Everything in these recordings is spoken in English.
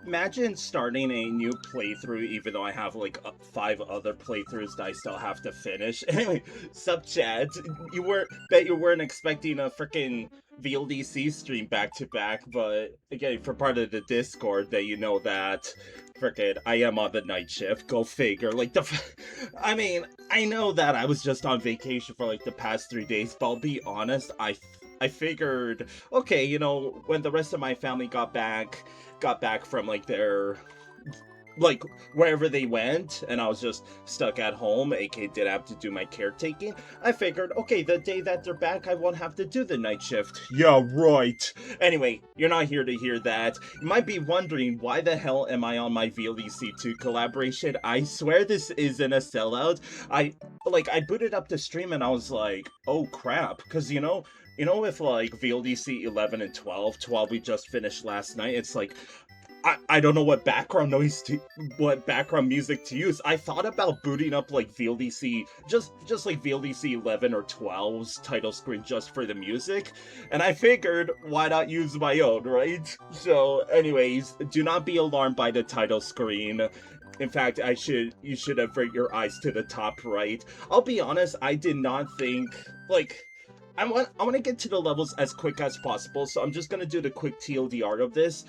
Imagine starting a new playthrough, even though I have like 5 other playthroughs that I still have to finish. Anyway, sup, Chad? Bet you weren't expecting a freaking VLDC stream back to back, but again, for part of the Discord, that you know that freaking I am on the night shift. Go figure. I mean, I know that I was just on vacation for like the past 3 days, but I'll be honest, I figured, okay, when the rest of my family got back from like their like wherever they went, and I was just stuck at home, aka did have to do my caretaking. I figured, okay, the day that they're back, I won't have to do the night shift. Yeah, right. Anyway, you're not here to hear that. You might be wondering, why the hell am I on my VLDC 2 collaboration? I swear this isn't a sellout. I booted up the stream and I was like, oh crap, because with like VLDC 11 and 12 we just finished last night, it's like I don't know what background music to use. I thought about booting up like VLDC, just like VLDC 11 or 12's title screen just for the music, and I figured, why not use my own, right? So anyways, do not be alarmed by the title screen. In fact, you should avert your eyes to the top right. I'll be honest, I did not think, I want to get to the levels as quick as possible, so I'm just gonna do the quick TLDR of this.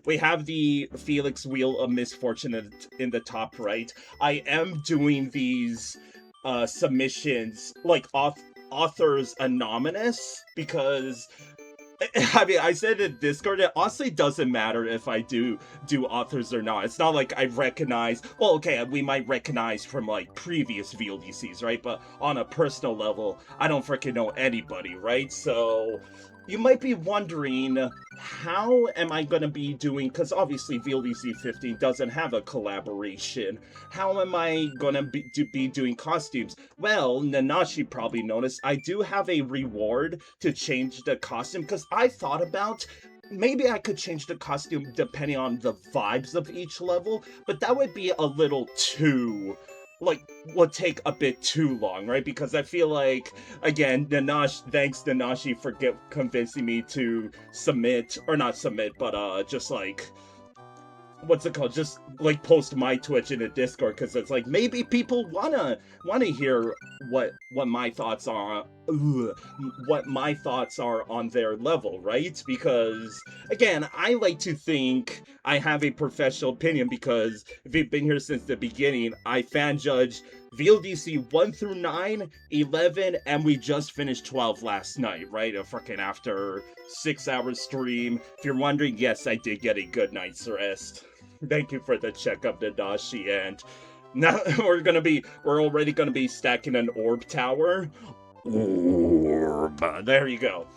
We have the Felix Wheel of Misfortune in the top right. I am doing these submissions like authors anonymous because I mean, I said in Discord, it honestly doesn't matter if I do authors or not. It's not like I recognize, well, okay, we might recognize from like previous VLDCs, right? But on a personal level, I don't freaking know anybody, right? So you might be wondering, how am I going to be doing, because obviously VLDC 15 doesn't have a collaboration. How am I going to be doing costumes? Well, Nanashi probably noticed I do have a reward to change the costume, because I thought about maybe I could change the costume depending on the vibes of each level, but that would be a little too, would take a bit too long, right? Because I feel like, again, thanks Nanashi for convincing me to submit, or not submit, but just like, what's it called? Just like post my Twitch in a Discord, because it's like maybe people wanna hear what my thoughts are, what my thoughts are on their level, right? Because again, I like to think I have a professional opinion, because if you've been here since the beginning, I fan judge VLDC 1 through 9, 11, and we just finished 12 last night, right? Freaking after 6 hours stream. If you're wondering, yes, I did get a good night's rest. Thank you for the checkup, Nadashi, and now we're already gonna be stacking an orb tower. Orb. There you go.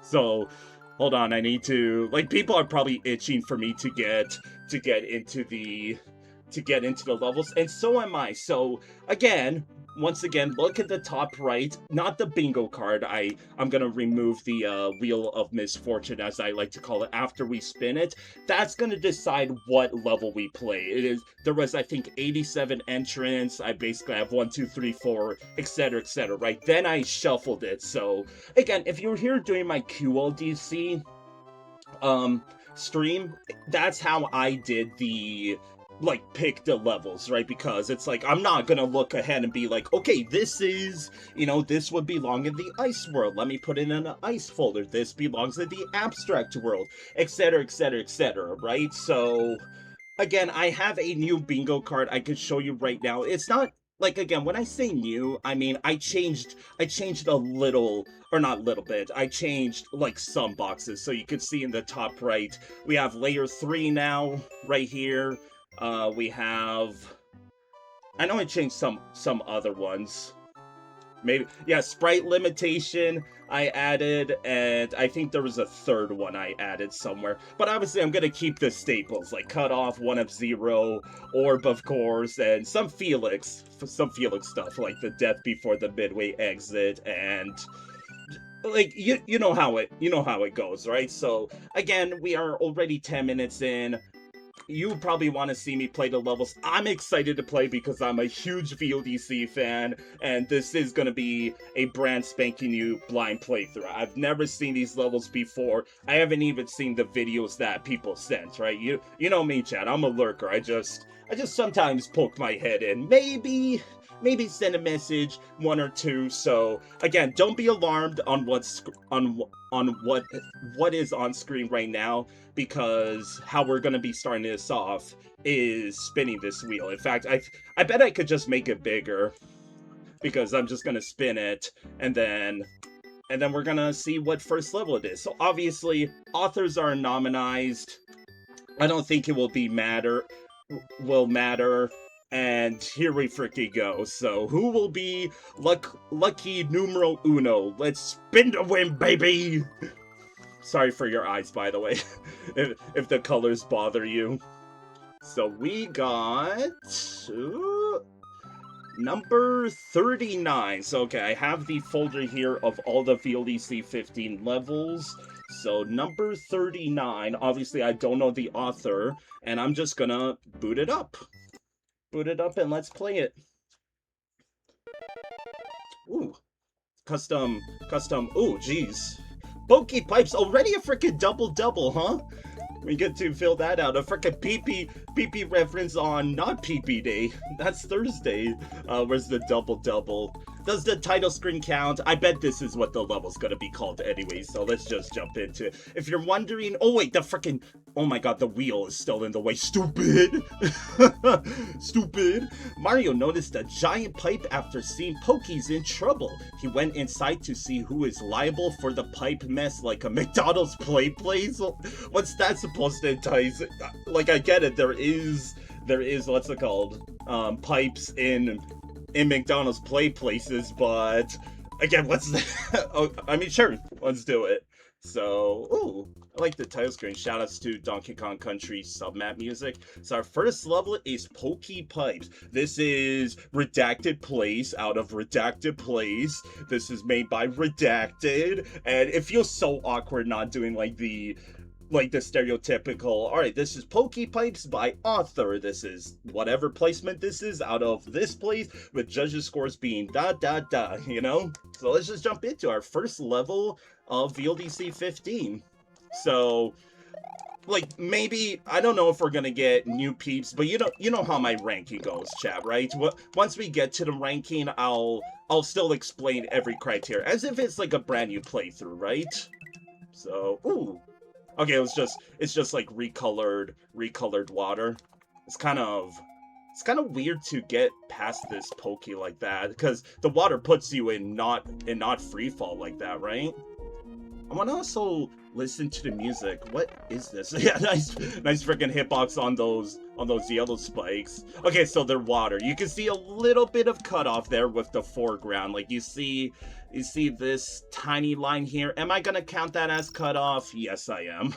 So, hold on, I need to, people are probably itching for me to get into the levels, and so am I. So once again, look at the top right, not the bingo card. I'm gonna remove the Wheel of Misfortune, as I like to call it, after we spin it. That's gonna decide what level we play. There was, I think, 87 entrants. I basically have 1, 2, 3, 4, etc, right? Then I shuffled it. So again, if you're here doing my QLDC stream, that's how I did the pick the levels, right? Because it's like, I'm not gonna look ahead and be like, okay, this is, this would belong in the ice world, let me put it in an ice folder, this belongs in the abstract world, etc, right? So again, I have a new bingo card I could show you right now. It's not, again, when I say new, I mean I changed a little, or not a little bit, I changed some boxes. So you can see in the top right, we have layer 3 now right here. We have, I know I changed some other ones. Maybe, yeah, sprite limitation I added, and I think there was a third one I added somewhere. But obviously I'm gonna keep the staples, like Cutoff, 1 of 0, Orb, of course, and some Felix stuff, like the Death Before the Midway Exit, and you know how it goes, right? So again, we are already 10 minutes in. you probably want to see me play the levels. I'm excited to play because I'm a huge VLDC fan, and this is going to be a brand spanking new blind playthrough. I've never seen these levels before. I haven't even seen the videos that people sent, right? You know me, chat. I'm a lurker. I just sometimes poke my head in. Maybe send a message, one or two. So again, don't be alarmed on what is on screen right now, because how we're gonna be starting this off is spinning this wheel. In fact, I bet I could just make it bigger, because I'm just gonna spin it, and then we're gonna see what first level it is. So obviously, authors are nominized. I don't think it will matter. And here we freaking go. So who will be lucky numero uno? Let's spin to win, baby! Sorry for your eyes, by the way, if the colors bother you. So we got number 39. So okay, I have the folder here of all the VLDC 15 levels. So number 39, obviously I don't know the author, and I'm just gonna boot it up. Boot it up and let's play it. Ooh. Custom. Ooh, jeez. Pokey Pipes, already a freaking double, huh? We get to fill that out. A freaking PP reference on not PP Day. That's Thursday. Where's the double? Does the title screen count? I bet this is what the level's gonna be called anyway, so let's just jump into it. If you're wondering, oh wait, the freaking, oh my god, the wheel is still in the way. Stupid! Stupid! Mario noticed a giant pipe after seeing Pokey's in trouble. He went inside to see who is liable for the pipe mess, like a McDonald's play place. What's that supposed to entice? Like, I get it, there is, what's it called? Pipes in McDonald's play places, but again, what's that? Oh, I mean, sure, let's do it. So, ooh, I like the title screen. Shoutouts to Donkey Kong Country submap music. So our first level is Pokey Pipes. This is Redacted Plays out of Redacted Plays. This is made by Redacted, and it feels so awkward not doing like the stereotypical, alright, this is Pokey Pipes by author, this is whatever placement this is out of this place, with judges' scores being ... you know? So let's just jump into our first level of VLDC 15. So, like, maybe, I don't know if we're gonna get new peeps, but you know how my ranking goes, chat, right? Once we get to the ranking, I'll still explain every criteria, as if it's like a brand new playthrough, right? So, ooh. Okay, it's just like recolored water. It's kind of weird to get past this Pokey like that, because the water puts you in not free fall like that, right? I want to also listen to the music. What is this? Yeah, nice freaking hitbox on those yellow spikes. Okay, so they're water. You can see a little bit of cutoff there with the foreground. Like you see this tiny line here. Am I gonna count that as cutoff? Yes, I am.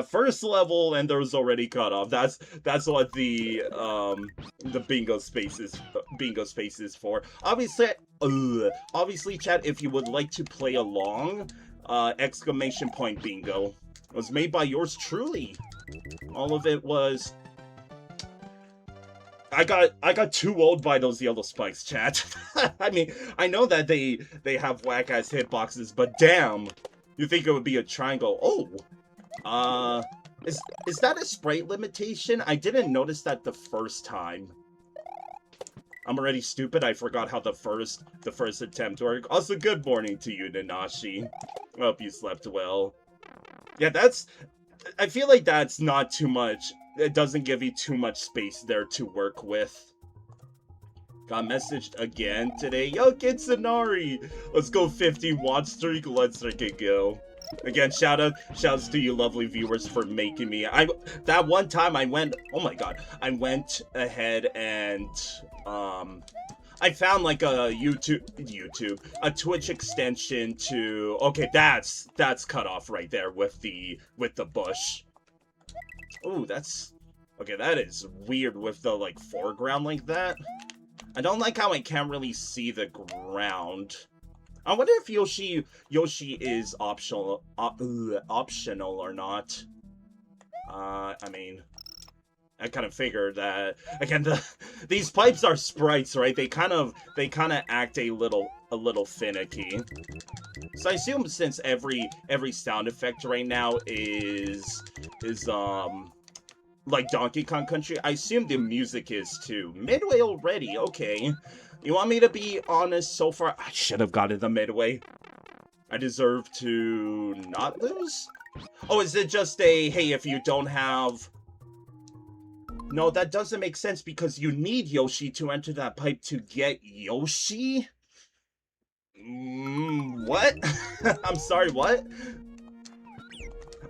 First level, and there's already cutoff. That's what the bingo space is for. Obviously, chat, if you would like to play along, ! Bingo. It was made by yours truly. All of it was. I got too old by those yellow spikes, chat. I mean, I know that they have whack ass hitboxes, but damn, you think it would be a triangle? Oh, is that a sprite limitation? I didn't notice that the first time. I'm already stupid. I forgot how the first attempt worked. Also, good morning to you, Nanashi. Hope you slept well. Yeah, I feel like that's not too much. It doesn't give you too much space there to work with. Got messaged again today. Yo, Kitsunari! Let's go 15 watch streak. Let's freaking go. Again, shouts to you lovely viewers for making me. That one time I went, oh my god, I went ahead and I found like a a Twitch extension to, okay, that's cut off right there with the bush. Ooh, okay, that is weird with the like foreground like that. I don't like how I can't really see the ground. I wonder if Yoshi is optional or not. I mean, I kind of figured that. Again, these pipes are sprites, right? They kind of act a little finicky. So I assume since every sound effect right now is like Donkey Kong Country, I assume the music is too. Midway already, okay. You want me to be honest so far? I should have gotten the midway. I deserve to not lose? Oh, is it just a, hey, if you don't have... No, that doesn't make sense because you need Yoshi to enter that pipe to get Yoshi? What? I'm sorry, what?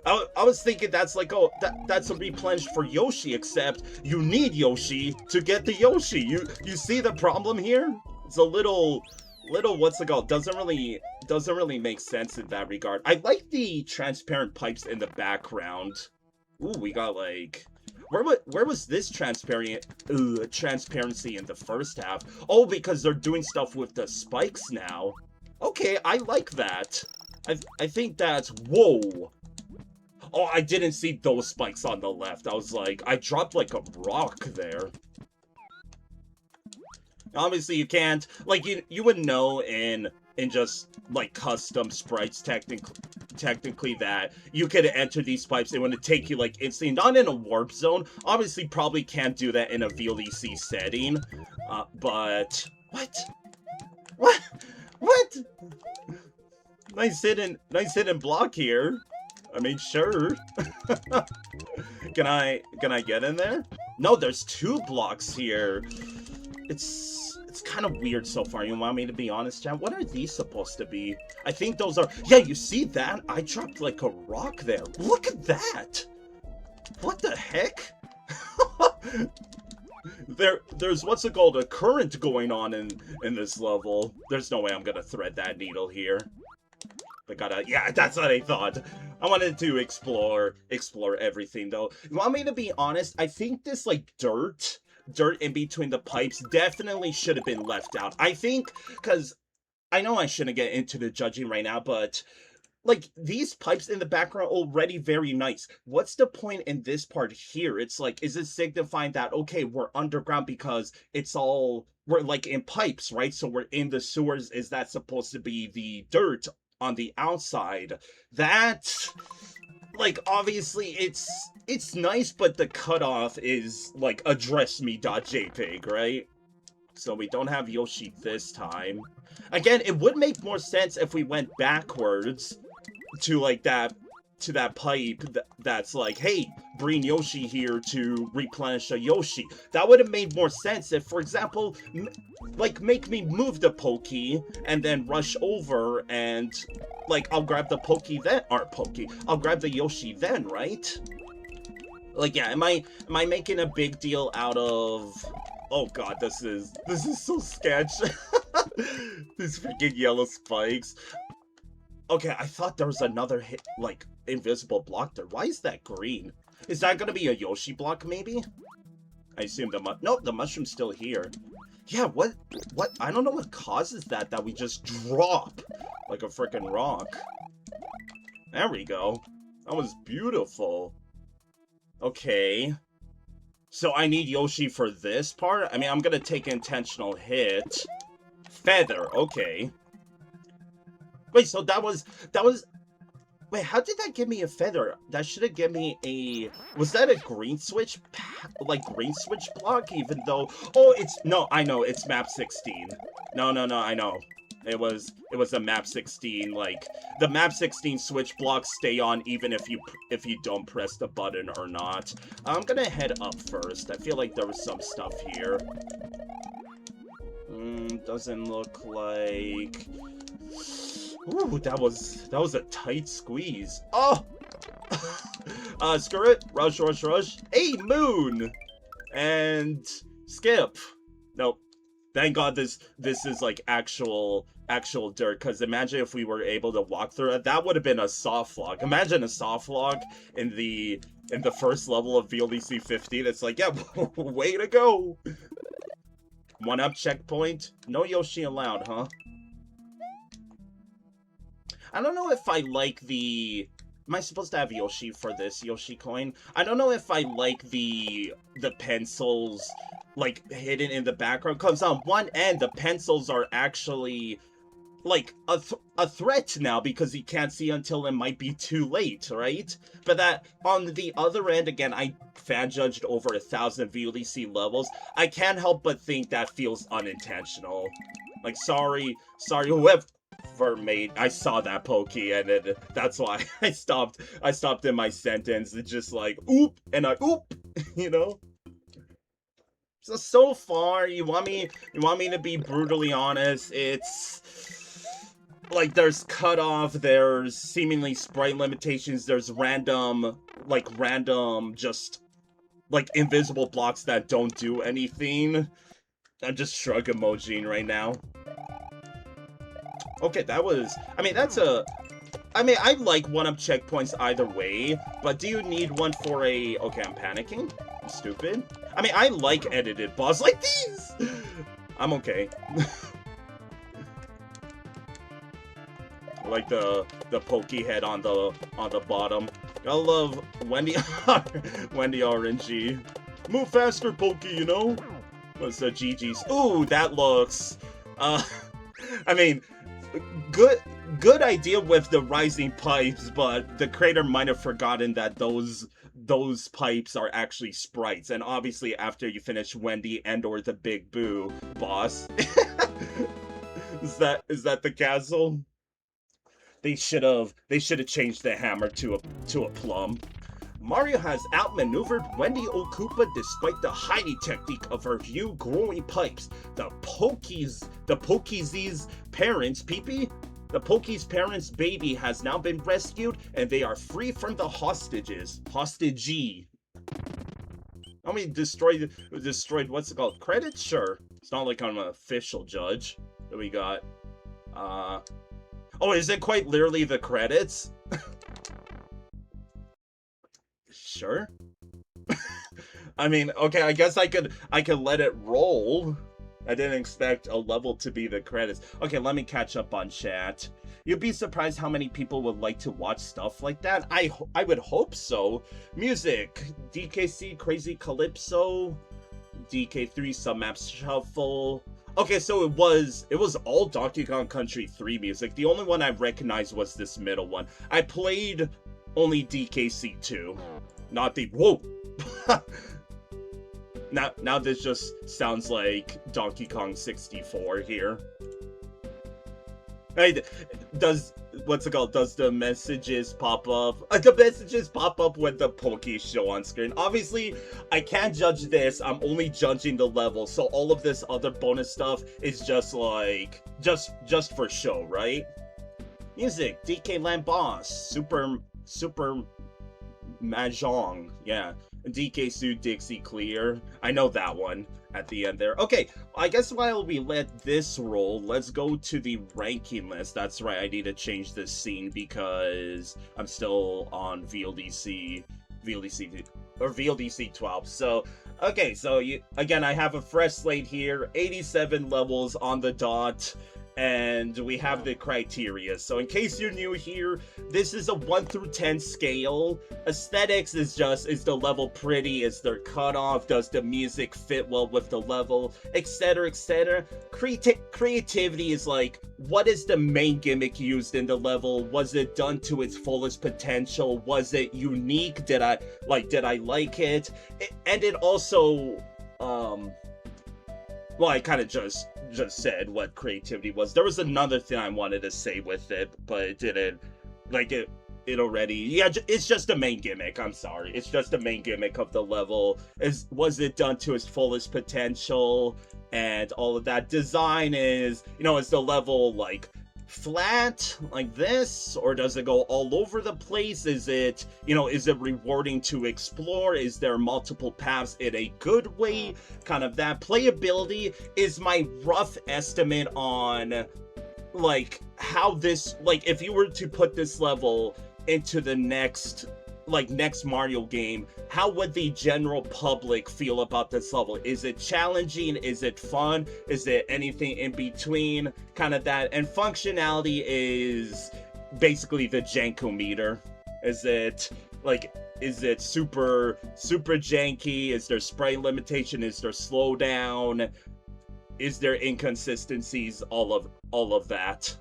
I was thinking that's like, oh, that's a replenish for Yoshi, except you need Yoshi to get the Yoshi. You see the problem here? It's a little what's it called? Doesn't really make sense in that regard. I like the transparent pipes in the background. Ooh, we got like, where was this transparency in the first half? Oh, because they're doing stuff with the spikes now. Okay, I like that. I think that's, whoa. Oh, I didn't see those spikes on the left. I was like, I dropped like a rock there. Obviously, you can't, like, you would know in just, like, custom sprites, technically, that you could enter these pipes, it would take you, like, instantly, not in a warp zone. Obviously, probably can't do that in a VLDC setting, but, what? Nice hidden block here. I mean, sure. Can I get in there? No, there's 2 blocks here. It's kind of weird so far. You want me to be honest, Chad? What are these supposed to be? I think those are... Yeah, you see that? I dropped like a rock there. Look at that! What the heck? There's what's it called? A current going on in this level. There's no way I'm gonna thread that needle here. But yeah, that's what I thought. I wanted to explore everything though. You want me to be honest? I think this like dirt in between the pipes definitely should have been left out. I think, because I know I shouldn't get into the judging right now, but like these pipes in the background already very nice. What's the point in this part here? It's like, is it signifying that, okay, we're underground because we're like in pipes, right? So we're in the sewers. Is that supposed to be the dirt on the outside? That, like, obviously it's nice, but the cutoff is like addressme.jpg, right? So we don't have Yoshi this time. Again, it would make more sense if we went backwards to like that pipe that's like, hey, bring Yoshi here to replenish a Yoshi. That would have made more sense if, for example, like, make me move the Pokey and then rush over and, like, I'll grab the Pokey then, or Pokey, I'll grab the Yoshi then, right? Like, yeah, am I making a big deal out of... Oh god, this is so sketch. These freaking yellow spikes. Okay, I thought there was another like, invisible block there. Why is that green? Is that gonna be a Yoshi block, maybe? I assume nope, the mushroom's still here. Yeah, what? I don't know what causes that we just drop like a freaking rock. There we go. That was beautiful. Okay. So I need Yoshi for this part? I mean, I'm gonna take intentional hit. Feather, okay. Wait, so that was... Wait, how did that give me a feather? That should have given me a... Was that a green switch? Like, green switch block? Even though... Oh, it's... No, I know, it's map 16. No, I know. It was a map 16, like... The map 16 switch blocks stay on even if you don't press the button or not. I'm gonna head up first. I feel like there was some stuff here. Doesn't look like... Ooh, that was a tight squeeze. Oh! Screw it. Rush. Hey, Moon! And skip. Nope. Thank God this is like actual dirt, because imagine if we were able to walk through it. That would have been a soft log. Imagine a soft log in the first level of VLDC 15. It's like, yeah, way to go. 1-up checkpoint. No Yoshi allowed, huh? I don't know if I like the Am I supposed to have Yoshi for this Yoshi coin? I don't know if I like the pencils like hidden in the background, because on one end the pencils are actually like a threat now because you can't see until it might be too late, right? But that on the other end, again, I fan judged over 1,000 VLDC levels. I can't help but think that feels unintentional. Like, sorry, whoever made. I saw that Pokey, and that's why I stopped in my sentence. It's just like oop, and I oop, you know. So far, you want me to be brutally honest? It's like there's cutoff, there's seemingly sprite limitations, there's random just like invisible blocks that don't do anything. I'm just shrug emojiing right now. Okay, that was, I mean, I like one-up checkpoints either way, but do you need one for a, okay, I'm panicking? I'm stupid. I mean, I like edited boss like these! I'm okay. Like the pokey head on the bottom. I love Wendy RNG. Move faster, Pokey, you know? What's the GG's? Ooh, that looks I mean, good idea with the rising pipes, but the creator might have forgotten that those pipes are actually sprites, and obviously after you finish Wendy and or the Big Boo boss. Is that the castle? They should have changed the hammer to a plum. Mario has outmaneuvered Wendy Okupa despite the hiding technique of her few growing pipes. The Pokey's parents, Pee-Pee? The Pokey's parents' baby has now been rescued, and they are free from the hostages. Hostagee. I mean, destroyed, what's it called? Credits? Sure. It's not like I'm an official judge. What we got? Oh, is it quite literally the credits? Sure. I mean, okay, I guess I could let it roll. I didn't expect a level to be the credits. Okay, let me catch up on chat. You'd be surprised how many people would like to watch stuff like that. I would hope so. Music, DKC, Crazy Calypso, DK3, Some Maps Shuffle. Okay, so it was all Donkey Kong Country 3 music. The only one I recognized was this middle one. I played only DKC 2, not the whoa. Now this just sounds like Donkey Kong 64 here. Hey, what's it called? Does the messages pop up? The messages pop up when the Pokey show on screen. Obviously, I can't judge this. I'm only judging the level. So all of this other bonus stuff is just like, just for show, right? Music, DK Land Boss, Super Mahjong, yeah. DK Sue Dixie Clear. I know that one at the end there. Okay, I guess while we let this roll, let's go to the ranking list. That's right, I need to change this scene because I'm still on VLDC 12. So, okay, so again, I have a fresh slate here, 87 levels on the dot. And we have the criteria. So in case you're new here, this is a 1 through 10 scale. Aesthetics is the level pretty? Is there cutoff? Does the music fit well with the level? Etc, etc. Creativity is like, what is the main gimmick used in the level? Was it done to its fullest potential? Was it unique? Did I like it? And it also, well, I kind of just said what creativity was. There was another thing I wanted to say with it, but it didn't. Like, it already... Yeah, it's just the main gimmick. I'm sorry. It's just the main gimmick of the level. Was it done to its fullest potential? And all of that. Design is... is the level, like, flat like this, or does it go all over the place? Is it is it rewarding to explore? Is there multiple paths in a good way? Kind of that. Playability is my rough estimate on like how this, like, if you were to put this level into the next Mario game, how would the general public feel about this level? Is it challenging? Is it fun? Is it anything in between? Kind of that. And functionality is basically the Janko meter. Is it super janky? Is there spray limitation? Is there slowdown? Is there inconsistencies? All of that.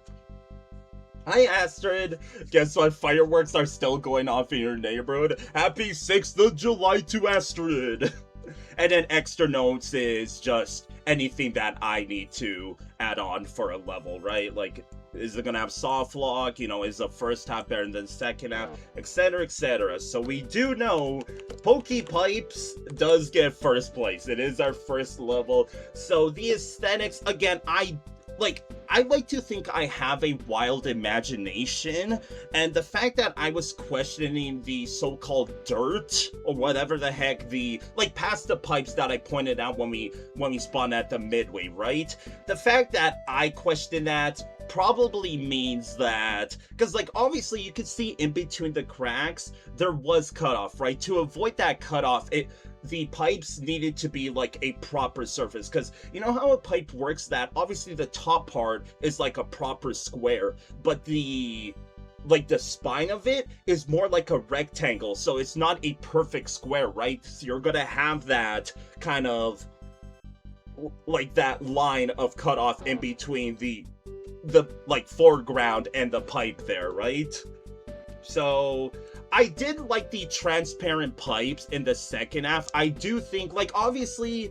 Hi Astrid! Guess what? Fireworks are still going off in your neighborhood. Happy 6th of July to Astrid! And then extra notes is just anything that I need to add on for a level, right? Like, is it gonna have soft lock? You know, is the first half better than the second half? Etc, etc. So we do know Pokey Pipes does get first place. It is our first level. So the aesthetics, again, I like to think I have a wild imagination, and the fact that I was questioning the so-called dirt, or whatever the heck, past the pipes that I pointed out when we spawned at the midway, right? The fact that I questioned that probably means that, because obviously you could see in between the cracks, there was cutoff, right? To avoid that cutoff, the pipes needed to be a proper surface, because you know how a pipe works, that obviously the top part is like a proper square, but the spine of it is more like a rectangle, so it's not a perfect square, right? So you're gonna have that kind of that line of cutoff in between the foreground and the pipe there, right? So I did like the transparent pipes in the second half. I do think, obviously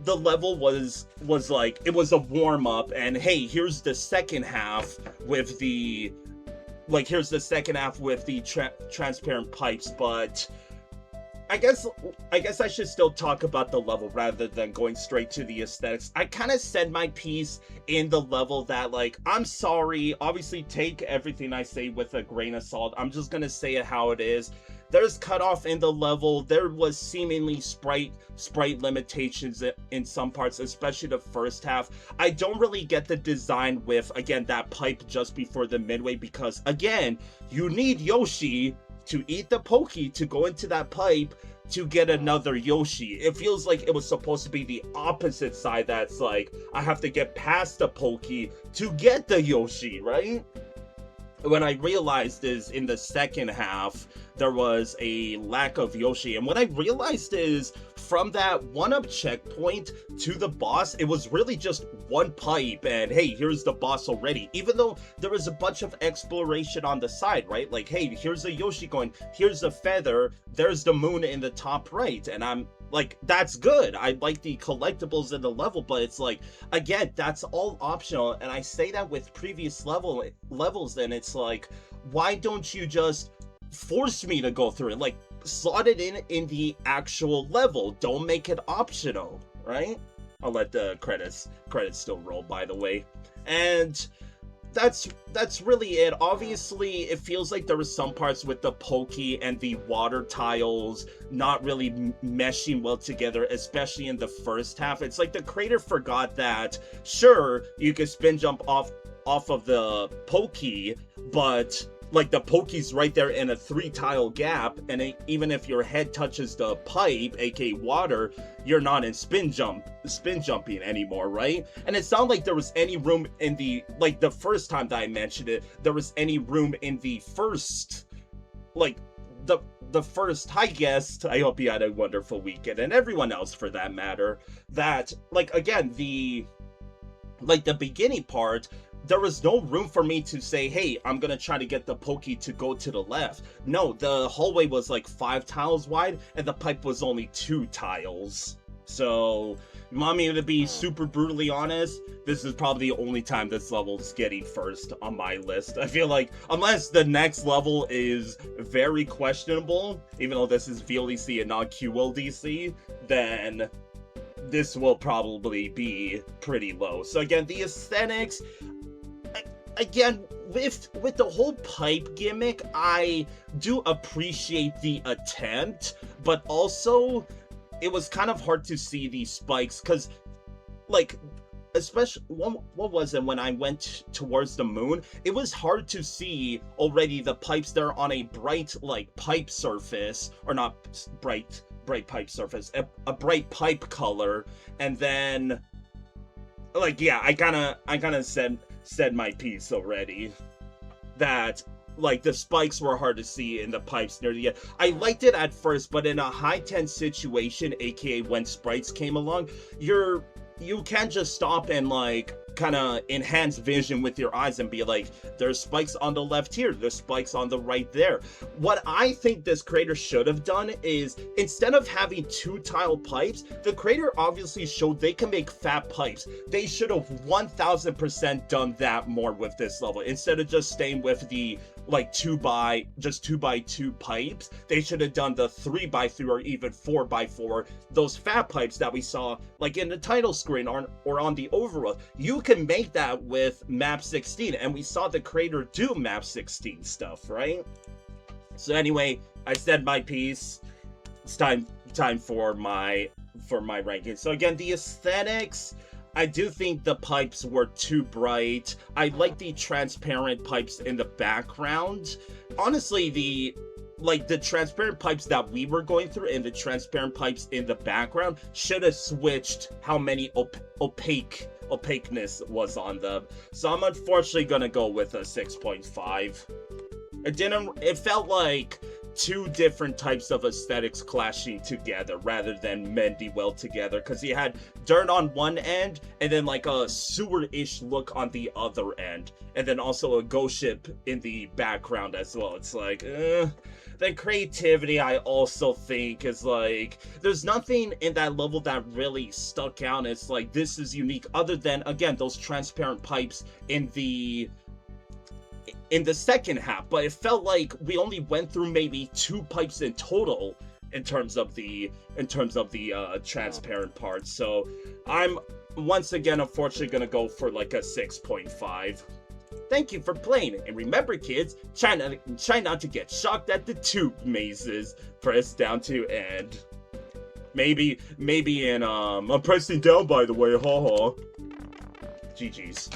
the level was it was a warm-up, and hey, here's the second half with the transparent pipes, but I guess I should still talk about the level rather than going straight to the aesthetics. I kind of said my piece in the level that, I'm sorry, obviously take everything I say with a grain of salt. I'm just gonna say it how it is. There's cutoff in the level. There was seemingly sprite limitations in some parts, especially the first half. I don't really get the design with, again, that pipe just before the midway, because, again, you need Yoshi to eat the Pokey to go into that pipe to get another Yoshi. It feels like it was supposed to be the opposite side, that's I have to get past the Pokey to get the Yoshi, right? When I realized is in the second half, there was a lack of Yoshi. And what I realized is from that one-up checkpoint to the boss, it was really just one pipe, and hey, here's the boss already. Even though there was a bunch of exploration on the side, right? Hey, here's a Yoshi going, here's a feather, there's the moon in the top right. And I'm that's good. I like the collectibles in the level, but it's again, that's all optional. And I say that with previous levels, and it's why don't you just force me to go through it? Slot it in the actual level. Don't make it optional, right? I'll let the credits still roll, by the way. And that's really it. Obviously, it feels like there were some parts with the Pokey and the water tiles not really meshing well together, especially in the first half. It's the creator forgot that, sure, you could spin jump off of the Pokey, but the Pokey's right there in a 3-tile gap, and even if your head touches the pipe, aka water, you're not in spin jumping anymore, right? And it's not like there was any room in the first time that I mentioned it, there was any room in the first the first. Hi guest, I hope you had a wonderful weekend, and everyone else for that matter, that again, the beginning part, there was no room for me to say, hey, I'm gonna try to get the Pokey to go to the left. No, the hallway was 5 tiles wide, and the pipe was only 2 tiles. So, you want me to be super brutally honest? This is probably the only time this level's getting first on my list. I feel unless the next level is very questionable, even though this is VLDC and not QLDC, then this will probably be pretty low. So again, the aesthetics, again, with the whole pipe gimmick, I do appreciate the attempt, but also it was kind of hard to see these spikes, because especially what was it, when I went towards the moon, it was hard to see already the pipes there on a bright pipe surface, or not bright pipe surface, a bright pipe color, and then yeah, I kind of said my piece already, that like the spikes were hard to see in the pipes near the end. I liked it at first, but in a high tense situation, aka when sprites came along, you can't just stop and like kind of enhance vision with your eyes and be like, there's spikes on the left here, there's spikes on the right there. What I think this creator should have done is, instead of having 2-tile pipes, the creator obviously showed they can make fat pipes. They should have 1000% done that more with this level, instead of just staying with the like 2x2 pipes. They should have done the 3x3 or even 4x4, those fat pipes that we saw like in the title screen or on the overworld. You can make that with map 16, and we saw the creator do map 16 stuff, right? So anyway, I said my piece. It's time for my ranking. So again, the aesthetics, I do think the pipes were too bright. I like the transparent pipes in the background. Honestly, the transparent pipes that we were going through and the transparent pipes in the background should have switched how many opaqueness was on them. So I'm unfortunately gonna go with a 6.5. It felt like two different types of aesthetics clashing together rather than mending well together, because you had dirt on one end and then like a sewer-ish look on the other end, and then also a ghost ship in the background as well. It's like, the creativity, I also think, is like, there's nothing in that level that really stuck out. It's like, this is unique, other than, again, those transparent pipes in the second half. But it felt like we only went through maybe 2 pipes in total in terms of the transparent parts. So I'm once again unfortunately gonna go for like a 6.5. Thank you for playing, and remember kids, try not to get shocked at the tube mazes. Press down to end. Maybe in I'm pressing down, by the way, haha. GG's.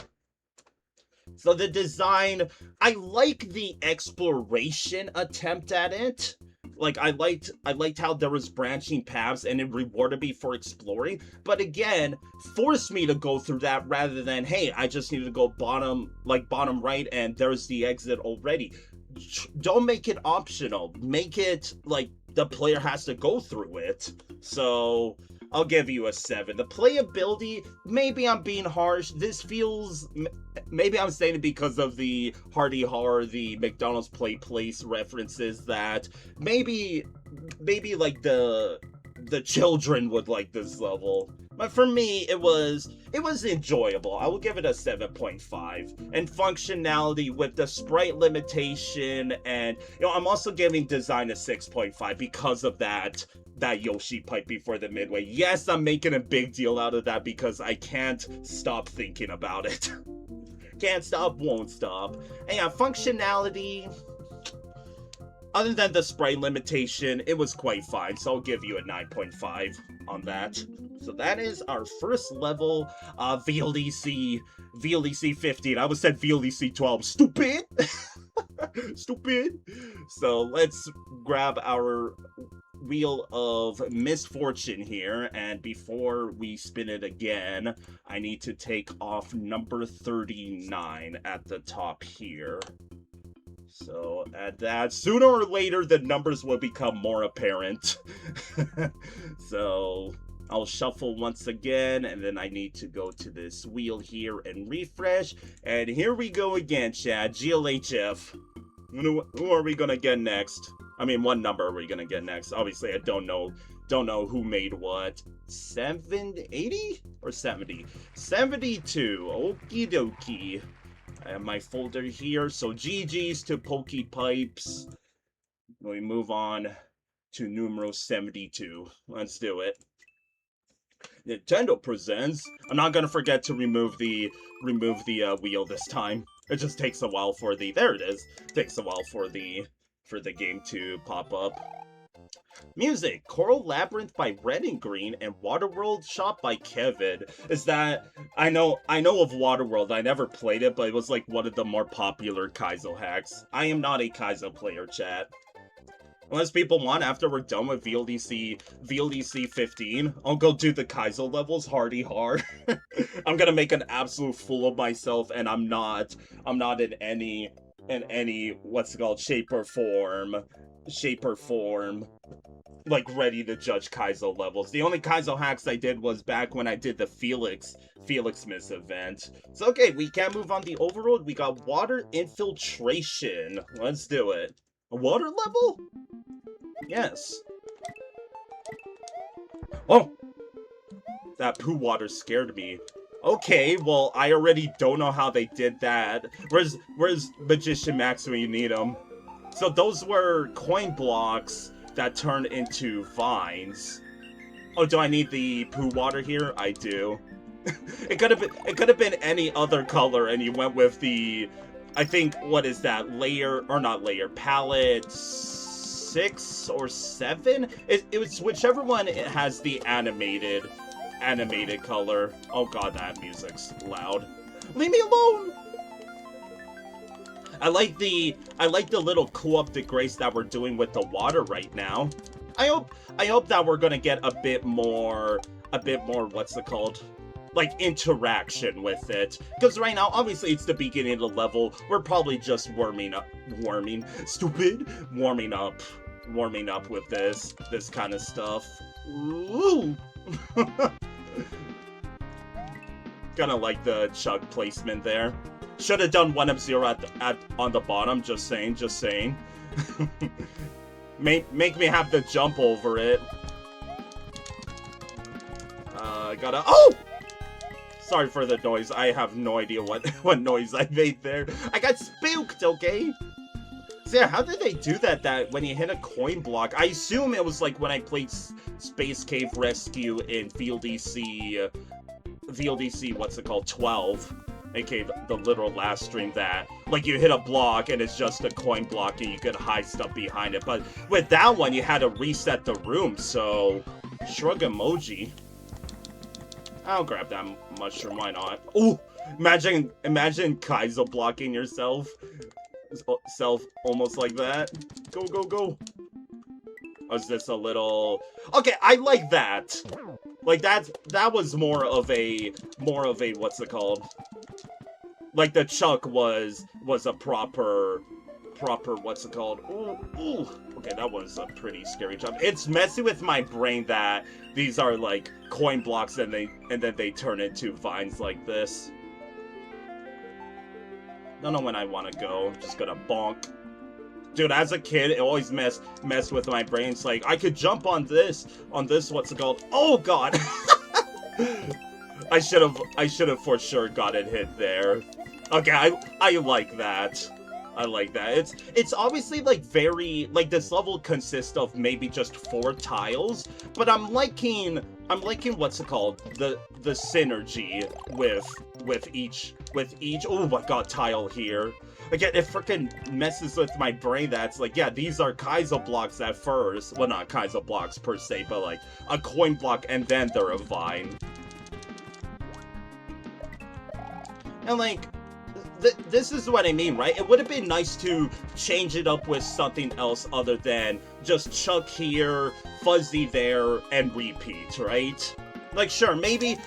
So the design, I like the exploration attempt at it. Like, I liked how there was branching paths and it rewarded me for exploring. But again, forced me to go through that rather than, hey, I just need to go bottom right and there's the exit already. Don't make it optional. Make it like the player has to go through it. So I'll give you a 7. The playability, maybe I'm being harsh. This feels, maybe I'm saying it because of the Hardy Horror, the McDonald's Play Place references, that maybe like the children would like this level. But for me, it was enjoyable. I will give it a 7.5. And functionality with the sprite limitation, and I'm also giving design a 6.5 because of that Yoshi pipe before the midway. Yes, I'm making a big deal out of that because I can't stop thinking about it. Can't stop, won't stop. And yeah, functionality, other than the sprite limitation, it was quite fine, so I'll give you a 9.5 on that. So that is our first level of VLDC 15. I almost said VLDC 12. Stupid! Stupid! So let's grab our Wheel of Misfortune here, and before we spin it again, I need to take off number 39 at the top here. So at that, sooner or later the numbers will become more apparent. So I'll shuffle once again, and then I need to go to this wheel here and refresh, and here we go again, Chad. GLHF. Who are we gonna get next? I mean, what number are we gonna get next? Obviously, I don't know who made what. 80 or 70? 72. Okie dokie. I have my folder here. So GG's to Pokey Pipes. We move on to numero 72. Let's do it. Nintendo presents. I'm not gonna forget to remove the wheel this time. It just takes a while for the, there it is. Takes a while for the game to pop up. Music, Coral Labyrinth by Red and Green, and Waterworld Shop by Kevin. Is that, I know of Waterworld, I never played it, but it was like one of the more popular Kaizo hacks. I am not a Kaizo player, chat. Unless people want, after we're done with VLDC 15, I'll go do the Kaizo levels hardy hard. I'm gonna make an absolute fool of myself, and I'm not in any in any, what's it called, shape or form, like, ready to judge Kaizo levels. The only Kaizo hacks I did was back when I did the Felix Miss event. So, okay, we can move on the overworld. We got water infiltration. Let's do it. A water level? Yes. Oh! That poo water scared me. Okay, well, I already don't know how they did that. Where's Magician Max when you need him? So those were coin blocks that turn into vines. Oh, do I need the poo water here? I do. It could have been any other color, and you went with the, I think, what is that, palette 6 or 7? It was whichever one it has the animated color. Oh god, that music's loud. Leave me alone! I like the little co-op de grace that we're doing with the water right now. I hope that we're gonna get a bit more, what's it called? Like, interaction with it. Because right now, obviously, it's the beginning of the level. We're probably just warming up with this kind of stuff. Ooh. Kinda like the chug placement there. Should have done 1-0 on the bottom, just saying. Make me have to jump over it. Oh! Sorry for the noise. I have no idea what noise I made there. I got spooked, okay? So yeah, how did they do that when you hit a coin block? I assume it was like when I played Space Cave Rescue in VLDC, what's it called, 12. aka the literal last stream, that like you hit a block and it's just a coin block and you could hide stuff behind it. But with that one, you had to reset the room, so shrug emoji. I'll grab that mushroom, why not? Ooh, imagine Kaizo blocking yourself almost like that. Go, go, go. Or is this a little... Okay, I like that. Like, that was more of a, what's it called? Like, the chuck was a proper, what's it called? Ooh, ooh. Okay, that was a pretty scary jump. It's messy with my brain that these are, like, coin blocks and then they turn into vines like this. Don't know when I want to go. I'm just gonna bonk. Dude, as a kid, it always messed with my brain. It's like, I could jump on this, what's it called? Oh, God! I should have for sure got it hit there. Okay, I like that. I like that. It's obviously, like, very, like, this level consists of maybe just 4 tiles, but I'm liking, what's it called? The synergy with each, oh my god, tile here. Again, it freaking messes with my brain that's like, yeah, these are Kaizo blocks at first. Well, not Kaizo blocks per se, but like a coin block and then they're a vine. And like, this is what I mean, right? It would have been nice to change it up with something else other than just chuck here, fuzzy there, and repeat, right? Like, sure, maybe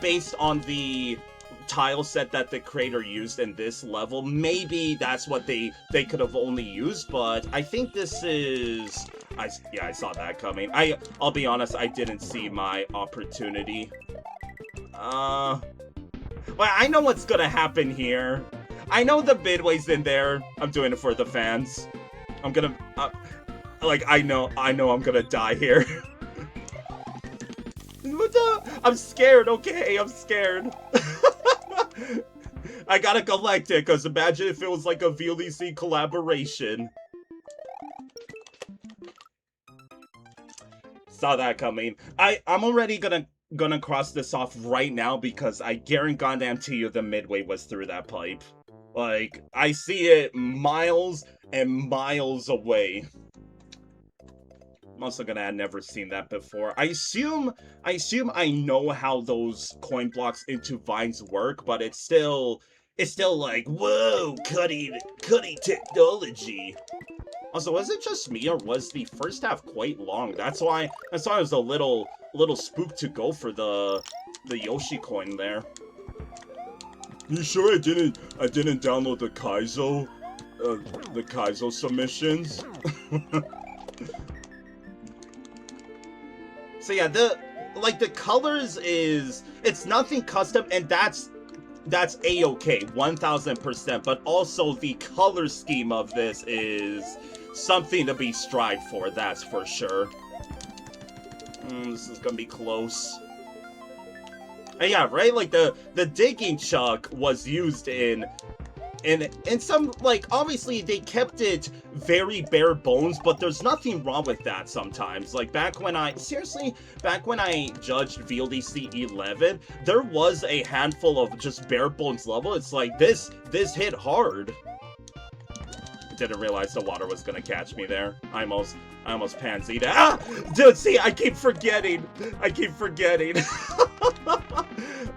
based on the tile set that the creator used in this level, maybe that's what they could have only used, but I think this is... yeah, I saw that coming. I'll be honest, I didn't see my opportunity. Well, I know what's gonna happen here. I know the midway's in there. I'm doing it for the fans. I'm gonna... like, I know I'm gonna die here. I'm scared, okay? I'm scared. I gotta collect it, because imagine if it was like a VLDC collaboration. Saw that coming. I'm already gonna cross this off right now, because I guarantee you the midway was through that pipe. Like, I see it miles and miles away. I'm also gonna add never seen that before. I assume I know how those coin blocks into vines work, but it's still like, whoa, cutting technology. Also, was it just me, or was the first half quite long? That's why I was a little spooked to go for the Yoshi coin there. You sure I didn't download the Kaizo the Kaizo submissions. So yeah, the colors it's nothing custom, and that's a-okay, 1000%, but also the color scheme of this is something to be strived for, that's for sure. This is gonna be close. And yeah, right, like the digging chuck was used in some, like, obviously they kept it very bare bones, but there's nothing wrong with that sometimes. Like, back when I judged VLDC 11, there was a handful of just bare bones level. It's like, this hit hard. Didn't realize the water was gonna catch me there. I almost pansied. Ah! Dude, see, I keep forgetting.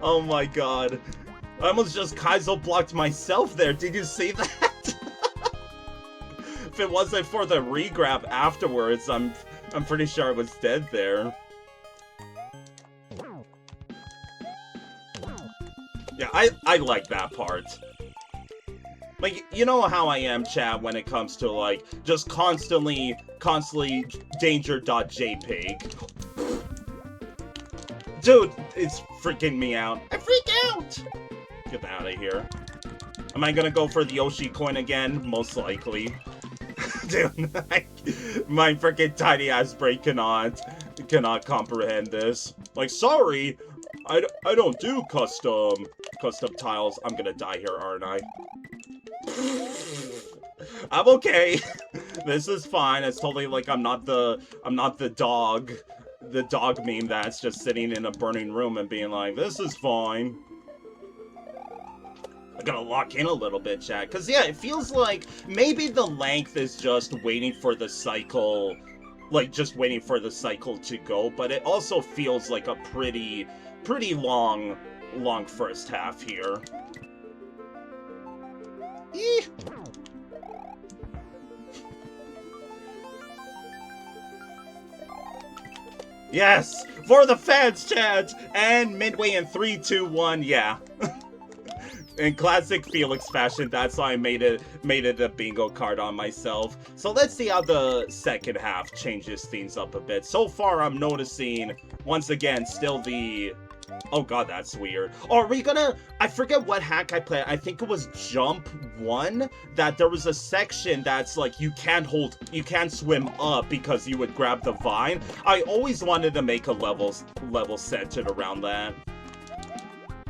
Oh my god. I almost just Kaizo blocked myself there. Did you see that? If it wasn't for the regrab afterwards, I'm pretty sure I was dead there. Yeah, I like that part. Like, you know how I am, chat, when it comes to, like, just constantly danger.jpg. Dude, it's freaking me out. I freak out! Get out of here. Am I gonna go for the Yoshi coin again? Most likely. Dude, my freaking tiny ass brain cannot comprehend this. Like, sorry, I don't do custom tiles. I'm gonna die here, aren't I? I'm okay. This is fine. It's totally like I'm not the dog meme that's just sitting in a burning room and being like, this is fine. I gotta lock in a little bit, chat, because yeah, it feels like maybe the length is just waiting for the cycle, like just waiting for the cycle to go, but it also feels like a pretty long first half here. Eee. Yes! For the fans, chat! And midway in 3, 2, 1, yeah. In classic Felix fashion, that's why I made it a bingo card on myself. So let's see how the second half changes things up a bit. So far, I'm noticing, once again, still the... Oh god, that's weird. Oh, are we gonna... I forget what hack I played. I think it was Jump 1, that there was a section that's like, you can't swim up because you would grab the vine. I always wanted to make a level centered around that.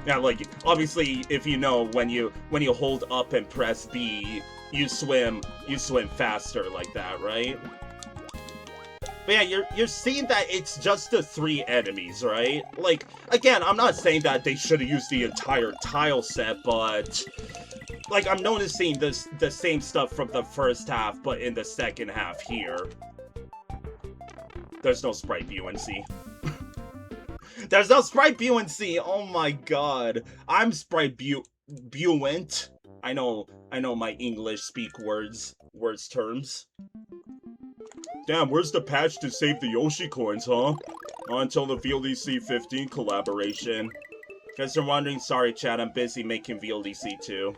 Yeah, like, obviously, if you know, when you hold up and press B, you swim faster like that, right? But yeah, you're seeing that it's just the 3 enemies, right? Like, again, I'm not saying that they should have used the entire tile set, but like, I'm noticing the same stuff from the first half, but in the second half here. There's no sprite buoyancy. There's no sprite buoyancy! Oh my god. I'm sprite buoyant. I know my English speak words terms. Damn, where's the patch to save the Yoshi coins, huh? Until the VLDC 15 collaboration. Guys are wondering, sorry chat, I'm busy making VLDC 2.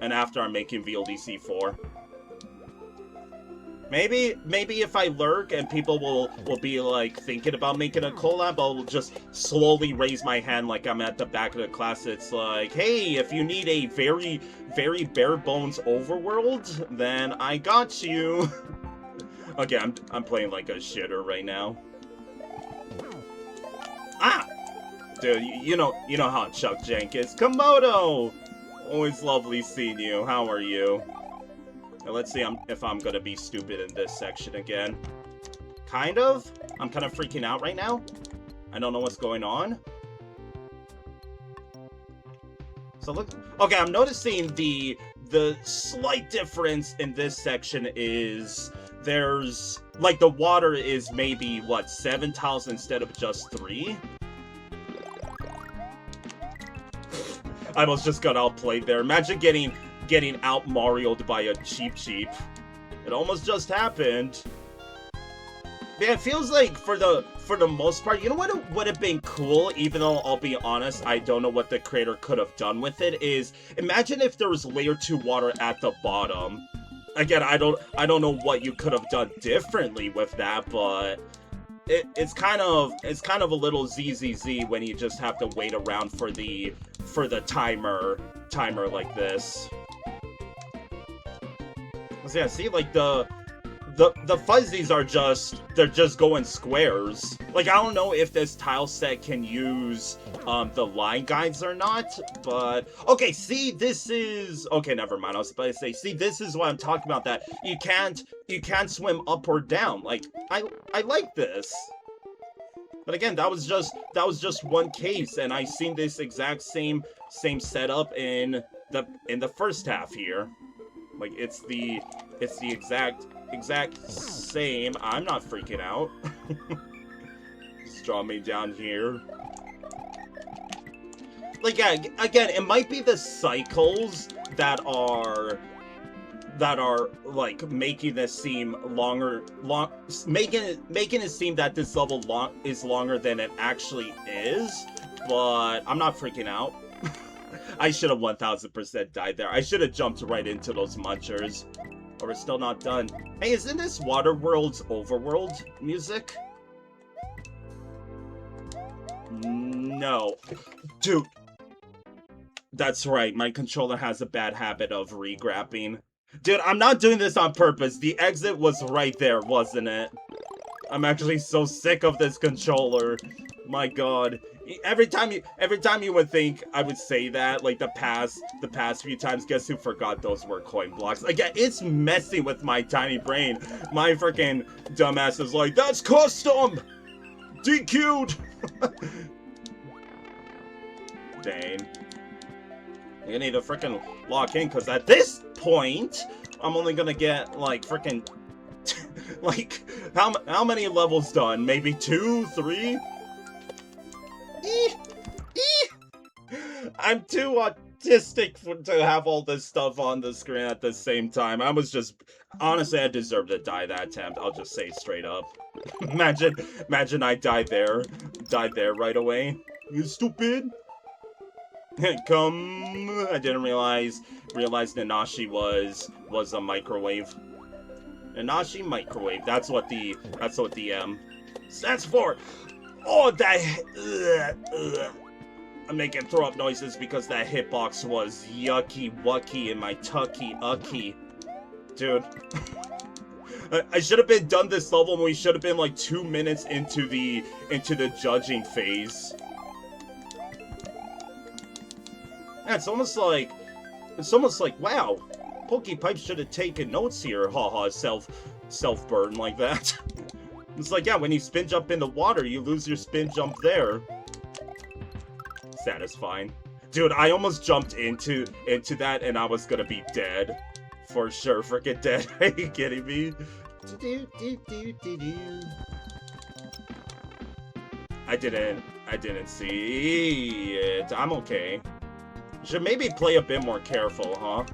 And after I'm making VLDC 4. Maybe if I lurk and people will be like thinking about making a collab, I'll just slowly raise my hand like I'm at the back of the class. It's like, hey, if you need a very, very bare bones overworld, then I got you. Okay, I'm playing like a shitter right now. Ah! Dude, you know how Chuck Jank is. Komodo! Always lovely seeing you. How are you? Now let's see if I'm gonna be stupid in this section again. Kind of? I'm kind of freaking out right now. I don't know what's going on. So look... Okay, I'm noticing the slight difference in this section is... There's... Like, the water is maybe, what, 7 tiles instead of just 3? I almost just got outplayed there. Imagine getting out Mario'd by a Cheep. It almost just happened. Yeah, it feels like for the most part, you know what would have been cool, even though I'll be honest, I don't know what the creator could have done with it, is imagine if there was layer 2 water at the bottom. Again, I don't know what you could have done differently with that, but it's kind of a little ZZZ when you just have to wait around for the timer like this. So yeah, see, like the fuzzies are they're just going squares. Like, I don't know if this tile set can use the line guides or not, but okay, see, this is okay, never mind. I was about to say, see, this is what I'm talking about, that you can't swim up or down. Like, I like this. But again, that was just one case, and I seen this exact same setup in the first half here. Like, it's the exact same. I'm not freaking out. Just draw me down here. Like, yeah, again, it might be the cycles that are like making this seem making it seem that this level is longer than it actually is, but I'm not freaking out. I should have 1000% died there. I should have jumped right into those munchers. But we're still not done. Hey, isn't this Waterworld's Overworld music? No. Dude. That's right, my controller has a bad habit of re-grabbing. Dude, I'm not doing this on purpose. The exit was right there, wasn't it? I'm actually so sick of this controller. My god. Every time you would think I would say that, like the past few times, guess who forgot those were coin blocks? Again, it's messing with my tiny brain. My freaking dumbass is like, that's custom! DQ'd! Dang. You need to freaking lock in, because at this point, I'm only gonna get, like, freaking... like, how many levels done? Maybe 2, 3? I'm too autistic to have all this stuff on the screen at the same time. I was just... Honestly, I deserve to die that attempt. I'll just say straight up. Imagine I died there right away. You stupid. Come... I didn't realize Nanashi was a microwave. Nanashi microwave. That's what the stands for. Oh, that... I'm making throw up noises because that hitbox was yucky wucky in my tucky ucky. Dude. I should have been done this level when we should have been like 2 minutes into the judging phase. Yeah, it's almost like wow, Pokey Pipes should have taken notes here. Haha, self burn like that. It's like, yeah, when you spin jump in the water, you lose your spin jump there. Satisfying. Dude, I almost jumped into that and I was gonna be dead. For sure, freaking dead. Are you kidding me? I didn't see it. I'm okay. Should maybe play a bit more careful, huh?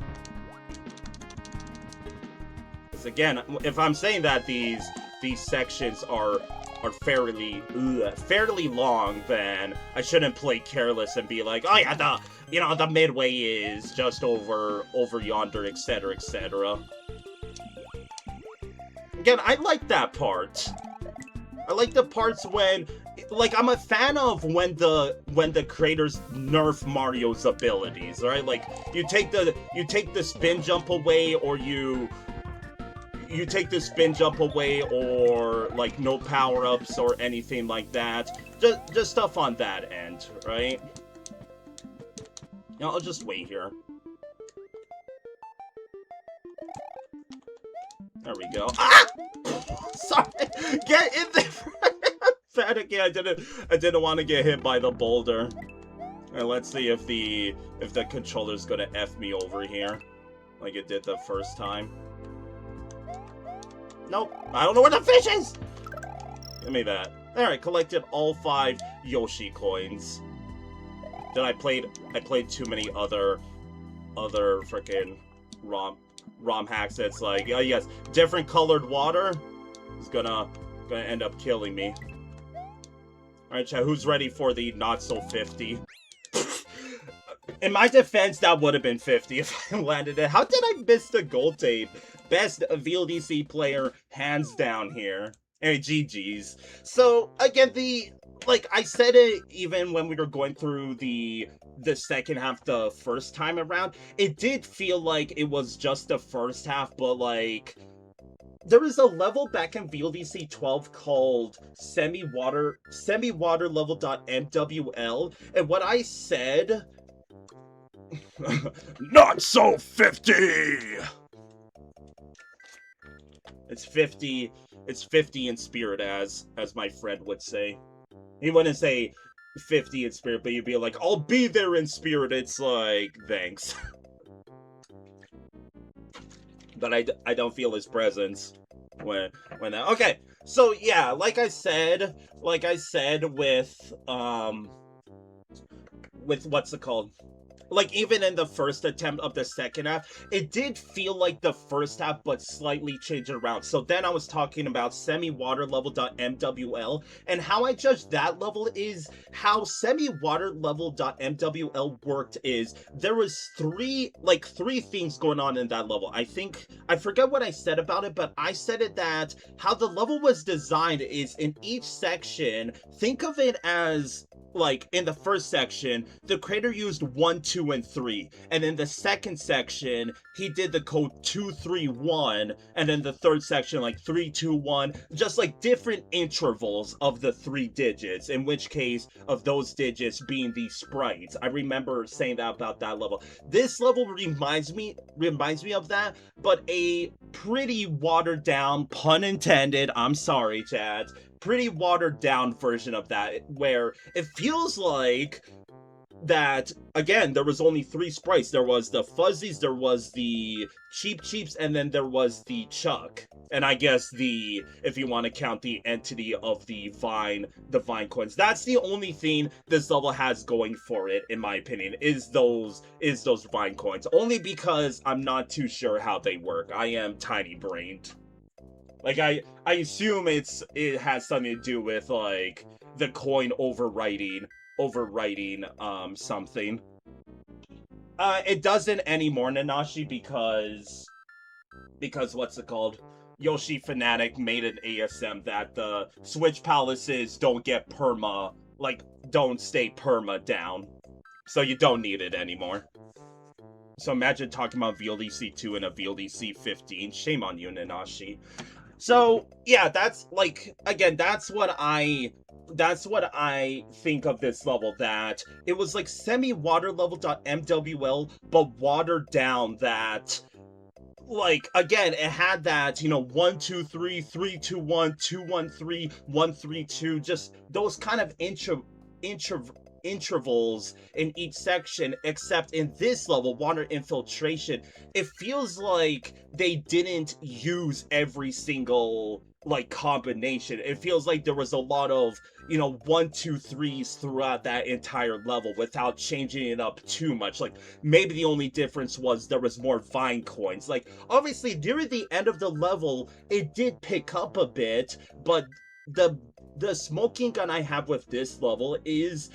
Because again, if I'm saying that these sections are fairly long, then I shouldn't play careless and be like, oh yeah, the midway is just over yonder, etc., etc. Again, I like that part. I like the parts when, like, I'm a fan of when the creators nerf Mario's abilities, right? Like, you take the spin jump away, or you take the spin jump away, or like no power-ups or anything like that. Just stuff on that end, right? I'll just wait here. There we go. Ah! Sorry! Get in there! Panicking. I didn't want to get hit by the boulder. And let's see if the controller's gonna F me over here. Like it did the first time. Nope. I don't know where the fish is! Give me that. Alright, collected all 5 Yoshi coins. Then I played too many other frickin' ROM hacks that's like, oh yes, different colored water is gonna end up killing me. Alright, chat, who's ready for the not so 50? In my defense, that would have been 50 if I landed it. How did I miss the gold tape? Best VLDC player, hands down here. Hey, GG's. So, again, like, I said it even when we were going through the second half the first time around, it did feel like it was just the first half, but, like, there was a level back in VLDC 12 called semi-water level.mwl, and what I said... Not so 50! It's 50 in spirit, as my friend would say. He wouldn't say 50 in spirit, but you'd be like, I'll be there in spirit. It's like, thanks. But I don't feel his presence when that. Okay, so yeah, like I said with what's it called? Like, even in the first attempt of the second half, it did feel like the first half, but slightly changed around. So then I was talking about semi-water level.mwl, and how I judged that level is how semi-water level.mwl worked is there was three things going on in that level. I forget what I said about it, but I said it that how the level was designed is in each section, think of it as, like, in the first section, the creator used 1, 2, and 3. And in the second section, he did the code 231. And then the third section, like 3, 2, 1. Just like different intervals of the 3 digits. In which case, of those digits being the sprites. I remember saying that about that level. This level reminds me of that, but a pretty watered down, pun intended, I'm sorry, Chad, pretty watered down version of that, where it feels like that, again, there was only 3 sprites. There was the Fuzzies, there was the Cheeps, and then there was the Chuck. And I guess if you want to count the entity of the Vine coins. That's the only thing this level has going for it, in my opinion, is those Vine coins. Only because I'm not too sure how they work. I am tiny-brained. Like, I assume it has something to do with, like, the coin overwriting something. It doesn't anymore, Nanashi, because what's it called? Yoshi Fanatic made an ASM that the Switch Palaces don't get don't stay perma down. So you don't need it anymore. So imagine talking about VLDC 2 and a VLDC 15. Shame on you, Nanashi. So, yeah, that's, like, again, that's what I think of this level, that it was, like, semi-water level.mwl, but watered down that, like, again, it had that, 1, 2, 3, 3, 2, 1, 2, 1, 3, 1, 3, 2, just those kind of intervals in each section, except in this level, Water Infiltration, it feels like they didn't use every single, like, combination. It feels like there was a lot of, 1, 2, 3s throughout that entire level without changing it up too much. Like, maybe the only difference was there was more Vine coins. Like, obviously, near the end of the level, it did pick up a bit, but the smoking gun I have with this level is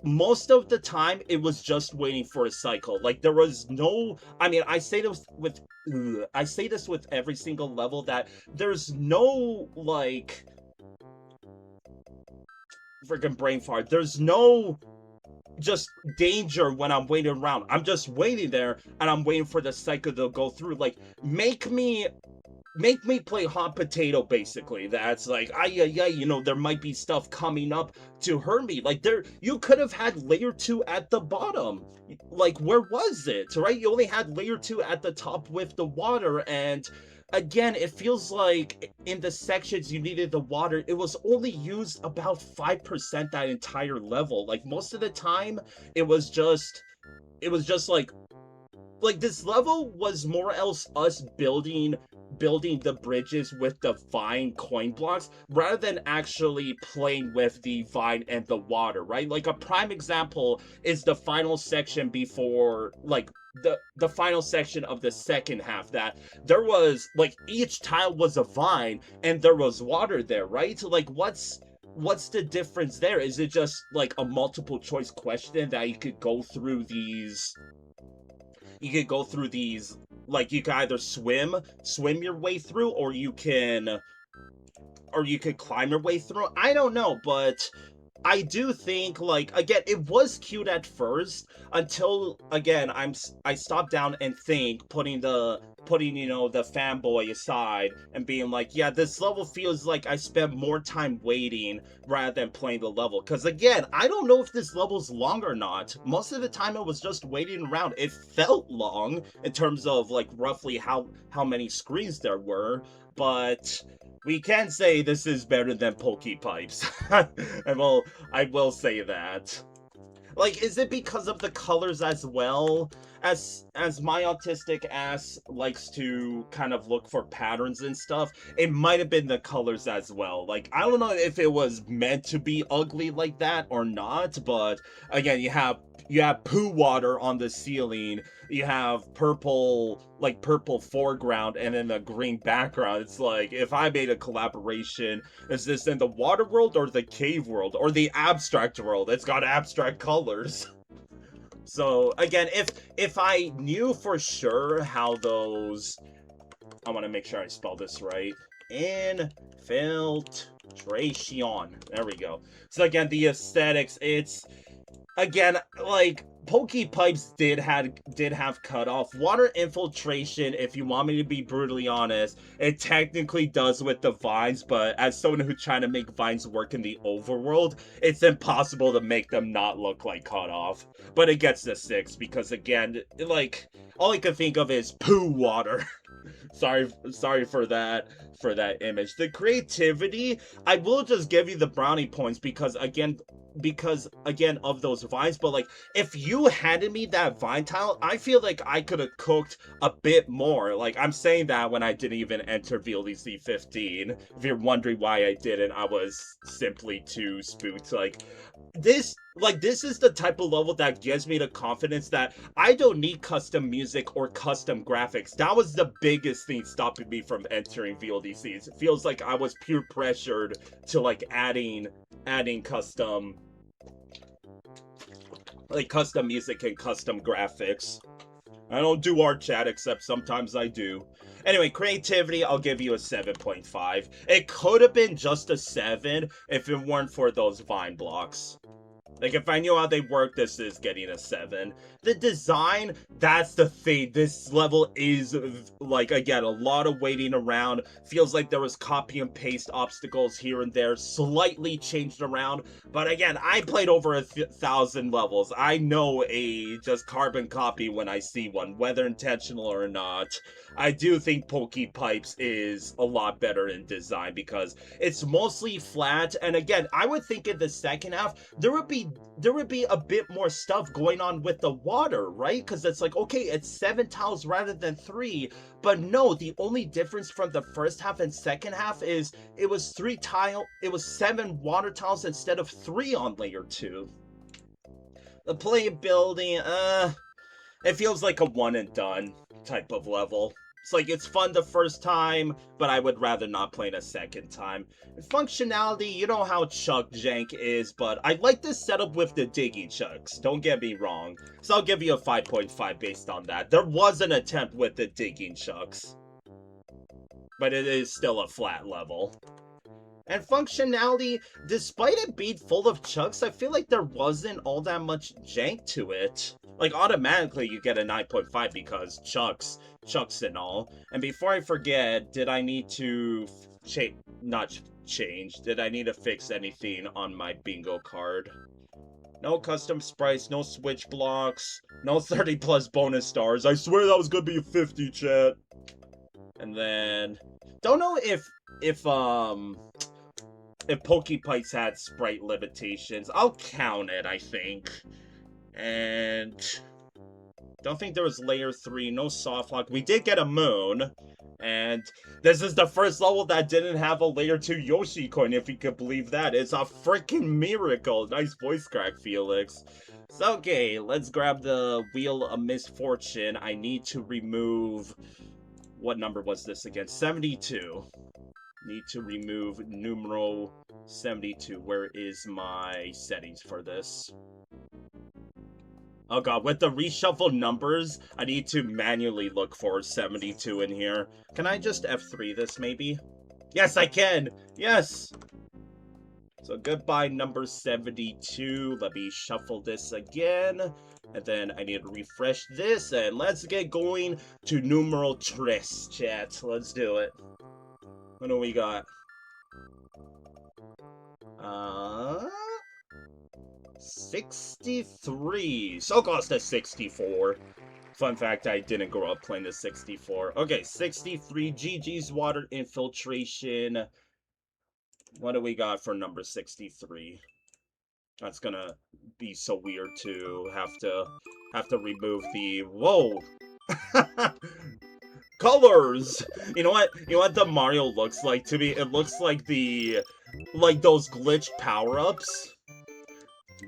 most of the time it was just waiting for a cycle. Like, there was no, I mean, I say this with every single level, that there's no, like, freaking brain fart, there's no just danger when I'm waiting around. I'm just waiting there and I'm waiting for the cycle to go through. Like, make me play hot potato, basically. That's like, there might be stuff coming up to hurt me. Like, you could have had layer 2 at the bottom. Like, where was it, right? You only had layer 2 at the top with the water, and again, it feels like in the sections you needed the water, it was only used about 5% that entire level. Like, most of the time, it was just like, this level was more or less us building the bridges with the Vine coin blocks, rather than actually playing with the Vine and the water, right? Like, a prime example is the final section before, like, the final section of the second half, that there was, like, each tile was a Vine, and there was water there, right? So, like, what's the difference there? Is it just, like, a multiple choice question that you could go through these like you can either swim your way through, or you can climb your way through. I don't know, but I do think, like, again, it was cute at first until, again, I stopped down and think, putting, you know, the fanboy aside and being like, yeah, this level feels like I spent more time waiting rather than playing the level. Because, again, I don't know if this level's long or not. Most of the time it was just waiting around. It felt long in terms of, like, roughly how many screens there were, but we can say this is better than Pokey Pipes. I will say that. Like, is it because of the colors as well? As my autistic ass likes to kind of look for patterns and stuff, it might have been the colors as well. Like, I don't know if it was meant to be ugly like that or not, but again, you have poo water on the ceiling, you have purple foreground, and then the green background. It's like, if I made a collaboration, is this in the water world or the cave world or the abstract world? It's got abstract colors. So again, if I knew for sure how those, I want to make sure I spell this right. Infiltration. There we go. So again, the aesthetics, it's, again, like, Pokey Pipes did have cutoff. Water Infiltration, if you want me to be brutally honest, it technically does with the vines, but as someone who's trying to make vines work in the overworld, it's impossible to make them not look like cutoff. But it gets the 6 because, again, like, all I can think of is poo water. sorry for that image. The creativity, I will just give you the brownie points because again of those vines, but like, if you handed me that vine tile, I feel like I could have cooked a bit more. Like, I'm saying that when I didn't even enter VLDC 15. If you're wondering why I didn't, I was simply too spooked. Like, this is the type of level that gives me the confidence that I don't need custom music or custom graphics. That was the biggest thing stopping me from entering VLDCs. It feels like I was peer pressured to, like, adding custom music and custom graphics. I don't do art chat, except sometimes I do. Anyway, creativity, I'll give you a 7.5. It could have been just a 7 if it weren't for those vine blocks. Like, if I knew how they work, this is getting a 7. The design, that's the thing. This level is, like, again, a lot of waiting around. Feels like there was copy and paste obstacles here and there, slightly changed around. But again, I played over 1,000 levels. I know a just carbon copy when I see one, whether intentional or not. I do think Pokey Pipes is a lot better in design because it's mostly flat. And again, I would think in the second half, there would be a bit more stuff going on with the water, right? Because it's like, okay, it's 7 tiles rather than 3, but no, the only difference from the first half and second half is it was 7 water tiles instead of 3 on layer 2. The playability, it feels like a one and done type of level. It's like, it's fun the first time, but I would rather not play it a second time. Functionality, you know how Chuck jank is, but I like this setup with the diggy chucks, don't get me wrong. So I'll give you a 5.5 based on that. There was an attempt with the digging chucks, but it is still a flat level. And functionality, despite it being full of chucks, I feel like there wasn't all that much jank to it. Like, automatically you get a 9.5 because chucks and all. And before I forget, did I need to did I need to fix anything on my bingo card? No custom sprites, no switch blocks, no 30 plus bonus stars. I swear that was gonna be a 50, chat. And then, don't know if Pokey Pipes had sprite limitations. I'll count it, I think. And don't think there was layer 3, no soft lock. We did get a moon. And this is the first level that didn't have a layer 2 Yoshi coin, if you could believe that. It's a freaking miracle. Nice voice crack, Felix. So, okay, let's grab the Wheel of Misfortune. I need to remove... What number was this again? 72. Need to remove numero 72. Where is my settings for this? Oh god, with the reshuffled numbers, I need to manually look for 72 in here. Can I just F3 this, maybe? Yes, I can! Yes! So goodbye, number 72. Let me shuffle this again. And then I need to refresh this, and let's get going to numeral tres, chat. Let's do it. What do we got? 63. So close to 64. Fun fact, I didn't grow up playing the 64. Okay, 63. GG's Water Infiltration. What do we got for number 63? That's gonna be so weird to have to remove the whoa. Colors. You know what? You know what the Mario looks like to me? It looks like those glitch power-ups.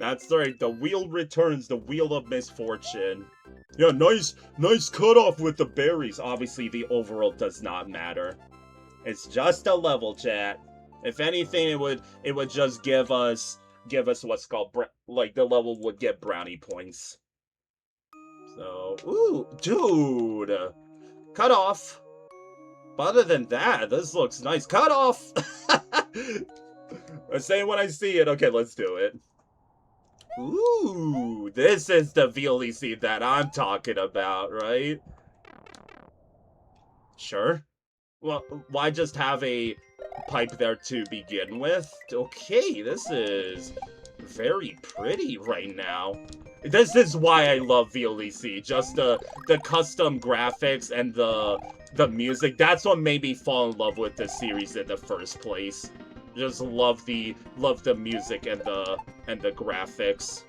That's right. The wheel returns. The Wheel of Misfortune. Yeah, nice cutoff with the berries. Obviously, the overworld does not matter. It's just a level, chat. If anything, it would just give us what's called like the level would get brownie points. So, ooh, dude, cut off. But other than that, this looks nice. Cut off. I say when I see it. Okay, let's do it. Ooh, this is the VLDC that I'm talking about, right? Sure. Well, why just have a pipe there to begin with? Okay, this is very pretty right now. This is why I love VLDC. Just the custom graphics and the music. That's what made me fall in love with this series in the first place. Just love the music and the graphics.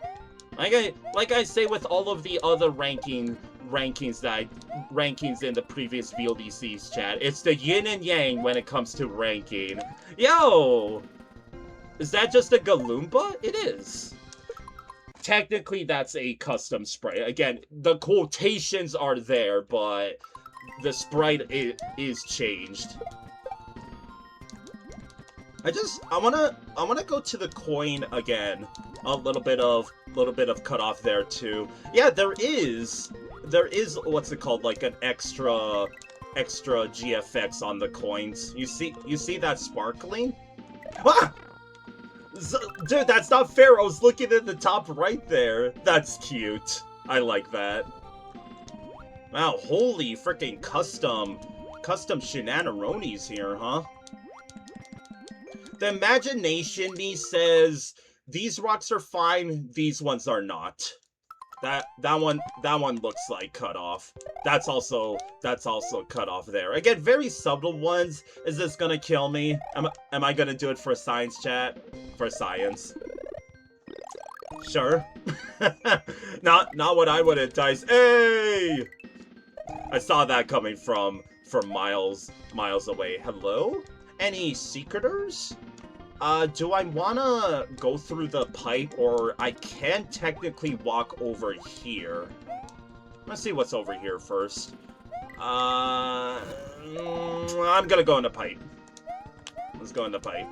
Like I say with all of the other rankings in the previous VLDC's, chat, it's the yin and yang when it comes to ranking. Yo! Is that just a Galoomba? It is. Technically, that's a custom sprite. Again, the quotations are there, but the sprite is changed. I wanna go to the coin again. A little bit of cutoff there too. Yeah, there is what's it called, like an extra GFX on the coins. You see that sparkling? Ah! Dude, that's not fair. I was looking at the top right there. That's cute. I like that. Wow, holy freaking custom shenanaronies here, huh? The imagination me says these rocks are fine, these ones are not. That one looks like cut off. That's also cut off there. Again, very subtle ones. Is this gonna kill me? Am I gonna do it for science, chat? For science. Sure. not what I would entice. Hey! I saw that coming from miles away. Hello? Any secreters? Do I wanna go through the pipe, or I can technically walk over here? Let's see what's over here first. I'm gonna go in the pipe. Let's go in the pipe.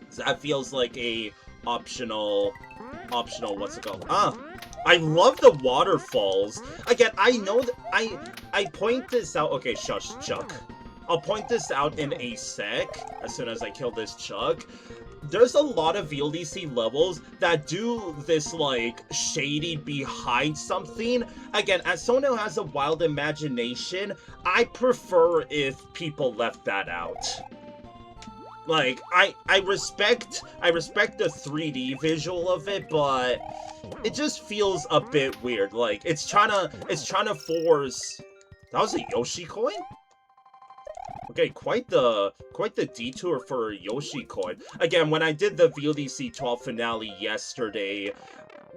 So that feels like a optional, what's it called? I love the waterfalls. Again, I know that I point this out. Okay, shush, Chuck. I'll point this out in a sec, as soon as I kill this Chuck. There's a lot of VLDC levels that do this, like, shady behind something. Again, as someone who has a wild imagination, I prefer if people left that out. Like, I respect the 3D visual of it, but it just feels a bit weird. Like, it's trying to force... That was a Yoshi coin? Okay, quite the detour for a Yoshi coin. Again, when I did the VLDC 12 finale yesterday,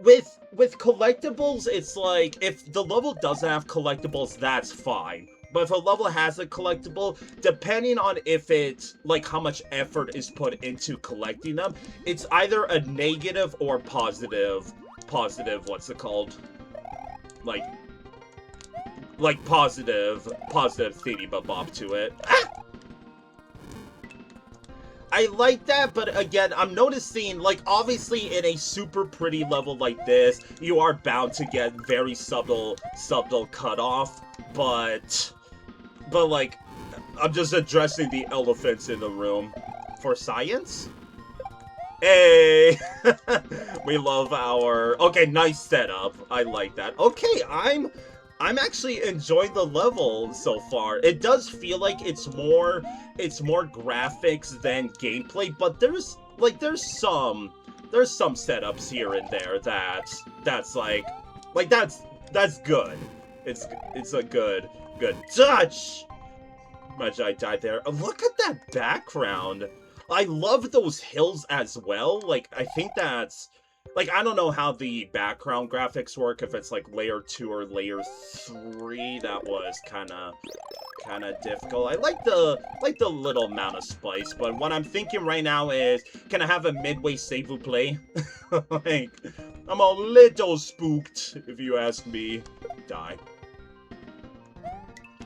with collectibles, it's like, if the level doesn't have collectibles, that's fine. But if a level has a collectible, depending on if it's, like, how much effort is put into collecting them, it's either a negative or positive, what's it called? Like positive thingy-bop to it. Ah! I like that, but again, I'm noticing, like, obviously in a super pretty level like this, you are bound to get very subtle cutoff, but like, I'm just addressing the elephants in the room. For science? Hey! We love our... Okay, nice setup. I like that. Okay, I'm actually enjoying the level so far. It does feel like it's more graphics than gameplay, but there's some setups here and there that's good. It's a good touch. Much I died there. Look at that background. I love those hills as well. Like, I think that's... Like, I don't know how the background graphics work, if it's, like, layer 2 or layer 3. That was kind of difficult. I like the little amount of spice, but what I'm thinking right now is, can I have a midway s'il vous plaît? Like, I'm a little spooked, if you ask me. Die.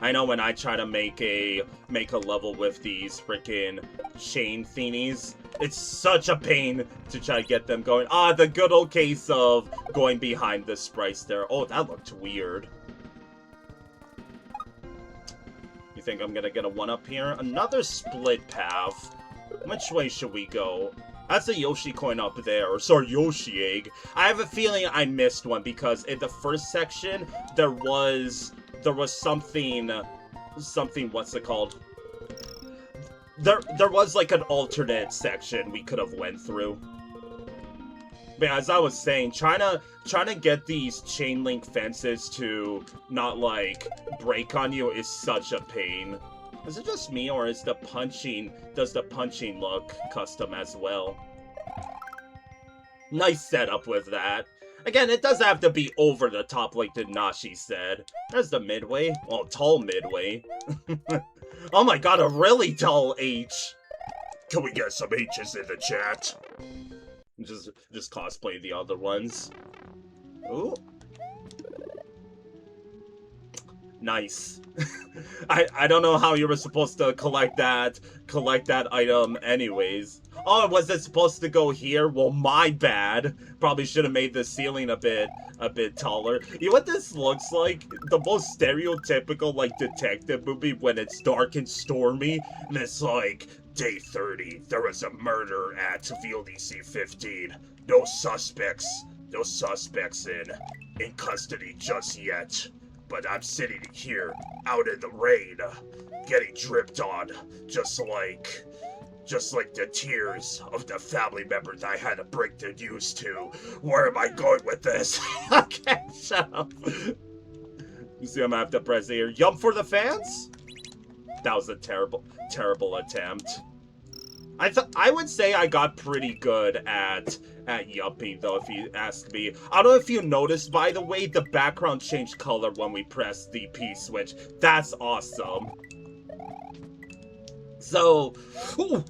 I know when I try to make a level with these freaking chain thingies, it's such a pain to try to get them going. Ah, the good old case of going behind the sprites there. Oh, that looked weird. You think I'm gonna get a one-up here? Another split path. Which way should we go? That's a Yoshi coin up there, or sorry, Yoshi egg. I have a feeling I missed one because in the first section there was something, what's it called? There was like an alternate section we could have went through. But as I was saying, trying to get these chain link fences to not like break on you is such a pain. Is it just me, or does the punching look custom as well? Nice setup with that. Again, it doesn't have to be over the top like the Nashi said. There's the midway. Well, tall midway. Oh my god, a really tall H. Can we get some H's in the chat? Just cosplay the other ones. Ooh. Nice. I don't know how you were supposed to collect that item anyways. Oh, was it supposed to go here? Well, my bad. Probably should have made the ceiling a bit taller. You know what this looks like? The most stereotypical, like, detective movie when it's dark and stormy, and it's like, day 30, there was a murder at VLDC 15. No suspects in custody just yet. But I'm sitting here, out in the rain, getting dripped on, just like the tears of the family members I had to break the news to. Where am I going with this? Okay, shut up. You see, I'm gonna have to press here. Yum for the fans? That was a terrible attempt. I would say I got pretty good at yupping, though, if you ask me. I don't know if you noticed, by the way, the background changed color when we pressed the P switch. That's awesome. So, ooh,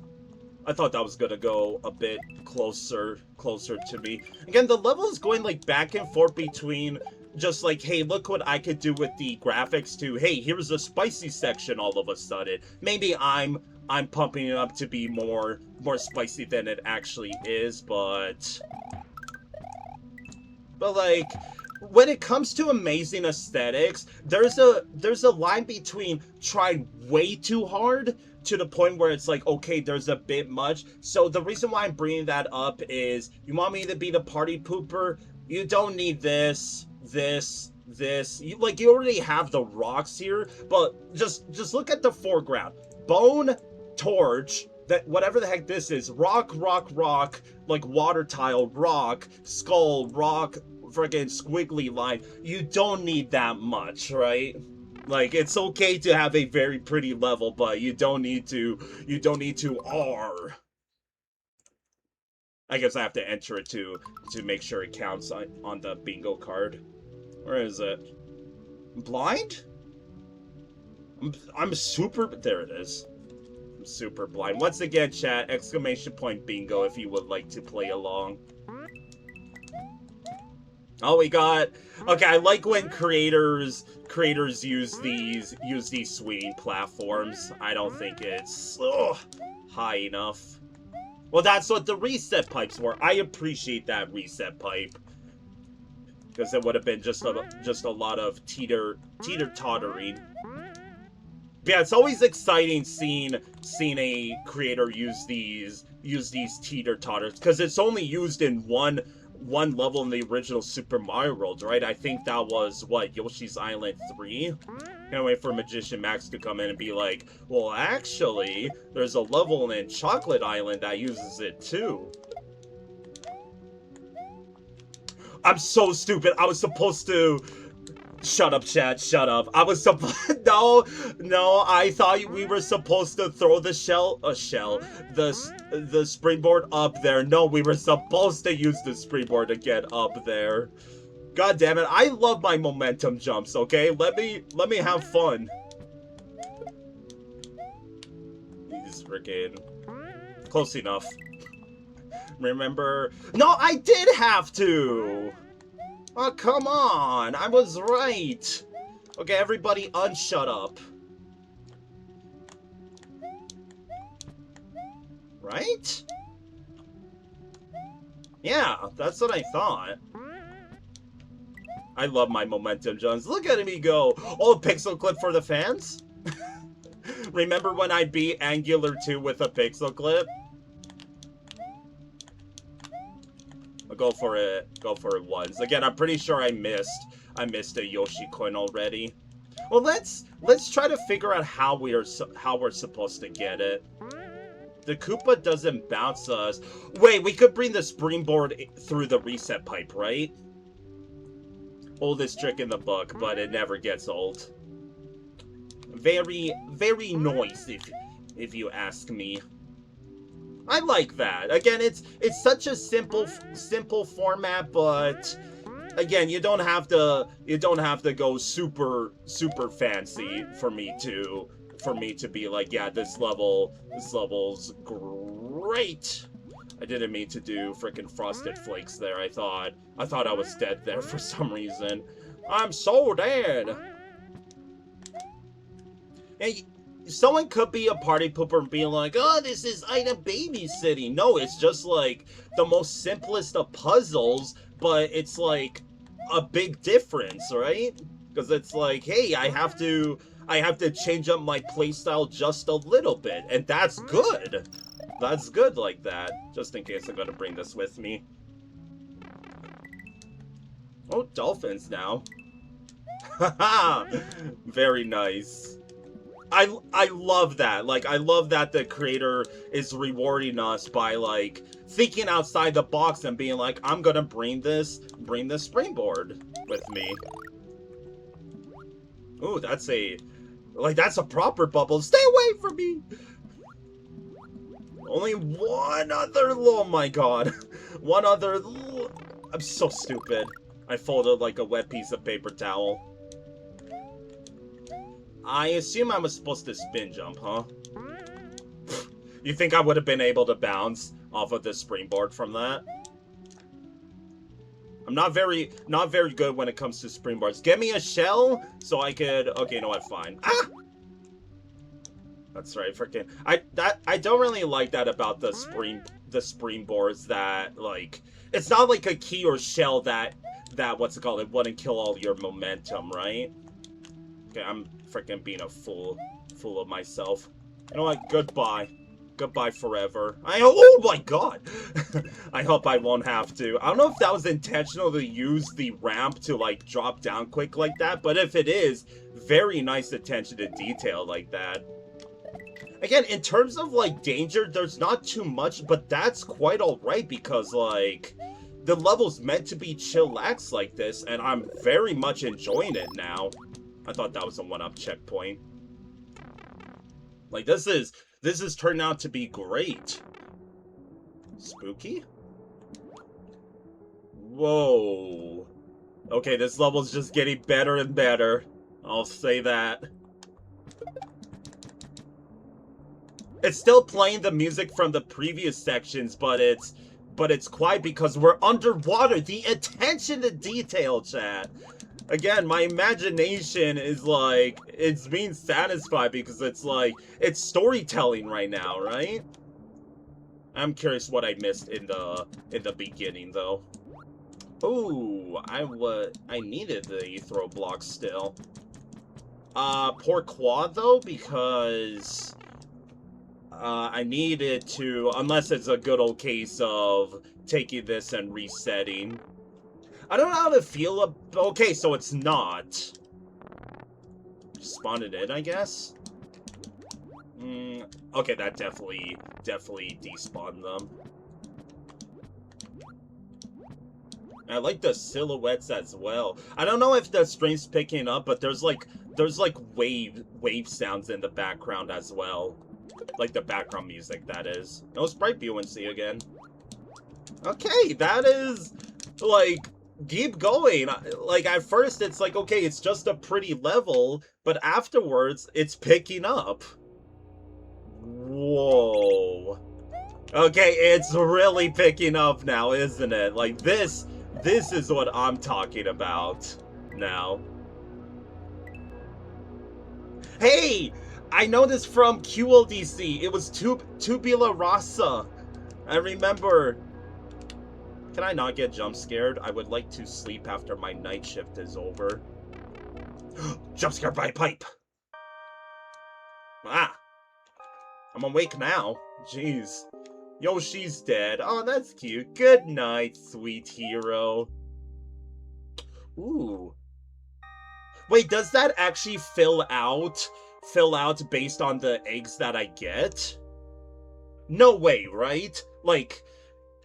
I thought that was gonna go a bit closer to me. Again, the level is going, like, back and forth between just like, hey, look what I could do with the graphics, to, hey, here's a spicy section all of a sudden. Maybe I'm pumping it up to be more spicy than it actually is, but like, when it comes to amazing aesthetics, there's a line between trying way too hard to the point where it's like, okay, there's a bit much. So the reason why I'm bringing that up is, you want me to be the party pooper? You don't need this. You already have the rocks here, but just look at the foreground. Bone, torch, that whatever the heck this is, rock, like water tile, rock, skull, rock, friggin' squiggly line. You don't need that much, right? Like, it's okay to have a very pretty level, but you don't need to R. I guess I have to enter it to make sure it counts on the bingo card. Where is it? Blind? I'm super... There it is. I'm super blind. Once again, chat, exclamation point bingo if you would like to play along. Oh, we got... Okay, I like when creators use these swinging platforms. I don't think it's high enough. Well, that's what the reset pipes were. I appreciate that reset pipe. Because it would have been just a lot of teeter-tottering. Yeah, it's always exciting seeing a creator use these teeter-totters. Because it's only used in one level in the original Super Mario World, right? I think that was, what, Yoshi's Island 3? Can't wait for Magician Max to come in and be like, well, actually, there's a level in Chocolate Island that uses it too. I'm so stupid. I was supposed to... Shut up, chat. Shut up. I was supposed... No, I thought we were supposed to throw the the springboard up there. No, we were supposed to use the springboard to get up there. God damn it. I love my momentum jumps, okay? Let me have fun. He's freaking... Close enough. Remember... No, I did have to! Oh, come on! I was right! Okay, everybody unshut up. Right? Yeah, that's what I thought. I love my momentum jumps. Look at me go! Oh, pixel clip for the fans? Remember when I beat Angular 2 with a pixel clip? I'll go for it once. Again, I'm pretty sure I missed a Yoshi coin already. Well, let's try to figure out how we're supposed to get it. The Koopa doesn't bounce us. Wait, we could bring the springboard through the reset pipe, right? Oldest trick in the book, but it never gets old. Very, very nice, if you ask me. I like that. Again, it's such a simple format, but again, you don't have to go super fancy for me to be like, yeah, this level's great. I didn't mean to do frickin' Frosted Flakes there. I thought I was dead there for some reason. I'm so dead. Hey, someone could be a party pooper and be like, oh, this is item babysitting. No, it's just like the most simplest of puzzles, but it's like a big difference, right? Because it's like, hey, I have to change up my playstyle just a little bit, and that's good. That's good like that. Just in case I'm gonna bring this with me. Oh, dolphins now. Haha! Very nice. I love that. Like, I love that the creator is rewarding us by, like, thinking outside the box and being like, I'm gonna bring this springboard with me. Ooh, that's a proper bubble. Stay away from me! Only one other, oh my god. One other, I'm so stupid. I folded like a wet piece of paper towel. I assume I was supposed to spin jump, huh? You think I would have been able to bounce off of the springboard from that? I'm not very good when it comes to springboards. Get me a shell so I could... Okay, you know what? Fine. Ah! That's right, freaking... I don't really like that about the springboards that, like... It's not like a key or shell that what's it called? It wouldn't kill all your momentum, right? Okay, I'm freaking being a fool of myself. You know what? Goodbye. Goodbye forever. Oh my god! I hope I won't have to. I don't know if that was intentional to use the ramp to, like, drop down quick like that, but if it is, very nice attention to detail like that. Again, in terms of, like, danger, there's not too much, but that's quite alright because, like, the level's meant to be chillax like this, and I'm very much enjoying it now. I thought that was a one-up checkpoint. Like, this is turned out to be great. Spooky? Whoa. Okay, this level's just getting better and better. I'll say that. It's still playing the music from the previous sections, but it's quiet because we're underwater. The attention to detail, chat. Again, my imagination is like, it's being satisfied because it's like, it's storytelling right now, right? I'm curious what I missed in the beginning, though. Ooh, I needed the throw block still. Poor quad, though, because I needed to, unless it's a good old case of taking this and resetting. I don't know how to feel okay, so it's not. Spawn it in, I guess? Okay, that definitely despawned them. I like the silhouettes as well. I don't know if the stream's picking up, but there's like wave sounds in the background as well. Like the background music, that is. No sprite buoyancy again. Okay, that is, like, keep going. Like, at first it's like, okay, it's just a pretty level, but afterwards it's picking up. Whoa. Okay, it's really picking up now, isn't it? Like, this is what I'm talking about now. Hey! I know this from QLDC. It was Tubula Rasa. I remember. Can I not get jump scared? I would like to sleep after my night shift is over. Jump scared by a pipe. Ah. I'm awake now. Jeez. Yoshi's dead. Oh, that's cute. Good night, sweet hero. Ooh. Wait, does that actually fill out based on the eggs that I get? No way, right? Like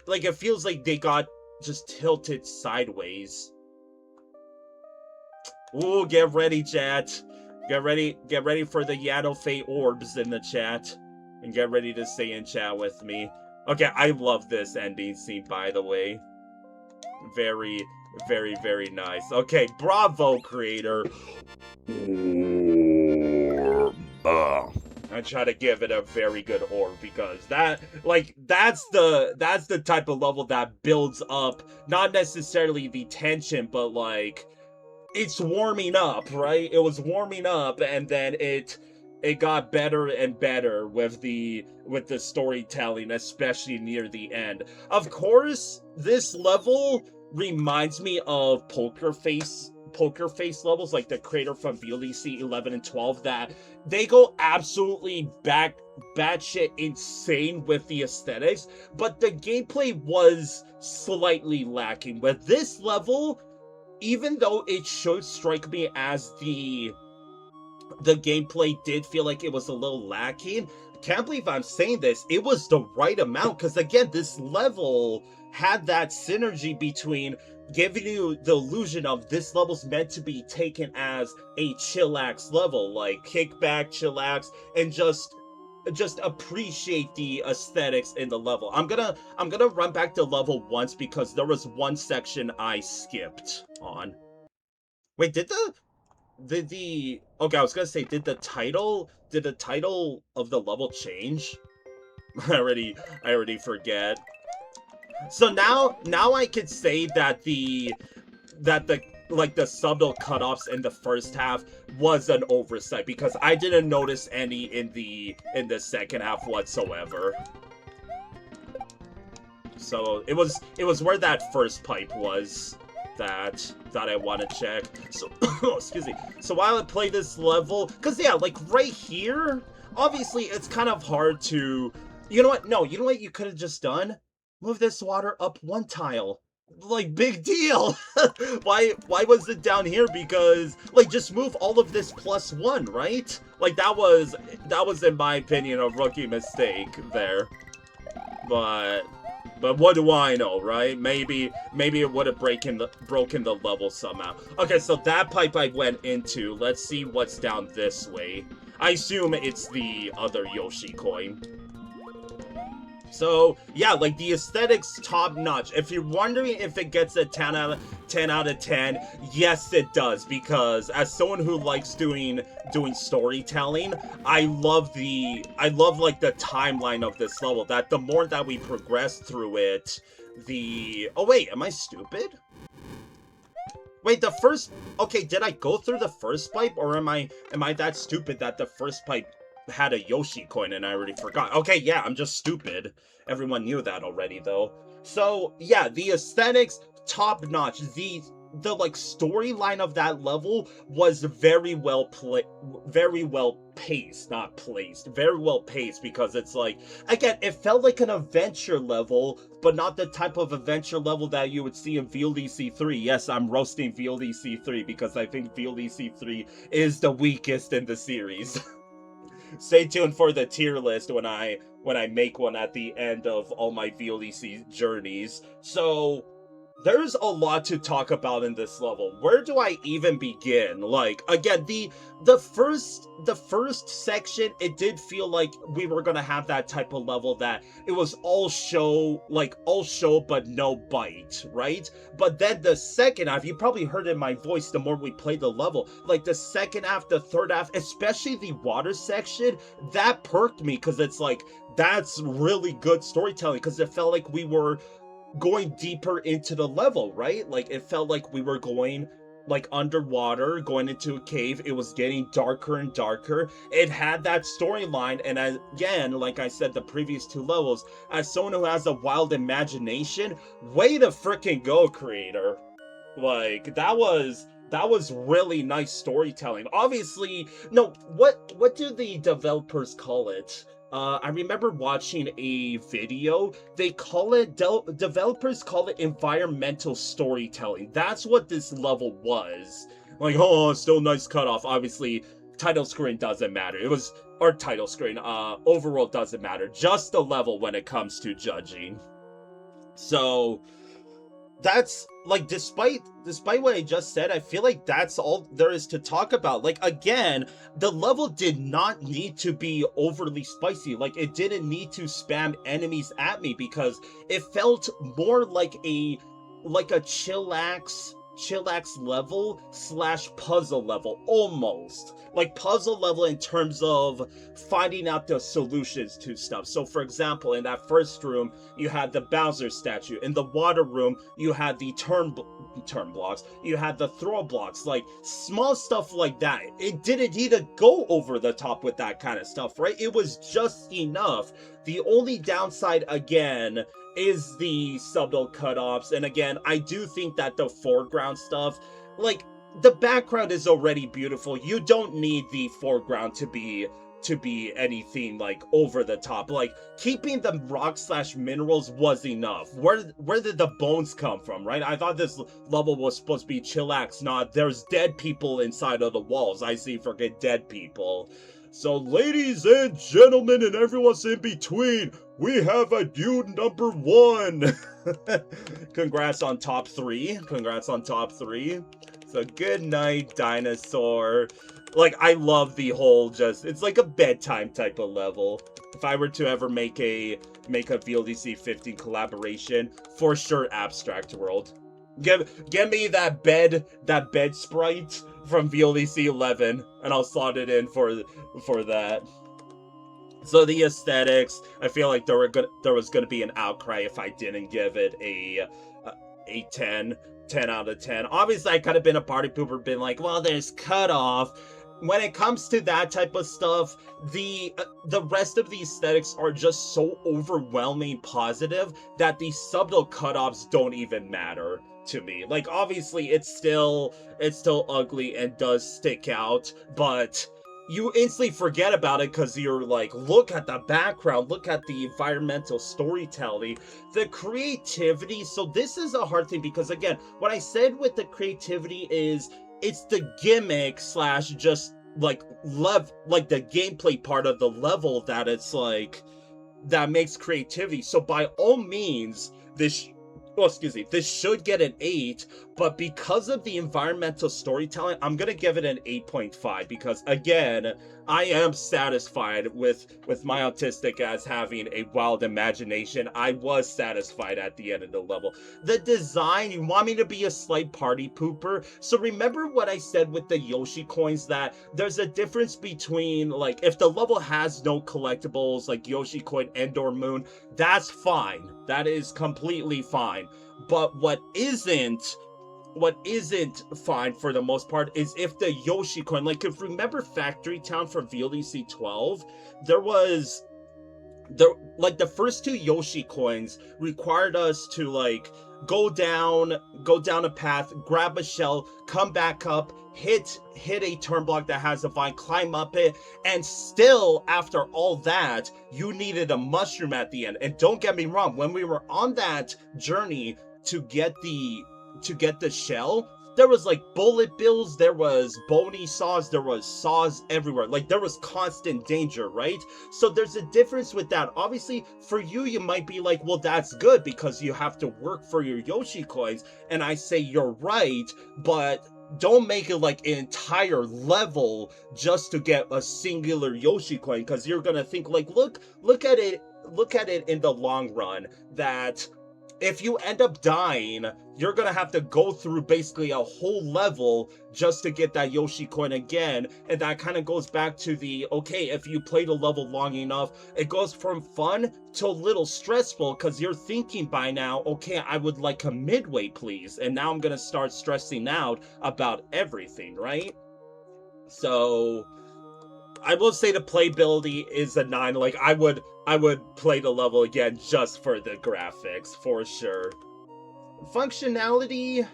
it feels like they got just tilted sideways. Ooh, get ready, chat. Get ready for the Yato Fate orbs in the chat. And get ready to stay in chat with me. Okay, I love this ending scene, by the way. Very, very, very nice. Okay, bravo, creator. I try to give it a very good orb because that's the type of level that builds up not necessarily the tension, but like it's warming up, right? It was warming up, and then it got better and better with the storytelling, especially near the end. Of course, this level reminds me of Poker Face levels, like the creator from VLDC 11 and 12, that they go absolutely batshit insane with the aesthetics, but the gameplay was slightly lacking. With this level, even though it should strike me as the gameplay did feel like it was a little lacking, can't believe I'm saying this, it was the right amount, because again, this level had that synergy between giving you the illusion of this level's meant to be taken as a chillax level, like kick back, chillax, and just appreciate the aesthetics in the level. I'm gonna run back to level once because there was one section I skipped on. Wait, did the okay, I was gonna say, did the title of the level change? I already forget. So now I could say that the subtle cutoffs in the first half was an oversight, because I didn't notice any in the second half whatsoever. So it was where that first pipe was that I want to check. So excuse me. So while I play this level, because yeah, like right here, obviously it's kind of hard to, you know what? No, you know what you could have just done? Move this water up one tile. Like, big deal. Why was it down here? Because, like, just move all of this +1, right? Like, that was in my opinion a rookie mistake there. But what do I know, right? Maybe it would have broken the level somehow. Okay, so that pipe I went into. Let's see what's down this way. I assume it's the other Yoshi coin. So, yeah, like, the aesthetics top-notch. If you're wondering if it gets a 10 out of 10, yes, it does, because as someone who likes doing storytelling, I love like the timeline of this level, that the more that we progress through it, oh wait, am I stupid? Wait, the first, okay, did I go through the first pipe, or am I that stupid that the first pipe had a Yoshi coin and I already forgot. Okay, yeah, I'm just stupid. Everyone knew that already, though. So, yeah, the aesthetics, top notch. The like storyline of that level was very well paced, not placed, very well paced, because it's like, again, it felt like an adventure level, but not the type of adventure level that you would see in VLDC 3. Yes, I'm roasting VLDC 3 because I think VLDC 3 is the weakest in the series. Stay tuned for the tier list when I make one at the end of all my VLDC journeys. So there's a lot to talk about in this level. Where do I even begin? Like, again, the first section, it did feel like we were gonna have that type of level that it was all show but no bite, right? But then the second half, you probably heard in my voice the more we played the level, like the second half, the third half, especially the water section, that perked me, because it's like, that's really good storytelling, because it felt like we were going deeper into the level, right? Like, it felt like we were going like underwater, going into a cave. It was getting darker and darker. It had that storyline, and again, like I said, the previous two levels, as someone who has a wild imagination, way to freaking go, creator. Like, that was really nice storytelling. Obviously, no, what do the developers call it? I remember watching a video. They call it, developers call it environmental storytelling. That's what this level was. Like, oh, still nice cutoff. Obviously, title screen doesn't matter. Or title screen, overworld doesn't matter. Just the level when it comes to judging. So, that's, like, despite what I just said, I feel like that's all there is to talk about. Like, again, the level did not need to be overly spicy. Like, it didn't need to spam enemies at me, because it felt more like a chillax level / puzzle level, almost. Like, puzzle level in terms of finding out the solutions to stuff. So, for example, in that first room, you had the Bowser statue. In the water room, you had the turn blocks. You had the throw blocks. Like, small stuff like that. It didn't need to go over the top with that kind of stuff, right? It was just enough. The only downside, again, is the subtle cutoffs. And again, I do think that the foreground stuff, like, the background is already beautiful. You don't need the foreground to be anything like over the top. Like, keeping the rock / minerals was enough. Where did the bones come from, right? I thought this level was supposed to be chillax, not there's dead people inside of the walls. I see freaking dead people. So, ladies and gentlemen, and everyone's in between, we have a new number 1. Congrats on top 3. Congrats on top 3. So, Goodnight, Dinosaur. Like, I love the whole it's like a bedtime type of level. If I were to ever make a VLDC 15 collaboration, for sure Abstract World. Give me that bed sprite from VLDC 11, and I'll slot it in for that. So the aesthetics, I feel like there was gonna be an outcry if I didn't give it a 10 out of 10. Obviously, I could have been a party pooper, been like, well, there's cutoff. When it comes to that type of stuff, the rest of the aesthetics are just so overwhelming positive that the subtle cutoffs don't even matter to me. Like, obviously, it's still ugly and does stick out, but you instantly forget about it because you're like, look at the background, look at the environmental storytelling, the creativity. So this is a hard thing, because again, what I said with the creativity is it's the gimmick / just like the gameplay part of the level that it's like that makes creativity. So by all means, this should get an 8, but because of the environmental storytelling, I'm gonna give it an 8.5, because again, I am satisfied with my autistic as having a wild imagination. I was satisfied at the end of the level. The design, you want me to be a slight party pooper? So remember what I said with the Yoshi coins, that there's a difference between, like, if the level has no collectibles, like Yoshi coin and/or moon, that's fine. That is completely fine. But what isn't what isn't fine for the most part is if the Yoshi coin, like if you remember Factory Town from VLDC 12, there was like the first 2 Yoshi coins required us to like go down a path, grab a shell, come back up, hit a turn block that has a vine, climb up it, and still after all that you needed a mushroom at the end. And don't get me wrong, when we were on that journey to get the shell, there was like bullet bills, there was bony saws, there was saws everywhere. Like there was constant danger, right? So there's a difference with that. Obviously, for you, you might be like, well, that's good because you have to work for your Yoshi coins. And I say you're right, but don't make it like an entire level just to get a singular Yoshi coin, because you're gonna think like, look at it in the long run, that if you end up dying, you're gonna have to go through basically a whole level just to get that Yoshi coin again. And that kind of goes back to the, okay, if you played a level long enough, it goes from fun to a little stressful, because you're thinking by now, okay, I would like a midway, please. And now I'm gonna start stressing out about everything, right? So I will say the playability is a 9. Like I would play the level again just for the graphics, for sure. Functionality,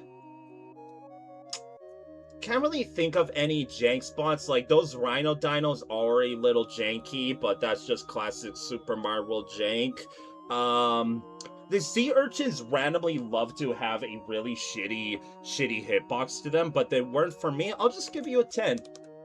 can't really think of any jank spots. Like those Rhino Dinos are a little janky, but that's just classic Super Mario World jank. The sea urchins randomly love to have a really shitty hitbox to them, but they weren't for me. I'll just give you a 10.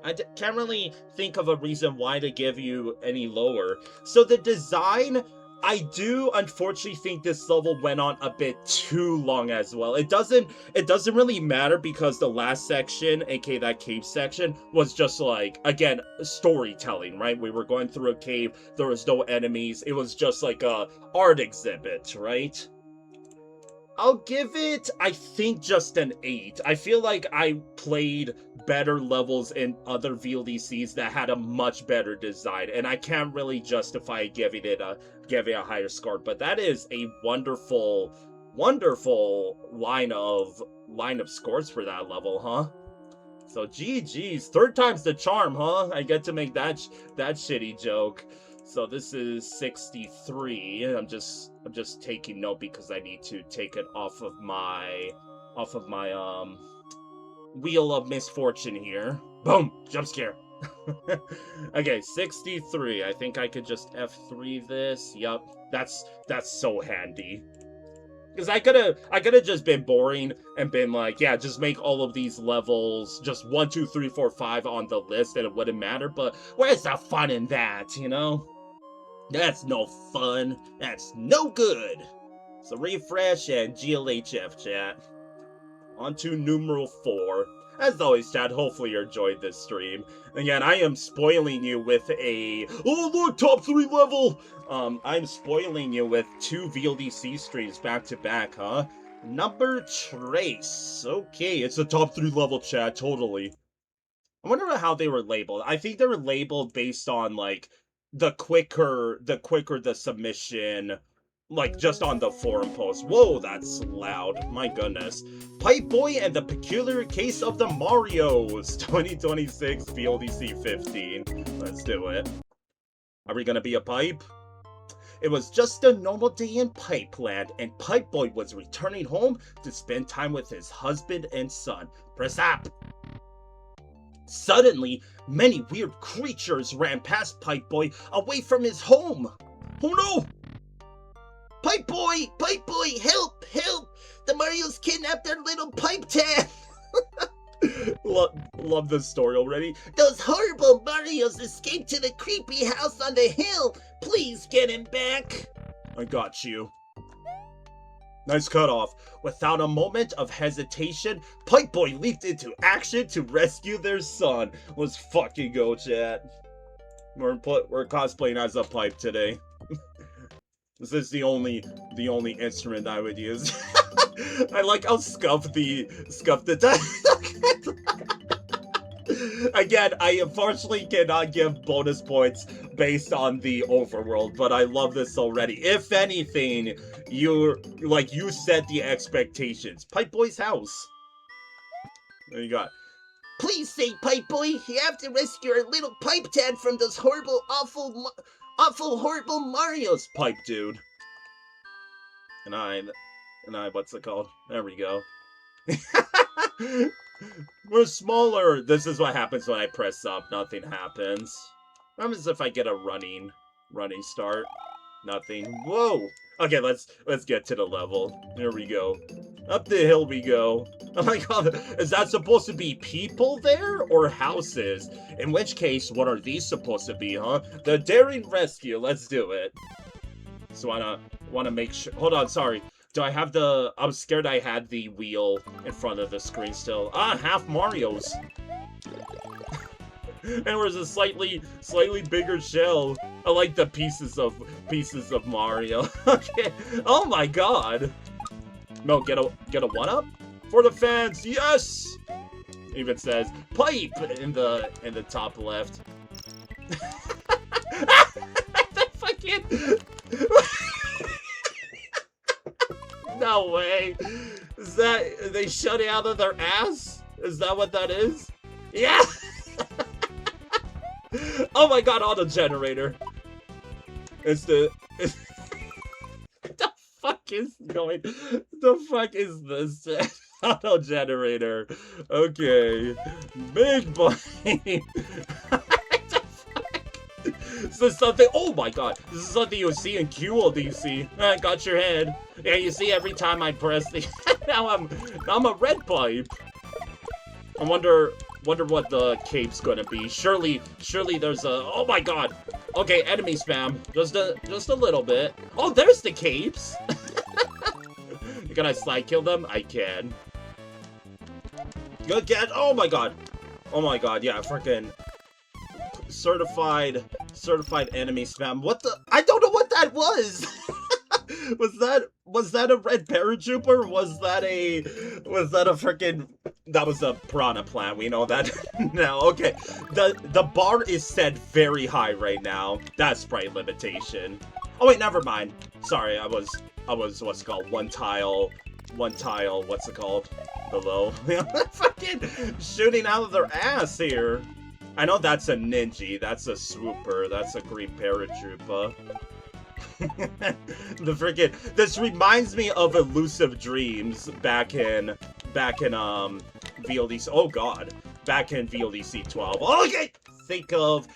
I can't really think of a reason why to give you any lower. So the design, I do unfortunately think this level went on a bit too long as well. It doesn't really matter because the last section, aka that cave section, was just like, again, storytelling, right? We were going through a cave, there was no enemies, it was just like a art exhibit, right? I'll give it, I think, just an 8. I feel like I played better levels in other VLDCs that had a much better design, and I can't really justify giving it a higher score. But that is a wonderful line of scores for that level, huh? So GG's, 3rd time's the charm, huh? I get to make that shitty joke. So this is 63. I'm just taking note because I need to take it off of my Wheel of Misfortune here. Boom! Jump scare. Okay, 63. I think I could just F3 this. Yup. That's so handy. Because I could have just been boring and been like, yeah, just make all of these levels just 1, 2, 3, 4, 5 on the list and it wouldn't matter. But where's the fun in that, you know? That's no fun. That's no good. So refresh and GLHF, chat. On to numeral 4. As always, chat, hopefully you enjoyed this stream. Again, I am spoiling you with a... Oh, look, top 3 level! I'm spoiling you with 2 VLDC streams back to back, huh? Number Trace. Okay, it's a top 3 level, chat, totally. I wonder how they were labeled. I think they were labeled based on, like, the quicker the submission, like just on the forum post. Whoa, that's loud. My goodness. Pipe Boy and the Peculiar Case of the Marios 2026 VLDC 15. Let's do it. Are we gonna be a pipe? It was just a normal day in Pipeland, and Pipe Boy was returning home to spend time with his husband and son. Press up! Suddenly, many weird creatures ran past Pipe Boy away from his home. Oh no! Pipe Boy! Pipe Boy! Help! Help! The Marios kidnapped their little Pipe Tan! Love this story already. Those horrible Marios escaped to the creepy house on the hill! Please get him back! I got you. Nice cutoff. Without a moment of hesitation, Pipe Boy leaped into action to rescue their son. Let's fucking go, chat. We're cosplaying as a pipe today. This is the only instrument I would use. I like how scuffed the Again, I unfortunately cannot give bonus points based on the overworld, but I love this already. If anything, you set the expectations. Pipe Boy's house. What you got? Please say, Pipe Boy, you have to rescue our little Pipe Dad from those horrible, awful, horrible Marios. Pipe dude. And I, what's it called? There we go. We're smaller. This is what happens when I press up. Nothing happens. What happens if I get a running start? Nothing. Whoa. Okay, let's get to the level. There we go. Up the hill we go. Oh my god, is that supposed to be people there or houses? In which case, what are these supposed to be, huh? The Daring Rescue. Let's do it. So wanna make sure. Hold on, sorry. Do I have the? I'm scared I had the wheel in front of the screen still. Ah, half Mario's. And there's a slightly bigger shell. I like the pieces of Mario. Okay. Oh my god. No, get a 1-up for the fans. Yes. Even says pipe in the top left. The fucking. No way. Is that they shut it out of their ass? Is that what that is? Yeah. Oh my god, auto generator. It's the fuck is going? The fuck is this? Auto generator. Okay. Big boy. This is something. Oh my god. This is something you'll see in QLDC. I got your head. Yeah, you see every time I press the. Now I'm a red pipe. I wonder what the cape's gonna be. Surely there's a. Oh my god. Okay, enemy spam. Just a little bit. Oh, there's the capes. Can I slide kill them? I can. Good get. Oh my god. Oh my god. Yeah, freaking certified enemy spam. What the? I don't know what that was. Was that a red paratrooper? Was that a freaking? That was a piranha plant. We know that now. Okay, the bar is set very high right now. That's sprite limitation. Oh wait, never mind. Sorry, I was what's it called one tile. What's it called? Below. Fucking shooting out of their ass here. I know that's a ninja. That's a swooper. That's a green paratrooper. The freaking. This reminds me of Elusive Dreams back in VLDC. Oh god, back in VLDC 12. Okay, think of,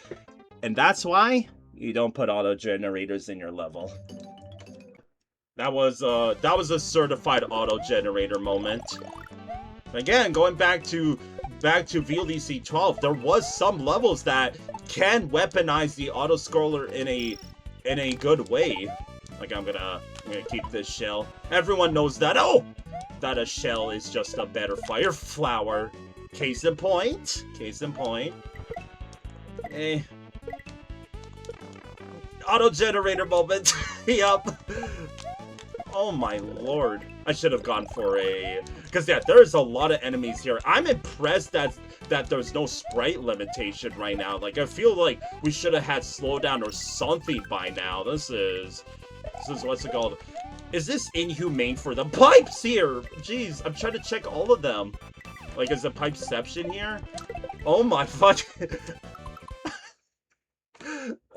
and that's why you don't put auto generators in your level. That was a certified auto generator moment. Again, going back to VLDC 12, there was some levels that can weaponize the auto scroller in a good way. Like I'm gonna keep this shell. Everyone knows that. Oh, that a shell is just a better fire flower. Case in point. Eh. Auto generator moment. Yup. Oh my lord. I should have gone for a. Because yeah, there's a lot of enemies here. I'm impressed that there's no sprite limitation right now. Like I feel like we should have had slowdown or something by now. This is what's it called? Is this inhumane for the pipes here? Jeez, I'm trying to check all of them. Like, is the pipeception here? Oh my fuck.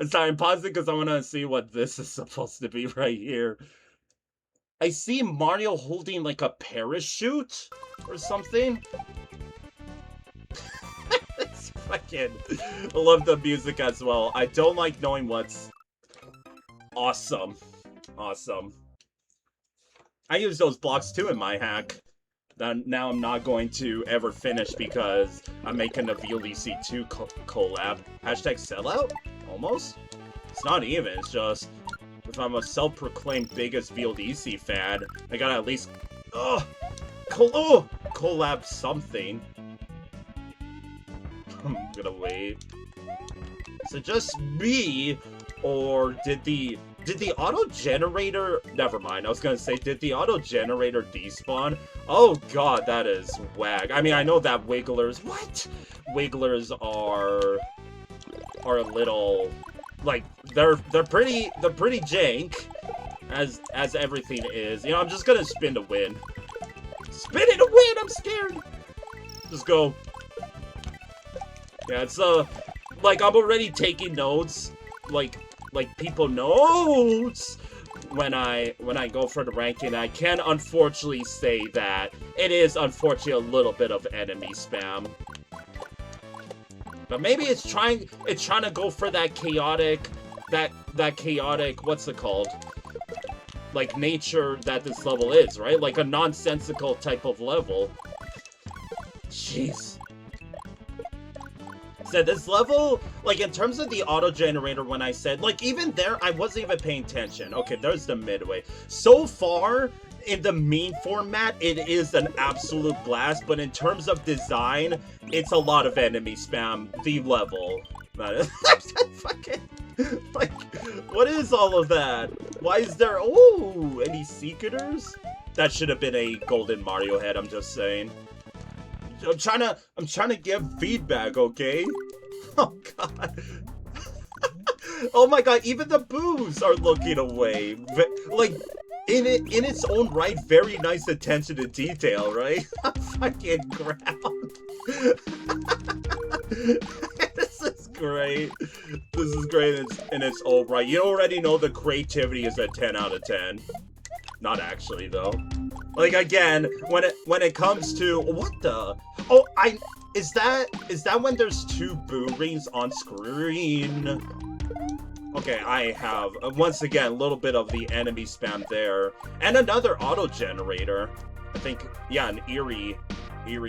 Sorry, I'm pausing because I want to see what this is supposed to be right here. I see Mario holding like a parachute or something. It's fucking. I love the music as well. I don't like knowing what's awesome. I use those blocks too in my hack. That now I'm not going to ever finish because I'm making a VLDC 2 collab. Hashtag sellout? Almost? It's not even, it's just if I'm a self-proclaimed biggest VLDC fan, I gotta at least collab something. I'm gonna wait. Is it just me, or did the auto generator? Never mind. I was gonna say, did the auto generator despawn? Oh god, that is whack. I mean, I know that wigglers. What? Wigglers are a little. Like they're pretty jank, as everything is. You know, I'm just gonna spin to win. Spin it to win. I'm scared. Just go. Yeah, it's, like, I'm already taking notes. Like people notes when I go for the ranking. I can unfortunately say that it is unfortunately a little bit of enemy spam. But maybe it's trying to go for that chaotic, what's it called? Like nature that this level is, right? Like a nonsensical type of level. Jeez. So this level, like in terms of the auto generator, when I said, like even there, I wasn't even paying attention. Okay, there's the midway. So far, in the main format, it is an absolute blast, but in terms of design, it's a lot of enemy spam. The level. Fucking, like, what is all of that? Why is there, oh, any Seekers? That should have been a golden Mario head, I'm just saying. I'm trying to give feedback, okay? Oh god. Oh my god, even the boos are looking away. Like, in its own right, very nice attention to detail, right? Fucking ground. This is great. This is great in its own right. You already know the creativity is a 10 out of 10. Not actually, though. Like, again, when it comes to... What the... Oh, Is that when there's two boo rings on screen? Okay, I have, once again, a little bit of the enemy spam there. And another auto-generator. I think, yeah, an eerie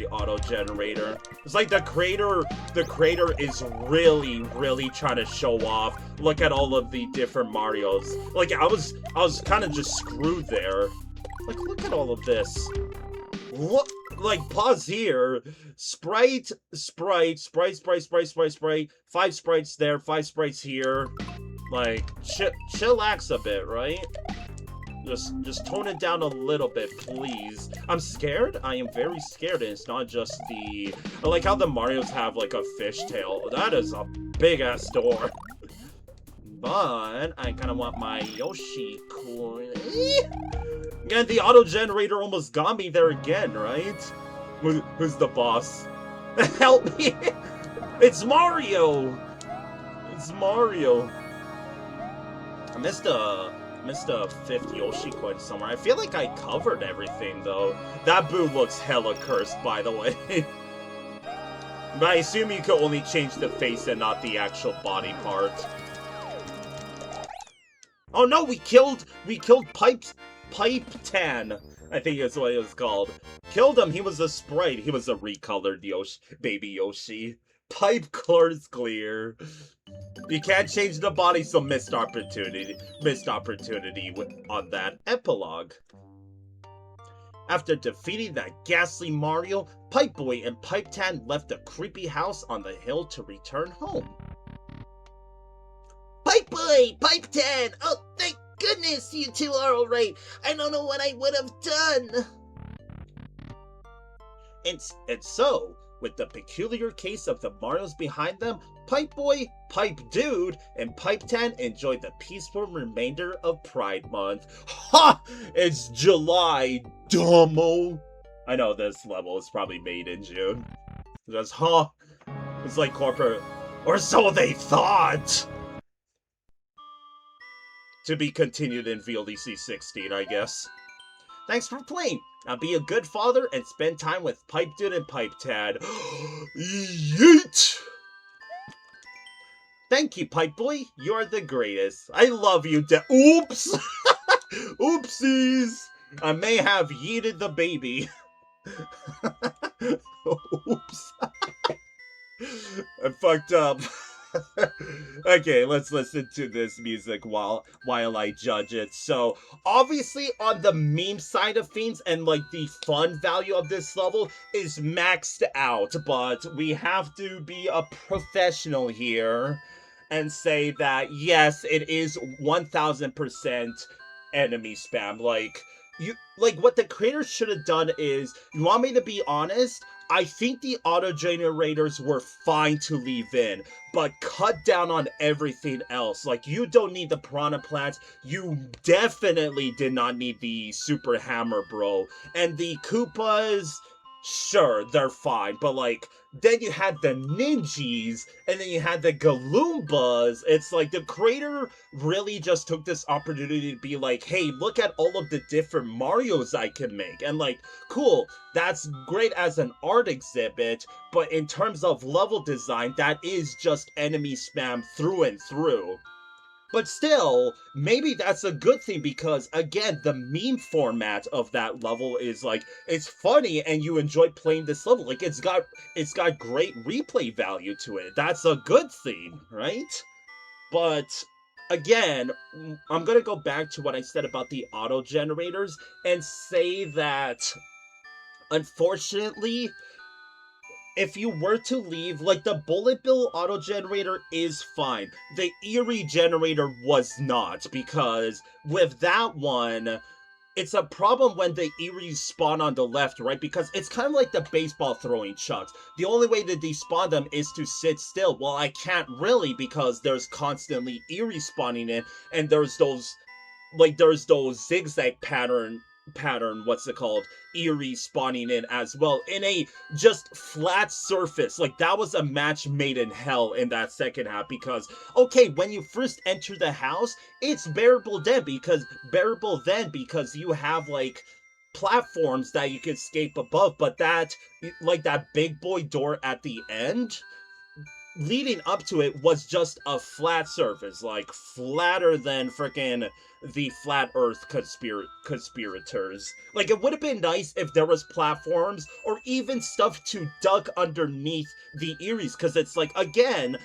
auto-generator. It's like the creator is really trying to show off. Look at all of the different Marios. Like, I was kind of just screwed there. Like, look at all of this. What? Like, pause here. Sprite. 5 sprites there, 5 sprites here. Like, chillax a bit, right? Just tone it down a little bit, please. I'm scared. I am very scared, and it's not just the... I like how the Marios have, like, a fishtail. That is a big-ass door. But I kind of want my Yoshi coin. And the auto-generator almost got me there again, right? Who's the boss? Help me! It's Mario! It's Mario. I missed a 5th Yoshi coin somewhere. I feel like I covered everything, though. That boo looks hella cursed, by the way. But I assume you could only change the face and not the actual body part. Oh no, we killed Pipe Tan, I think is what it was called. Killed him, he was a sprite. He was a recolored Yoshi, baby Yoshi. Pipe course clear. You can't change the body, so missed opportunity on that epilogue. After defeating that ghastly Mario, Pipe Boy and Pipe Tan left the creepy house on the hill to return home. Pipe Boy! Pipe Tan! Oh, thank goodness you two are alright! I don't know what I would have done! And so, with the peculiar case of the Marios behind them, Pipe Boy, Pipe Dude, and Pipe Tan enjoyed the peaceful remainder of Pride Month. Ha! It's July, dumbo! I know this level is probably made in June. Just, huh? It's like corporate... Or so they thought! To be continued in VLDC 16, I guess. Thanks for playing. Now be a good father and spend time with Pipe Dude and Pipe Tad. Yeet! Thank you, Pipe Boy. You're the greatest. I love you, Oops! Oopsies! I may have yeeted the baby. Oops. I fucked up. Okay, let's listen to this music while I judge it. So, obviously on the meme side of things and like the fun value of this level is maxed out, but we have to be a professional here and say that yes, it is 1000% enemy spam. Like what the creators should have done is, you want me to be honest? I think the auto-generators were fine to leave in, but cut down on everything else. Like, you don't need the piranha plants. You definitely did not need the super hammer, bro. And the Koopas, sure, they're fine, but like, then you had the Ninjas, and then you had the Galoombas. It's like the creator really just took this opportunity to be like, hey, look at all of the different Marios I can make. And like, cool, that's great as an art exhibit, but in terms of level design, that is just enemy spam through and through. But still, maybe that's a good thing because, again, the meme format of that level is like, it's funny and you enjoy playing this level. Like, it's got great replay value to it. That's a good thing, right? But again, I'm gonna go back to what I said about the auto generators and say that, unfortunately, if you were to leave, like, the bullet bill auto generator is fine. The eerie generator was not, because with that one, it's a problem when the Eries spawn on the left, right? Because it's kind of like the baseball throwing chucks. The only way to despawn them is to sit still. Well, I can't really because there's constantly Eries spawning in, and there's those zigzag pattern, what's it called, eerie spawning in as well in a just flat surface. Like, that was a match made in hell in that second half, because okay, when you first enter the house, it's bearable then because you have like platforms that you can escape above, but that, like, that big boy door at the end leading up to it was just a flat surface, like flatter than frickin' the flat earth conspirators. Like, it would have been nice if there was platforms or even stuff to duck underneath the Eries, because it's like, again,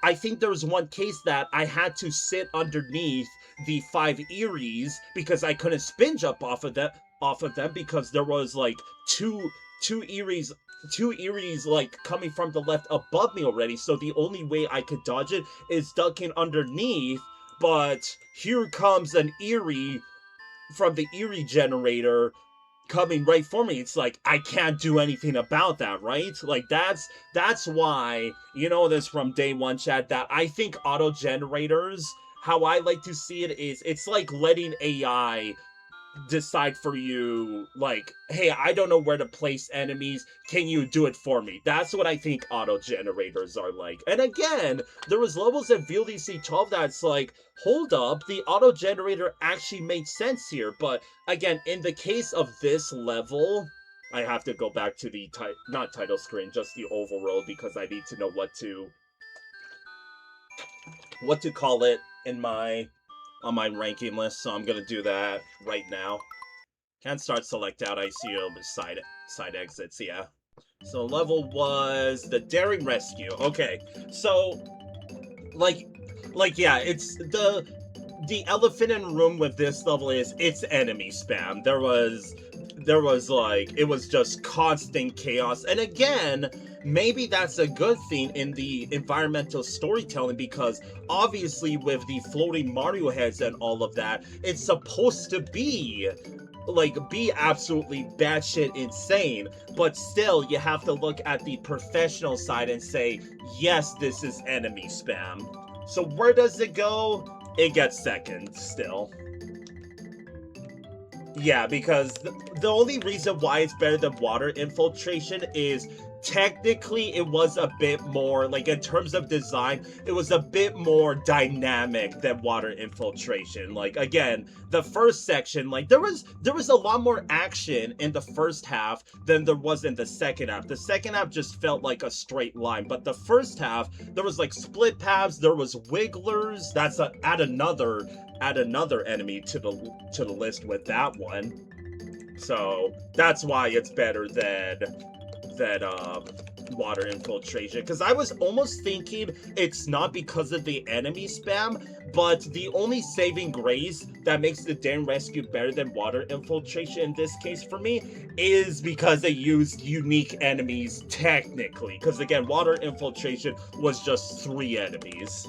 I think there was one case that I had to sit underneath the 5 Eries because I couldn't spin jump off of them because there was like two Eries like coming from the left above me already, so the only way I could dodge it is ducking underneath. But here comes an Eerie from the Eerie generator coming right for me. It's like, I can't do anything about that, right? Like, that's why, you know this from day one, chat, that I think auto generators, how I like to see it is, it's like letting AI decide for you, like, hey, I don't know where to place enemies, can you do it for me? That's what I think auto generators are like. And again, there was levels in VLDC 12 that's like, hold up, the auto generator actually made sense here. But again, in the case of this level, I have to go back to the not title screen, just the overworld, because I need to know what to call it in my on my ranking list, so I'm gonna do that right now. Can't start select out, I see side exits, yeah. So level was the Daring Rescue. Okay, so like yeah, it's the elephant in the room with this level is it's enemy spam. There was like, it was just constant chaos. And again, maybe that's a good thing in the environmental storytelling, because obviously with the floating Mario heads and all of that, it's supposed to be like, be absolutely batshit insane, but still you have to look at the professional side and say, yes, this is enemy spam. So where does it go? It gets second still. Yeah, because the only reason why it's better than Water Infiltration is technically it was a bit more, like, in terms of design, it was a bit more dynamic than Water Infiltration. Like, again, the first section, like, there was a lot more action in the first half than there was in the second half. The second half just felt like a straight line, but the first half, there was like split paths, there was wigglers. That's add another enemy to the list with that one. So that's why it's better than Water Infiltration, because I was almost thinking it's not because of the enemy spam, but the only saving grace that makes the Daring Rescue better than Water Infiltration in this case for me is because they used unique enemies technically, because again, Water Infiltration was just 3 enemies.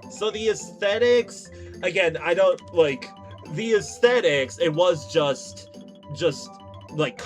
So the aesthetics, again, I don't like the aesthetics. It was just like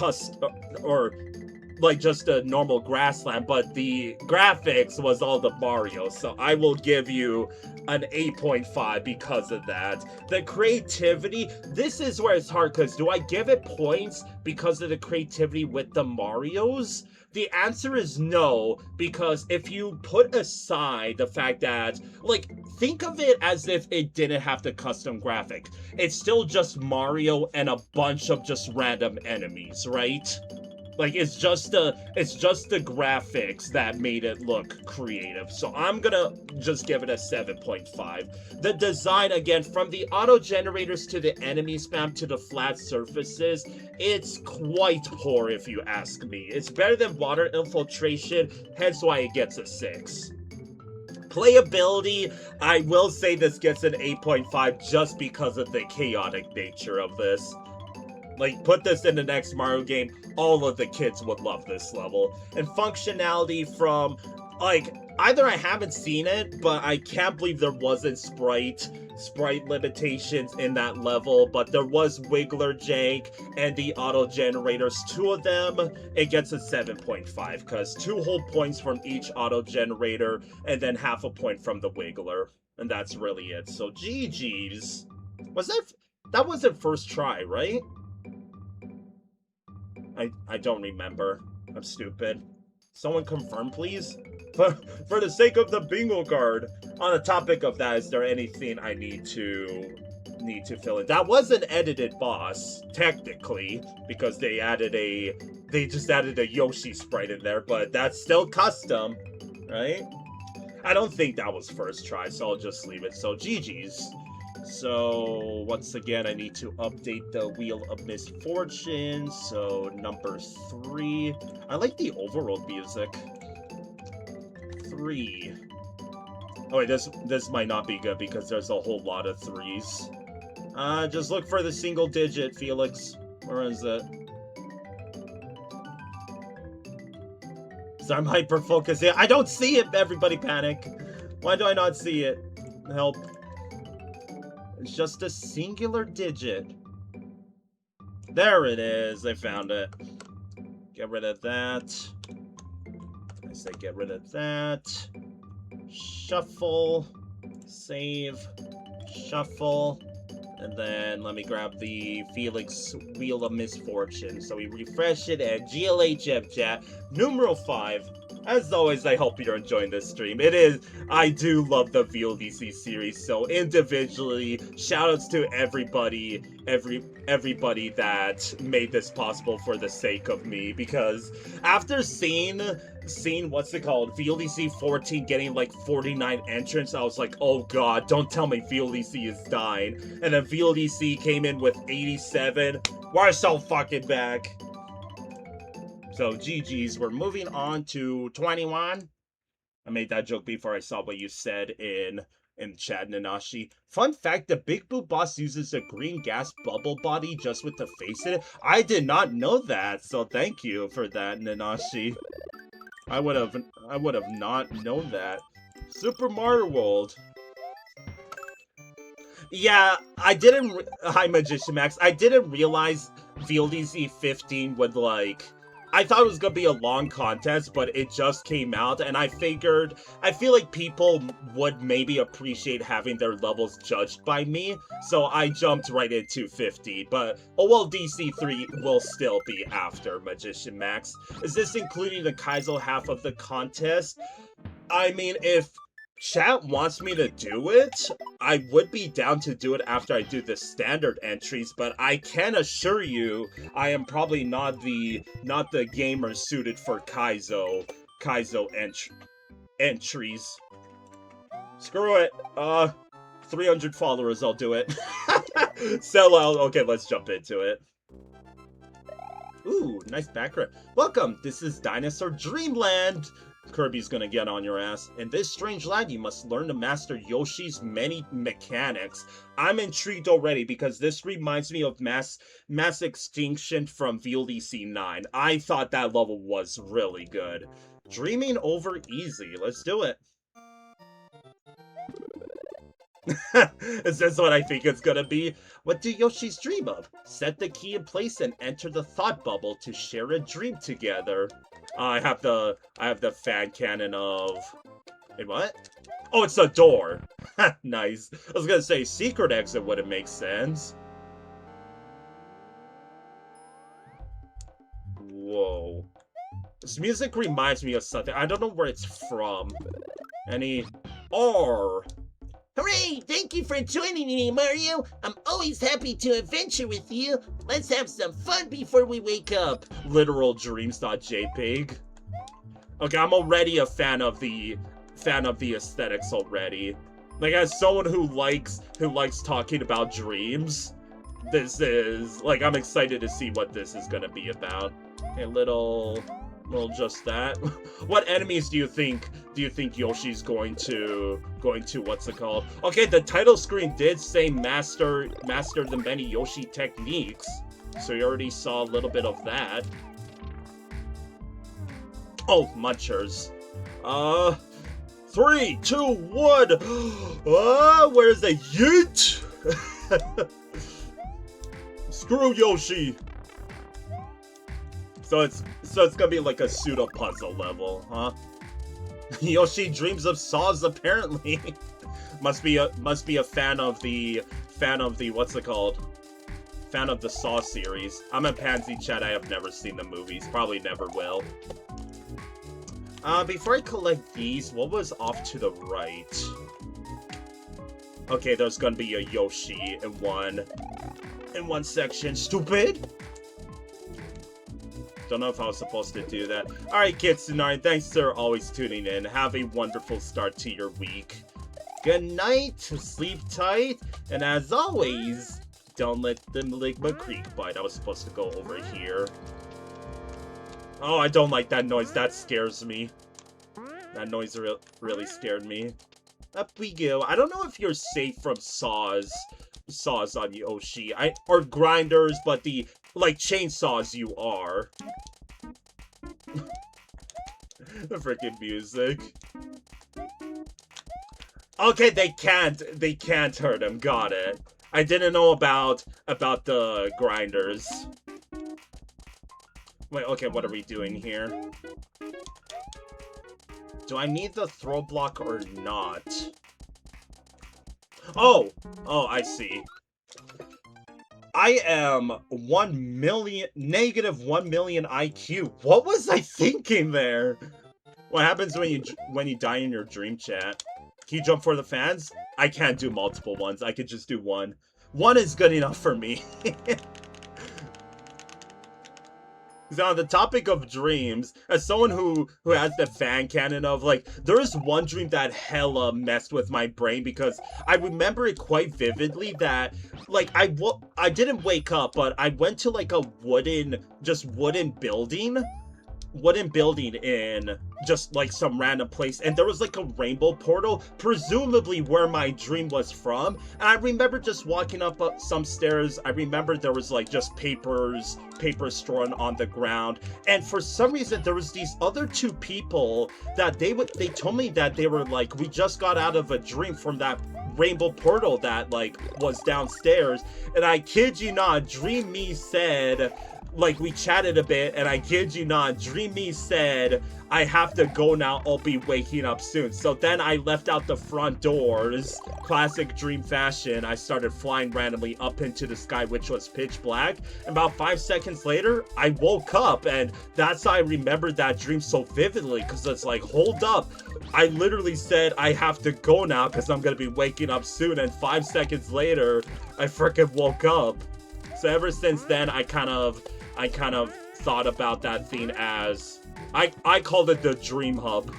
like just a normal grassland, but the graphics was all the Mario, so I will give you an 8.5 because of that. The creativity, this is where it's hard, because do I give it points because of the creativity with the Marios? The answer is no, because if you put aside the fact that, like, think of it as if it didn't have the custom graphic. It's still just Mario and a bunch of just random enemies, right? Like, it's just the graphics that made it look creative. So I'm gonna just give it a 7.5. The design, again, from the auto generators to the enemy spam to the flat surfaces, it's quite poor if you ask me. It's better than Water Infiltration, hence why it gets a 6. Playability, I will say this gets an 8.5 just because of the chaotic nature of this. Like, put this in the next Mario game, all of the kids would love this level. And functionality from, like, either I haven't seen it, but I can't believe there wasn't sprite limitations in that level, but there was Wiggler jank and the auto generators, 2 of them, it gets a 7.5, because 2 whole points from each auto generator, and then half a point from the Wiggler. And that's really it. So GG's. That wasn't first try, right? I don't remember. I'm stupid. Someone confirm, please? For the sake of the bingo card. On the topic of that, is there anything I need to fill in? That was an edited boss, technically, because they just added a Yoshi sprite in there, but that's still custom, right? I don't think that was first try, so I'll just leave it. So GG's. So, once again, I need to update the Wheel of Misfortune. So, number 3. I like the overworld music. 3. Oh wait, this might not be good because there's a whole lot of 3s. Just look for the single digit, Felix. Where is it? So I'm hyper-focusing. I don't see it! Everybody panic! Why do I not see it? Help. It's just a singular digit. There it is. I found it. Get rid of that. I say get rid of that. Shuffle. Save. Shuffle. And then let me grab the Felix Wheel of Misfortune. So we refresh it at GLHF numeral 5. As always, I hope you're enjoying this stream. I do love the VLDC series, so individually, shoutouts to everybody that made this possible for the sake of me, because after seeing what's it called, VLDC 14 getting like 49 entrants, I was like, oh god, don't tell me VLDC is dying. And then VLDC came in with 87. We're so fucking back. So, GG's, we're moving on to 21. I made that joke before I saw what you said in chat, Nanashi. Fun fact, the Big Boo boss uses a green gas bubble body just with the face in it. I did not know that, so thank you for that, Nanashi. I would have not known that. Super Mario World. Yeah, hi, Magician Max. I didn't realize VLDC 15 would, like... I thought it was gonna be a long contest, but it just came out, and I figured, I feel like people would maybe appreciate having their levels judged by me, so I jumped right into 50, but OLDC 3 will still be after Magician Max. Is this including the Kaizo half of the contest? I mean, if chat wants me to do it, I would be down to do it after I do the standard entries, but I can assure you I am probably not the gamer suited for Kaizo entries. Screw it. 300 followers, I'll do it. Sell out. Okay, let's jump into it. Ooh, nice background. Welcome, this is Dinosaur Dreamland. Kirby's gonna get on your ass. In this strange land, you must learn to master Yoshi's many mechanics. I'm intrigued already because this reminds me of Mass Extinction from VLDC 9. I thought that level was really good. Dreaming over easy. Let's do it. Is this what I think it's gonna be? What do Yoshis dream of? Set the key in place and enter the thought bubble to share a dream together. I have the fan cannon of... Wait, what? Oh, it's a door. Nice. I was gonna say secret exit wouldn't make sense. Whoa. This music reminds me of something. I don't know where it's from. Any... R. Hooray! Thank you for joining me, Mario. I'm always happy to adventure with you. Let's have some fun before we wake up. Literal dreams.jpg. Okay, I'm already a fan of the aesthetics already. Like, as someone who likes talking about dreams, this is like, I'm excited to see what this is gonna be about. A little just that. What enemies do you think Yoshi's going to what's it called? Okay, the title screen did say master the many Yoshi techniques, so you already saw a little bit of that. Oh, munchers. 3, 2, 1. Where's the yeet? Screw Yoshi. So it's gonna be like a pseudo puzzle level, huh? Yoshi dreams of saws apparently. must be a fan of the what's it called? Fan of the Saw series. I'm a Pansy Chat. I have never seen the movies. Probably never will. Before I collect these, what was off to the right? Okay, there's gonna be a Yoshi in one section. Stupid! Don't know if I was supposed to do that. Alright, Kitsune, thanks for always tuning in. Have a wonderful start to your week. Good night, sleep tight, and as always, don't let the Maligma Creek bite. I was supposed to go over here. Oh, I don't like that noise. That scares me. That noise really scared me. Up we go. I don't know if you're safe from saws on Yoshi. Or grinders, but the, like, chainsaws you are. The freaking music. Okay, they can't hurt him. Got it. I didn't know about the grinders. Wait, okay, what are we doing here? Do I need the throw block or not? Oh, I see. I am negative 1 million IQ. What was I thinking there? What happens when you die in your dream chat? Can you jump for the fans? I can't do multiple ones. I could just do one. One is good enough for me. So on the topic of dreams, as someone who has the fan canon of, like, there is one dream that hella messed with my brain because I remember it quite vividly that, like, I didn't wake up, but I went to, like, a wooden building in just like some random place, and there was like a rainbow portal, presumably where my dream was from, and I remember just walking up some stairs. I remember there was like just papers strewn on the ground, and for some reason there was these other two people that they told me that they were like, we just got out of a dream from that rainbow portal that like was downstairs, and I kid you not, Dream Me said, like, we chatted a bit, and I kid you not, Dream Me said, I have to go now, I'll be waking up soon. So then I left out the front doors, classic Dream fashion. I started flying randomly up into the sky, which was pitch black. And about 5 seconds later, I woke up, and that's how I remembered that dream so vividly, because it's like, hold up. I literally said, I have to go now, because I'm going to be waking up soon, and 5 seconds later, I freaking woke up. So ever since then, I kind of thought about that thing as, I called it the Dream Hub.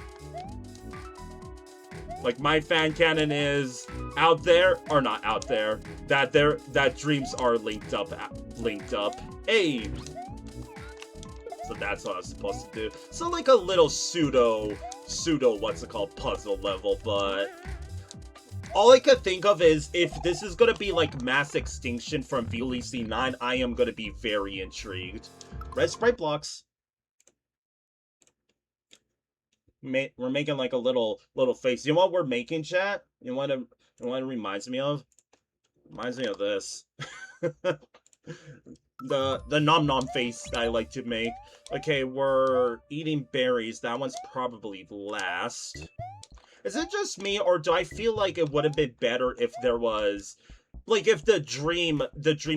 Like, my fan canon is out there, or not out there, that dreams are linked up. Hey! So that's what I was supposed to do. So like a little pseudo, what's it called, puzzle level, but all I could think of is, if this is gonna be like mass extinction from VLDC 9, I am gonna be very intrigued. Red sprite blocks. We're making like a little face. You know what we're making, chat? You know what it reminds me of? Reminds me of this. the nom nom face that I like to make. Okay, we're eating berries. That one's probably last. Is it just me, or do I feel like it would have been better if there was, like, if the dream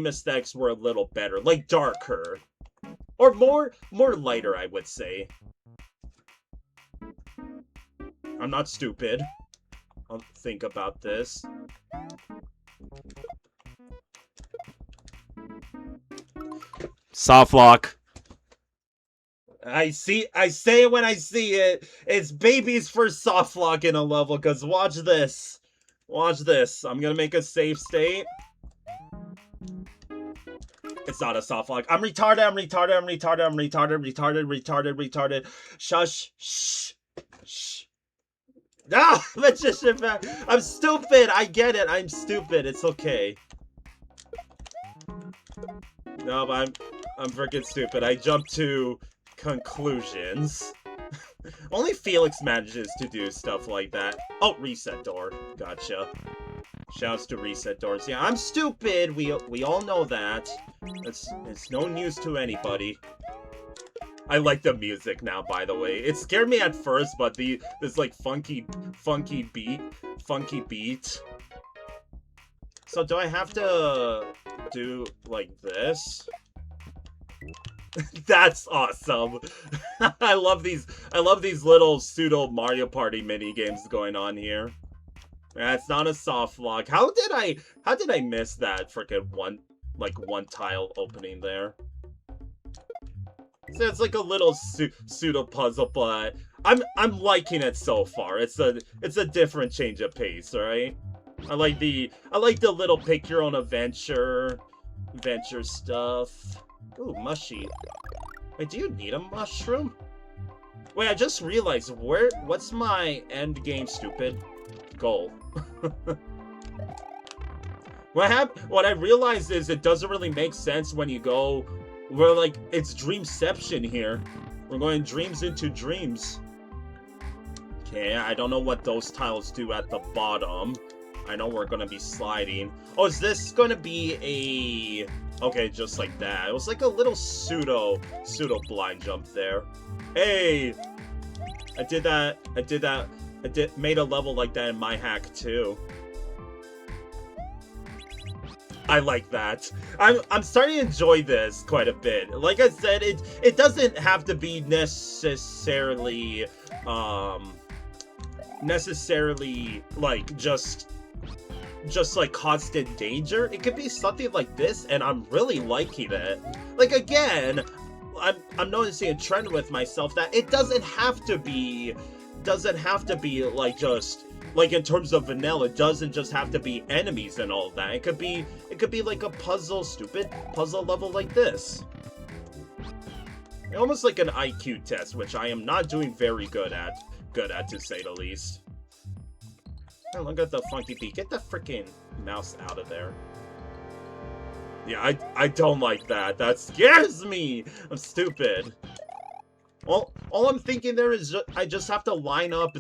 aesthetics were a little better, like darker, or more lighter, I would say. I'm not stupid. I'll think about this. Soft lock. I say it when I see it. It's babies for soft lock in a level, because watch this. Watch this. I'm gonna make a save state. It's not a soft lock. I'm retarded, I'm retarded, I'm retarded, I'm retarded, retarded. Shush. Shh. Shh. No! Magician back. I'm stupid. I get it. I'm stupid. It's okay. No, but I'm freaking stupid. I jumped to conclusions. Only Felix manages to do stuff like that. Oh, reset door. Gotcha. Shouts to reset doors. Yeah, I'm stupid. We all know that. It's no news to anybody. I like the music now, by the way. It scared me at first, but this like funky beat. So do I have to do like this? That's awesome. I love these little pseudo Mario Party mini games going on here. That's not a soft lock. How did I miss that freaking one tile opening there? So it's like a little pseudo puzzle, but I'm liking it so far. It's a different change of pace, right? I like the little pick your own adventure stuff. Ooh, mushy. Wait, do you need a mushroom? Wait, I just realized what's my end game stupid goal? What I realized is it doesn't really make sense when you go. We're like, it's dreamception here. We're going dreams into dreams. Okay, I don't know what those tiles do at the bottom. I know we're gonna be sliding. Oh, is this gonna be a... Okay, just like that. It was like a little pseudo blind jump there. Hey! I made a level like that in my hack too. I like that. I'm starting to enjoy this quite a bit. Like I said, it doesn't have to be necessarily like just like constant danger. It could be something like this, and I'm really liking it. Like again, I'm noticing a trend with myself that it doesn't have to be like just like in terms of vanilla. It doesn't just have to be enemies and all that. It could be like a stupid puzzle level like this. Almost like an IQ test, which I am not doing very good at to say the least. Oh, look at the funky beat. Get the freaking mouse out of there. Yeah, I don't like that. That scares me. I'm stupid. All I'm thinking there is I just have to line up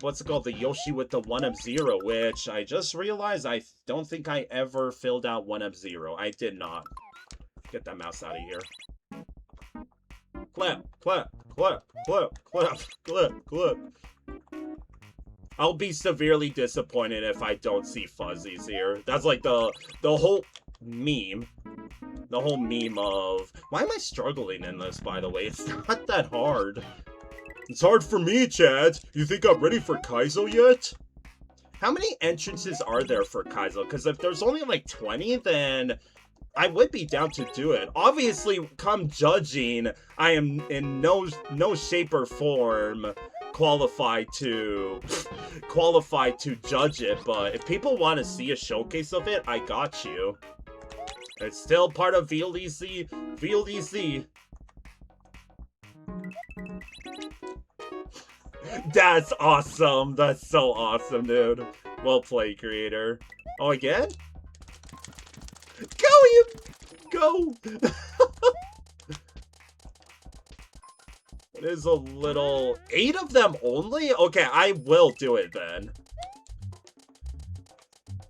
what's it called, the Yoshi with the 1-up-0, which I just realized I don't think I ever filled out 1-up-0. I did not. Get that mouse out of here. Clap, clap, clap, clap, clap, clap, clap. I'll be severely disappointed if I don't see fuzzies here. That's like the whole meme. The whole meme of... Why am I struggling in this, by the way? It's not that hard. It's hard for me, Chad. You think I'm ready for Kaizo yet? How many entrances are there for Kaizo? Because if there's only like 20, then I would be down to do it. Obviously, come judging, I am in no shape or form qualified to judge it, but if people want to see a showcase of it, I got you. It's still part of VLDC. VLDC. That's awesome. That's so awesome, dude. Well played, creator. Oh, again? Go, you... Go! It is a little... 8 of them only? Okay, I will do it then.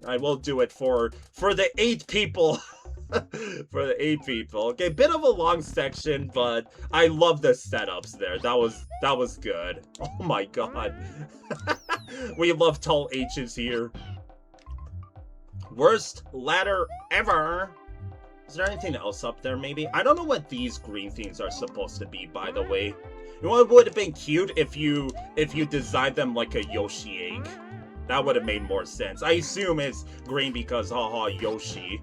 I will do it for the 8 people For the 8 people. Okay, bit of a long section, but I love the setups there. That was good. Oh my god. We love tall H's here. Worst ladder ever. Is there anything else up there, maybe? I don't know what these green things are supposed to be, by the way. You know what would have been cute if you designed them like a Yoshi egg? That would have made more sense. I assume it's green because, haha, Yoshi.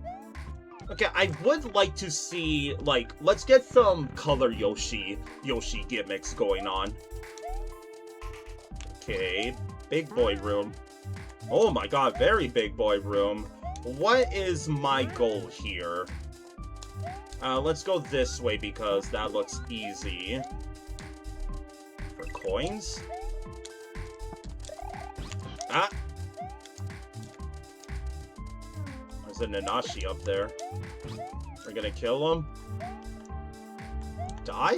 Okay, I would like to see, like, let's get some color Yoshi gimmicks going on. Okay, big boy room. Oh my god, very big boy room. What is my goal here? Let's go this way because that looks easy. For coins? Ah! There's a Nanashi up there. We're gonna kill him. Die?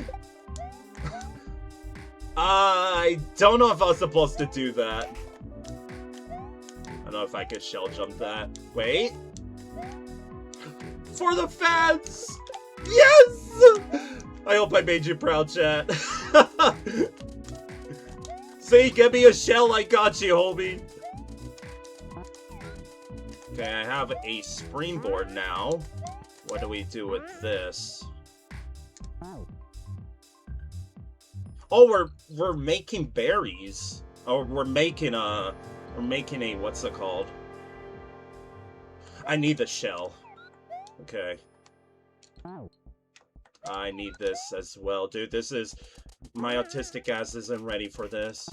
I don't know if I was supposed to do that. I don't know if I could shell jump that. Wait. For the fans! Yes! I hope I made you proud, chat. See, give me a shell, I got you, homie. Okay, I have a springboard now. What do we do with this? Oh, we're making berries. Oh, we're making a what's it called? I need the shell. Okay. I need this as well, dude. This is my autistic ass isn't ready for this.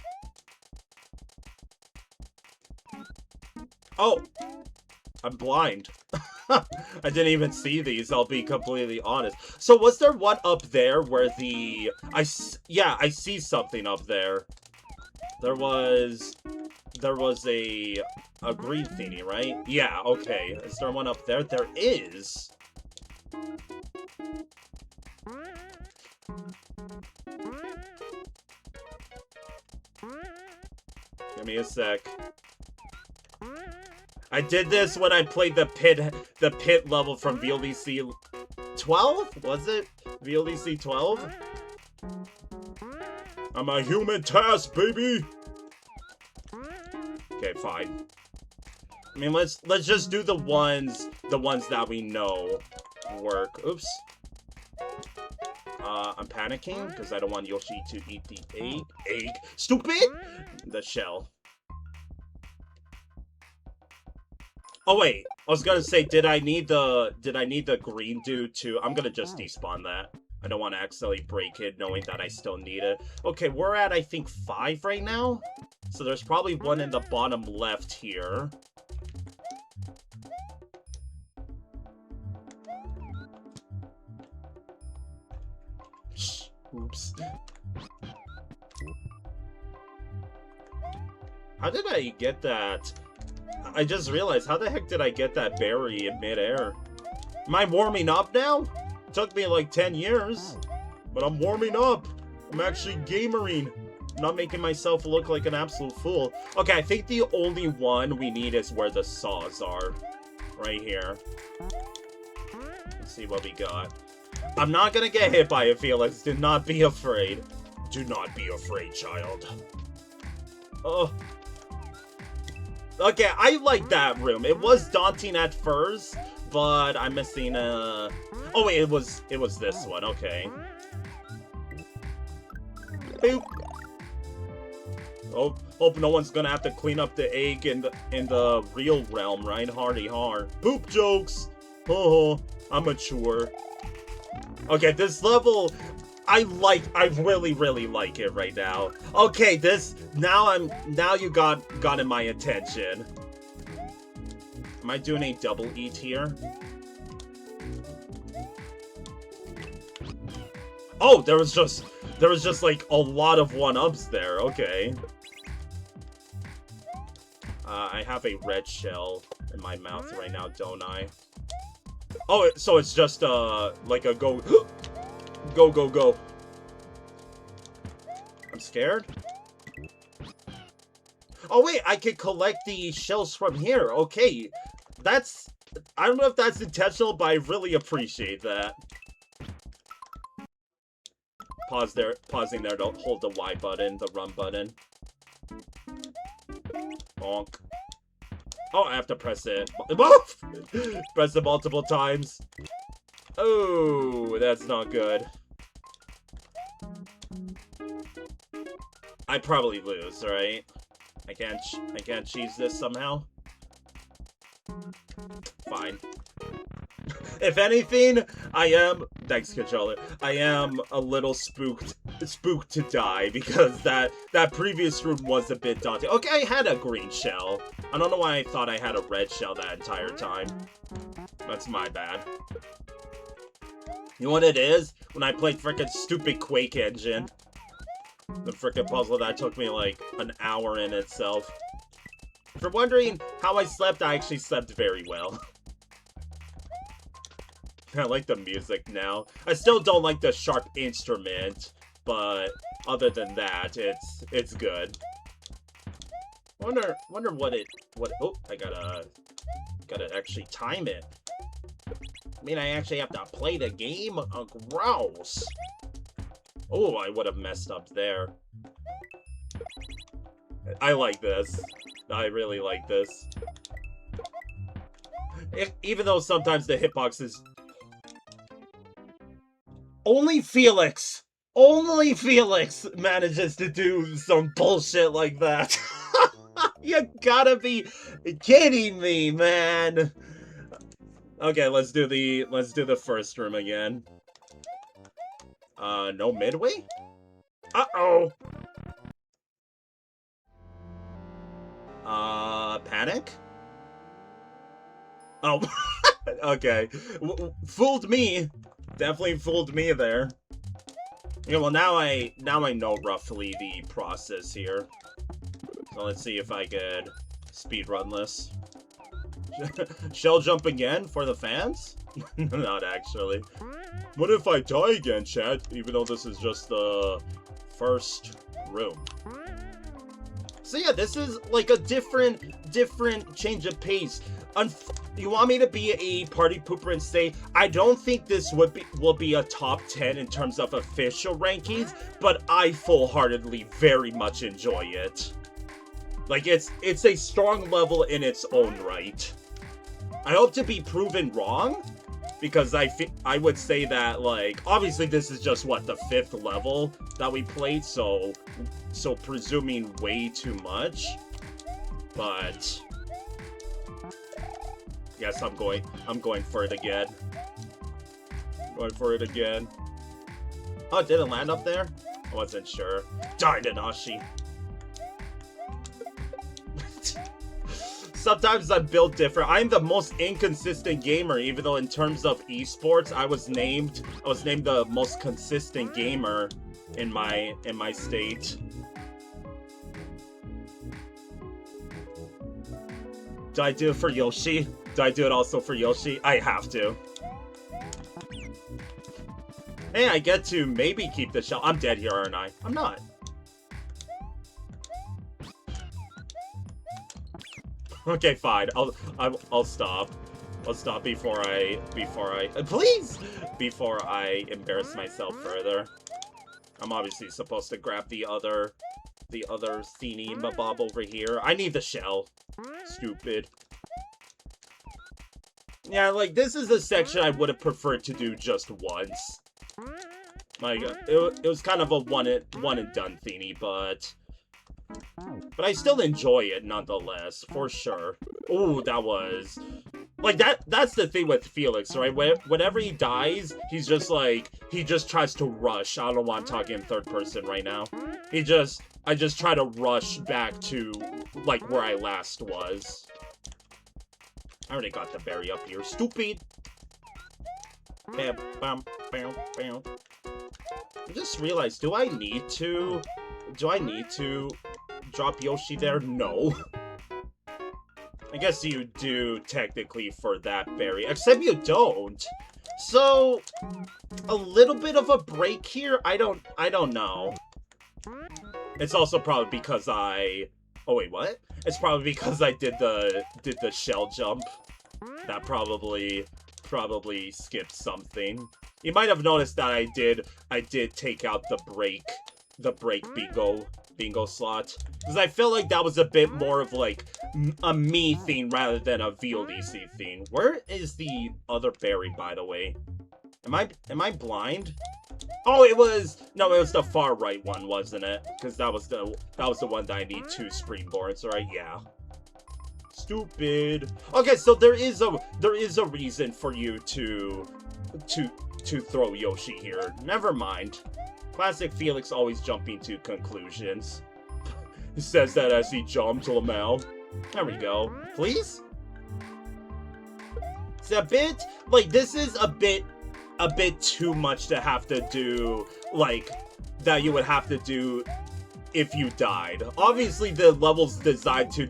Oh, I'm blind. I didn't even see these, I'll be completely honest. So was there one up there where the... Yeah, I see something up there. There was a green thingy, right? Yeah, okay. Is there one up there? There is. Give me a sec. I did this when I played the pit level from VLDC 12? Was it? VLDC 12? I'm a human task, baby! Okay, fine. I mean, let's just do the ones that we know work. Oops. I'm panicking because I don't want Yoshi to eat the egg. Stupid! The shell. Oh wait, I was gonna say, did I need the green dude to? I'm gonna just despawn that. I don't want to accidentally break it, knowing that I still need it. Okay, we're at I think 5 right now, so there's probably one in the bottom left here. Oops. How did I get that? I just realized, how the heck did I get that berry in midair? Am I warming up now? It took me like 10 years. But I'm warming up. I'm actually gamering. I'm not making myself look like an absolute fool. Okay, I think the only one we need is where the saws are. Right here. Let's see what we got. I'm not gonna get hit by it, Felix. Do not be afraid. Do not be afraid, child. Oh. Okay, I like that room. It was daunting at first, but I'm missing a... Oh wait, it was this one. Okay. Boop. Oh, hope no one's gonna have to clean up the egg in the real realm, right? Hardy har. Poop jokes. Oh, I'm mature. Okay, this level, I really, really like it right now. Okay, now you gotten my attention. Am I doing a double eat here? Oh, there was just like a lot of one-ups there. Okay. I have a red shell in my mouth right now, don't I? Oh, so it's just like a go. Go. I'm scared. Oh wait, I could collect the shells from here. Okay, that's I don't know if that's intentional, but I really appreciate that. Pausing there to hold the Y button, the run button. Bonk. Oh, I have to press it. Press it multiple times. Oh, that's not good. I probably lose, right? I can't cheese this somehow. Fine. If anything, thanks controller, I am a little spooked to die because that previous room was a bit daunting. Okay, I had a green shell. I don't know why I thought I had a red shell that entire time. That's my bad. You know what it is? When I played frickin' stupid Quake engine. The frickin' puzzle that took me like an hour in itself. If you're wondering how I slept, I actually slept very well. I like the music now. I still don't like the sharp instrument, but other than that, it's good. Wonder what oh, I gotta actually time it. I mean, I actually have to play the game? Gross. Oh, I would have messed up there. I like this. I really like this. Even though sometimes the hitbox is... Only Felix manages to do some bullshit like that. You gotta be kidding me, man. Okay, let's do the first room again. No midway? Uh-oh. Panic? Oh, okay. Fooled me. Definitely fooled me there. Yeah, well now I know roughly the process here. So let's see if I could speedrun this. Shell jump again for the fans? Not actually. What if I die again, chat? Even though this is just the first room. So yeah, this is like a different change of pace. You want me to be a party pooper and say, I don't think this will be a top 10 in terms of official rankings, but I full-heartedly very much enjoy it. Like, it's a strong level in its own right. I hope to be proven wrong, because I would say that, like, obviously this is just, what, the 5th level that we played, so presuming way too much, but... Yes, I'm going for it again. Going for it again. Oh, it didn't land up there? I wasn't sure. Die, Nanashi. Sometimes I'm built different. I'm the most inconsistent gamer, even though in terms of esports, I was named the most consistent gamer in my state. Do I do it for Yoshi? Do I do it also for Yoshi? I have to. Hey, I get to maybe keep the shell. I'm dead here, aren't I? I'm not. Okay, fine. I'll stop. I'll stop before I embarrass myself further. I'm obviously supposed to grab the other Thini Mabob over here. I need the shell. Stupid. Yeah, like, this is a section I would have preferred to do just once. Like, it was kind of a one and done Thini, but I still enjoy it nonetheless, for sure. Ooh, that was... Like, that's the thing with Felix, right? Whenever he dies, he's just like, he just tries to rush. I don't want to talk in third person right now. I just try to rush back to, like, where I last was. I already got the berry up here. Stupid! Bam, bam, bam, bam. I just realized, do I need to drop Yoshi there? No. I guess you do, technically, for that berry. Except you don't. So, a little bit of a break here? I don't know. It's also probably because oh wait, what? It's probably because I did the shell jump. that probably skipped something. You might have noticed that I did take out the break bingo slot, because I feel like that was a bit more of like a me thing rather than a VLDC thing. Where is the other berry, by the way? Am I blind? Oh, it was the far right one, wasn't it? Because that was the one that I need 2 springboards, right? Yeah. Stupid. Okay, so there is a reason for you to throw Yoshi here. Never mind. Classic Felix always jumping to conclusions. He says that as he jumped, Lamau. There we go. Please? It's a bit like, this is a bit too much to have to do, like, that you would have to do if you died. Obviously, the level's designed to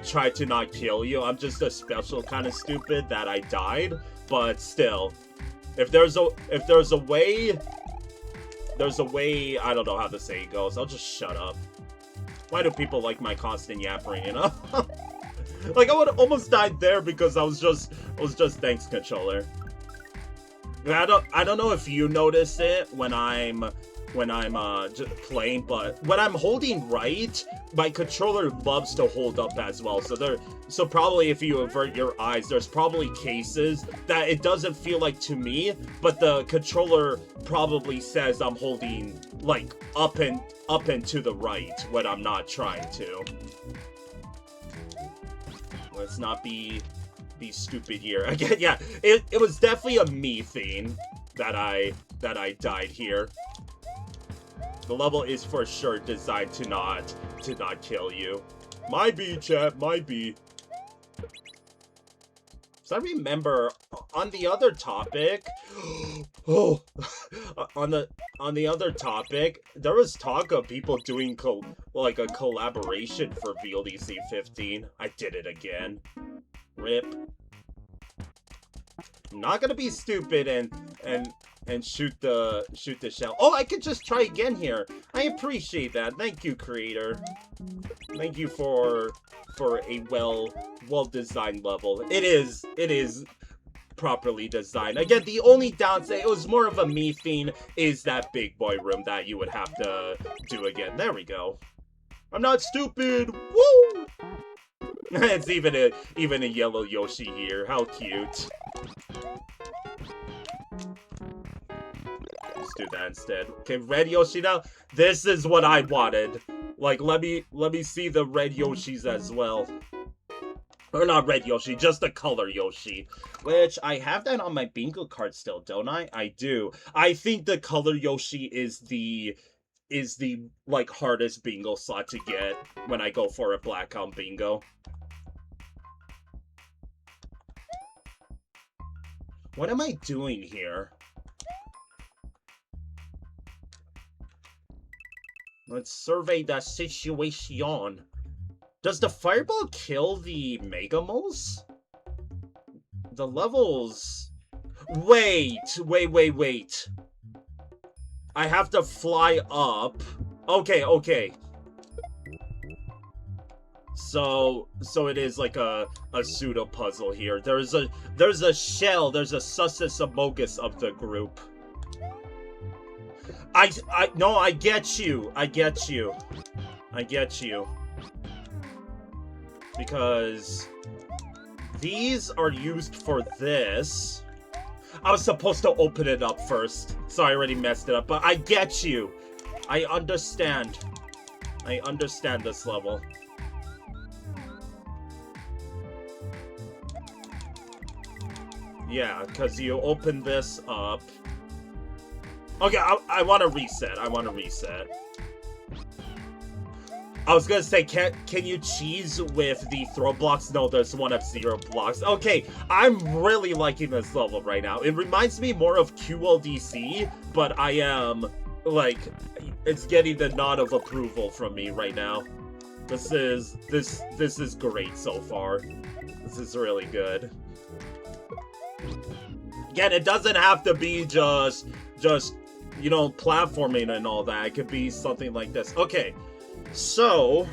try to not kill you. I'm just a special kind of stupid that I died, but still, if there's a way, I don't know how the saying goes. I'll just shut up. Why do people like my constant yappering, you know? Like, I would have almost died there because I was just thanks, controller. I don't know if you notice it when I'm just playing, but when I'm holding right, my controller loves to hold up as well. So probably if you avert your eyes, there's probably cases that it doesn't feel like to me, but the controller probably says I'm holding like up and to the right when I'm not trying to. Let's not be stupid here. Again, yeah, it was definitely a me thing that I died here. The level is for sure designed to not kill you. Might be, chat, might be. So I remember on the other topic, on the other topic, there was talk of people doing a collaboration for VLDC 15. I did it again. RIP. I'm not gonna be stupid and shoot the shell. Oh, I could just try again here. I appreciate that. Thank you, creator. Thank you for a well-designed level. It is properly designed. Again, the only downside, it was more of a me thing, is that big boy room that you would have to do again. There we go. I'm not stupid. Woo! It's even a yellow Yoshi here. How cute. Let's do that instead. Okay, red Yoshi now. This is what I wanted. Like, let me see the red Yoshis as well. Or not red Yoshi, just the color Yoshi. Which, I have that on my bingo card still, don't I? I do. I think the color Yoshi is the like hardest bingo slot to get when I go for a blackout bingo. What am I doing here? Let's survey the situation. Does the fireball kill the Mega Moles? The levels... Wait. I have to fly up. Okay. So it is like a pseudo puzzle here. There's a shell. There's a Sussus Amogus of the group. No, I get you. Because these are used for this. I was supposed to open it up first, so I already messed it up, but I get you. I understand. I understand this level. Yeah, because you open this up. Okay, I want to reset. I was gonna say, can you cheese with the throw blocks? No, there's one of 0 blocks. Okay, I'm really liking this level right now. It reminds me more of QLDC, but I am, like, it's getting the nod of approval from me right now. This is great so far. This is really good. Again, it doesn't have to be just, you know, platforming and all that. It could be something like this. Okay, so...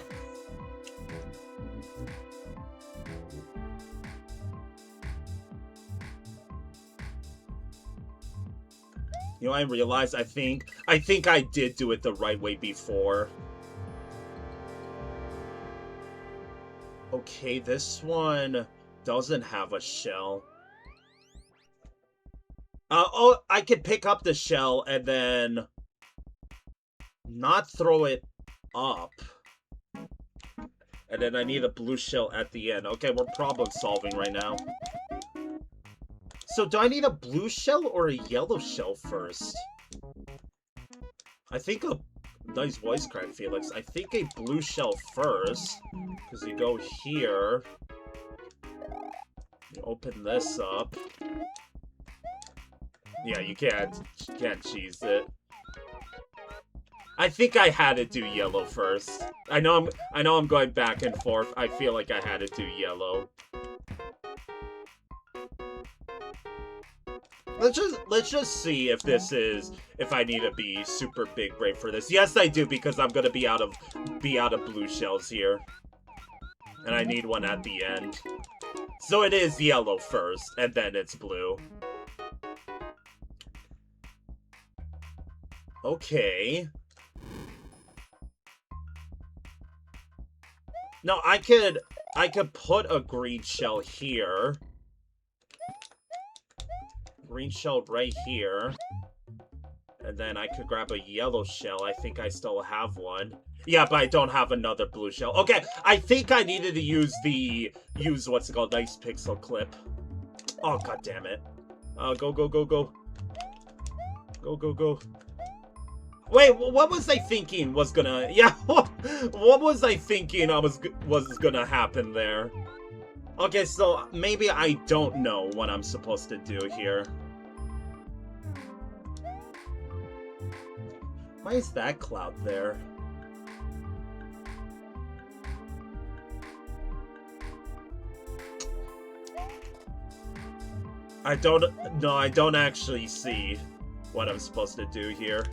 You know, I realized I think I did do it the right way before. Okay, this one doesn't have a shell. Oh, I can pick up the shell and then not throw it up. And then I need a blue shell at the end. Okay, we're problem solving right now. So do I need a blue shell or a yellow shell first? I think a... Nice voice crack, Felix. I think a blue shell first. Because you go here. You open this up. Yeah, you can't cheese it. I think I had to do yellow first. I know I'm going back and forth. I feel like I had to do yellow. Let's just see if I need to be super big brain for this. Yes, I do, because I'm gonna be out of blue shells here. And I need one at the end. So it is yellow first, and then it's blue. Okay. No, I could put a green shell here. Green shell right here. And then I could grab a yellow shell. I think I still have one. Yeah, but I don't have another blue shell. Okay, I think I needed to use what's it called? Nice pixel clip. Oh, god damn it. Go, go, go, go. Go, go, go. Wait, what was I thinking was gonna... Yeah, what was I thinking was gonna happen there? Okay, so maybe I don't know what I'm supposed to do here. Why is that cloud there? I don't actually see what I'm supposed to do here.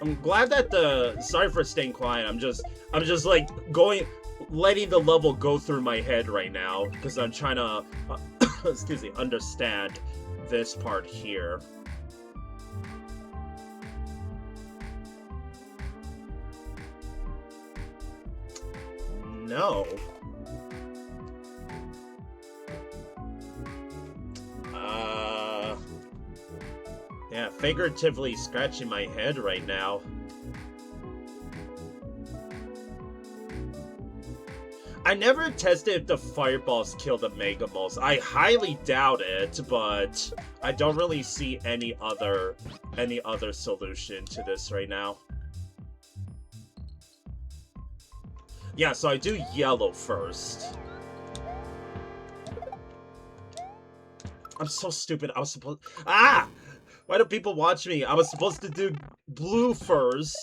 I'm glad that sorry for staying quiet. I'm just like letting the level go through my head right now because I'm trying to excuse me, understand this part here. No. Yeah, figuratively scratching my head right now. I never tested if the fireballs kill the Mega Moles. I highly doubt it, but I don't really see any other solution to this right now. Yeah, so I do yellow first. I'm so stupid. I was supposed... Ah! Why do people watch me? I was supposed to do blue first.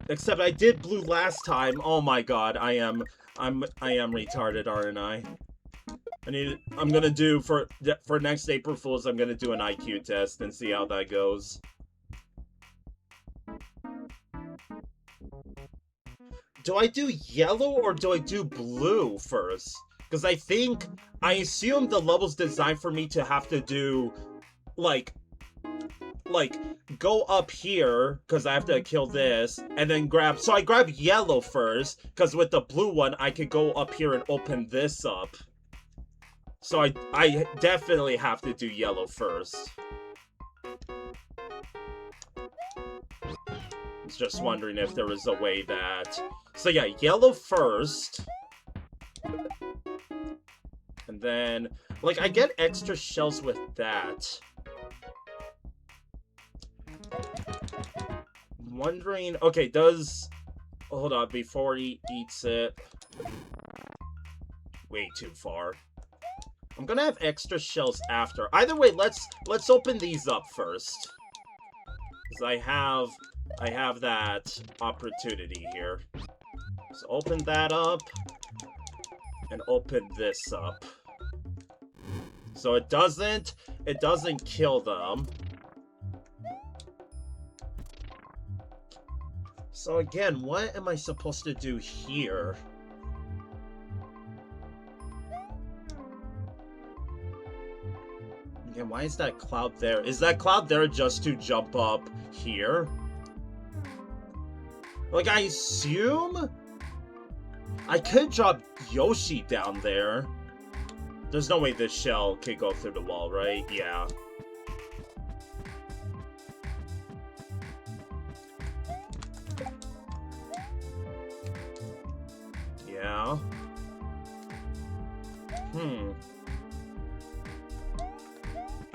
Except I did blue last time. Oh my god, I am retarded, aren't I? I'm gonna do for next April Fools, I'm gonna do an IQ test and see how that goes. Do I do yellow or do I do blue first? Because I assume the level's designed for me to have to do like go up here because I have to kill this and then so I grab yellow first because with the blue one I could go up here and open this up. So I definitely have to do yellow first. I was just wondering if there was a way that... So yeah, yellow first. And then, like, I get extra shells with that. I'm wondering... Okay, hold on, before he eats it... Way too far. I'm gonna have extra shells after. Either way, let's open these up first. Because I have that opportunity here. So open that up. And open this up. So it doesn't kill them. So again, what am I supposed to do here? And why is that cloud there? Is that cloud there just to jump up here? Like, I assume I could drop Yoshi down there. There's no way this shell could go through the wall, right? Yeah. Yeah.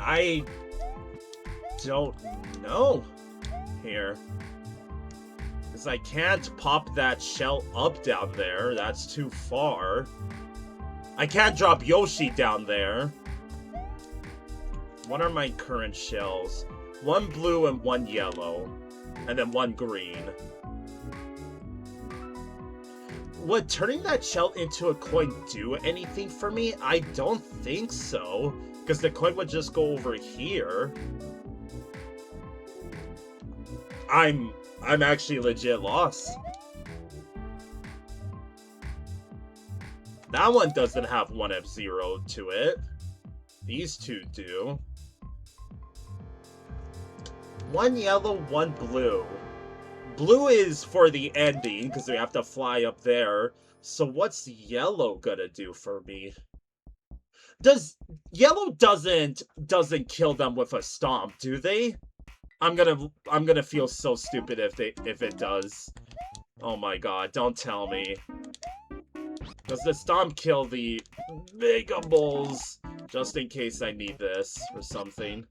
I don't know here. Because I can't pop that shell up down there. That's too far. I can't drop Yoshi down there. What are my current shells? One blue and one yellow. And then one green. Would turning that shell into a coin do anything for me? I don't think so. Because the coin would just go over here. I'm actually legit lost. That one doesn't have one F-Zero to it. These two do. One yellow, one blue. Blue is for the ending, because we have to fly up there. So what's yellow gonna do for me? Yellow doesn't kill them with a stomp, do they? I'm gonna feel so stupid if it does. Oh my god, don't tell me. Does the stomp kill the Mega Bulls? Just in case I need this or something.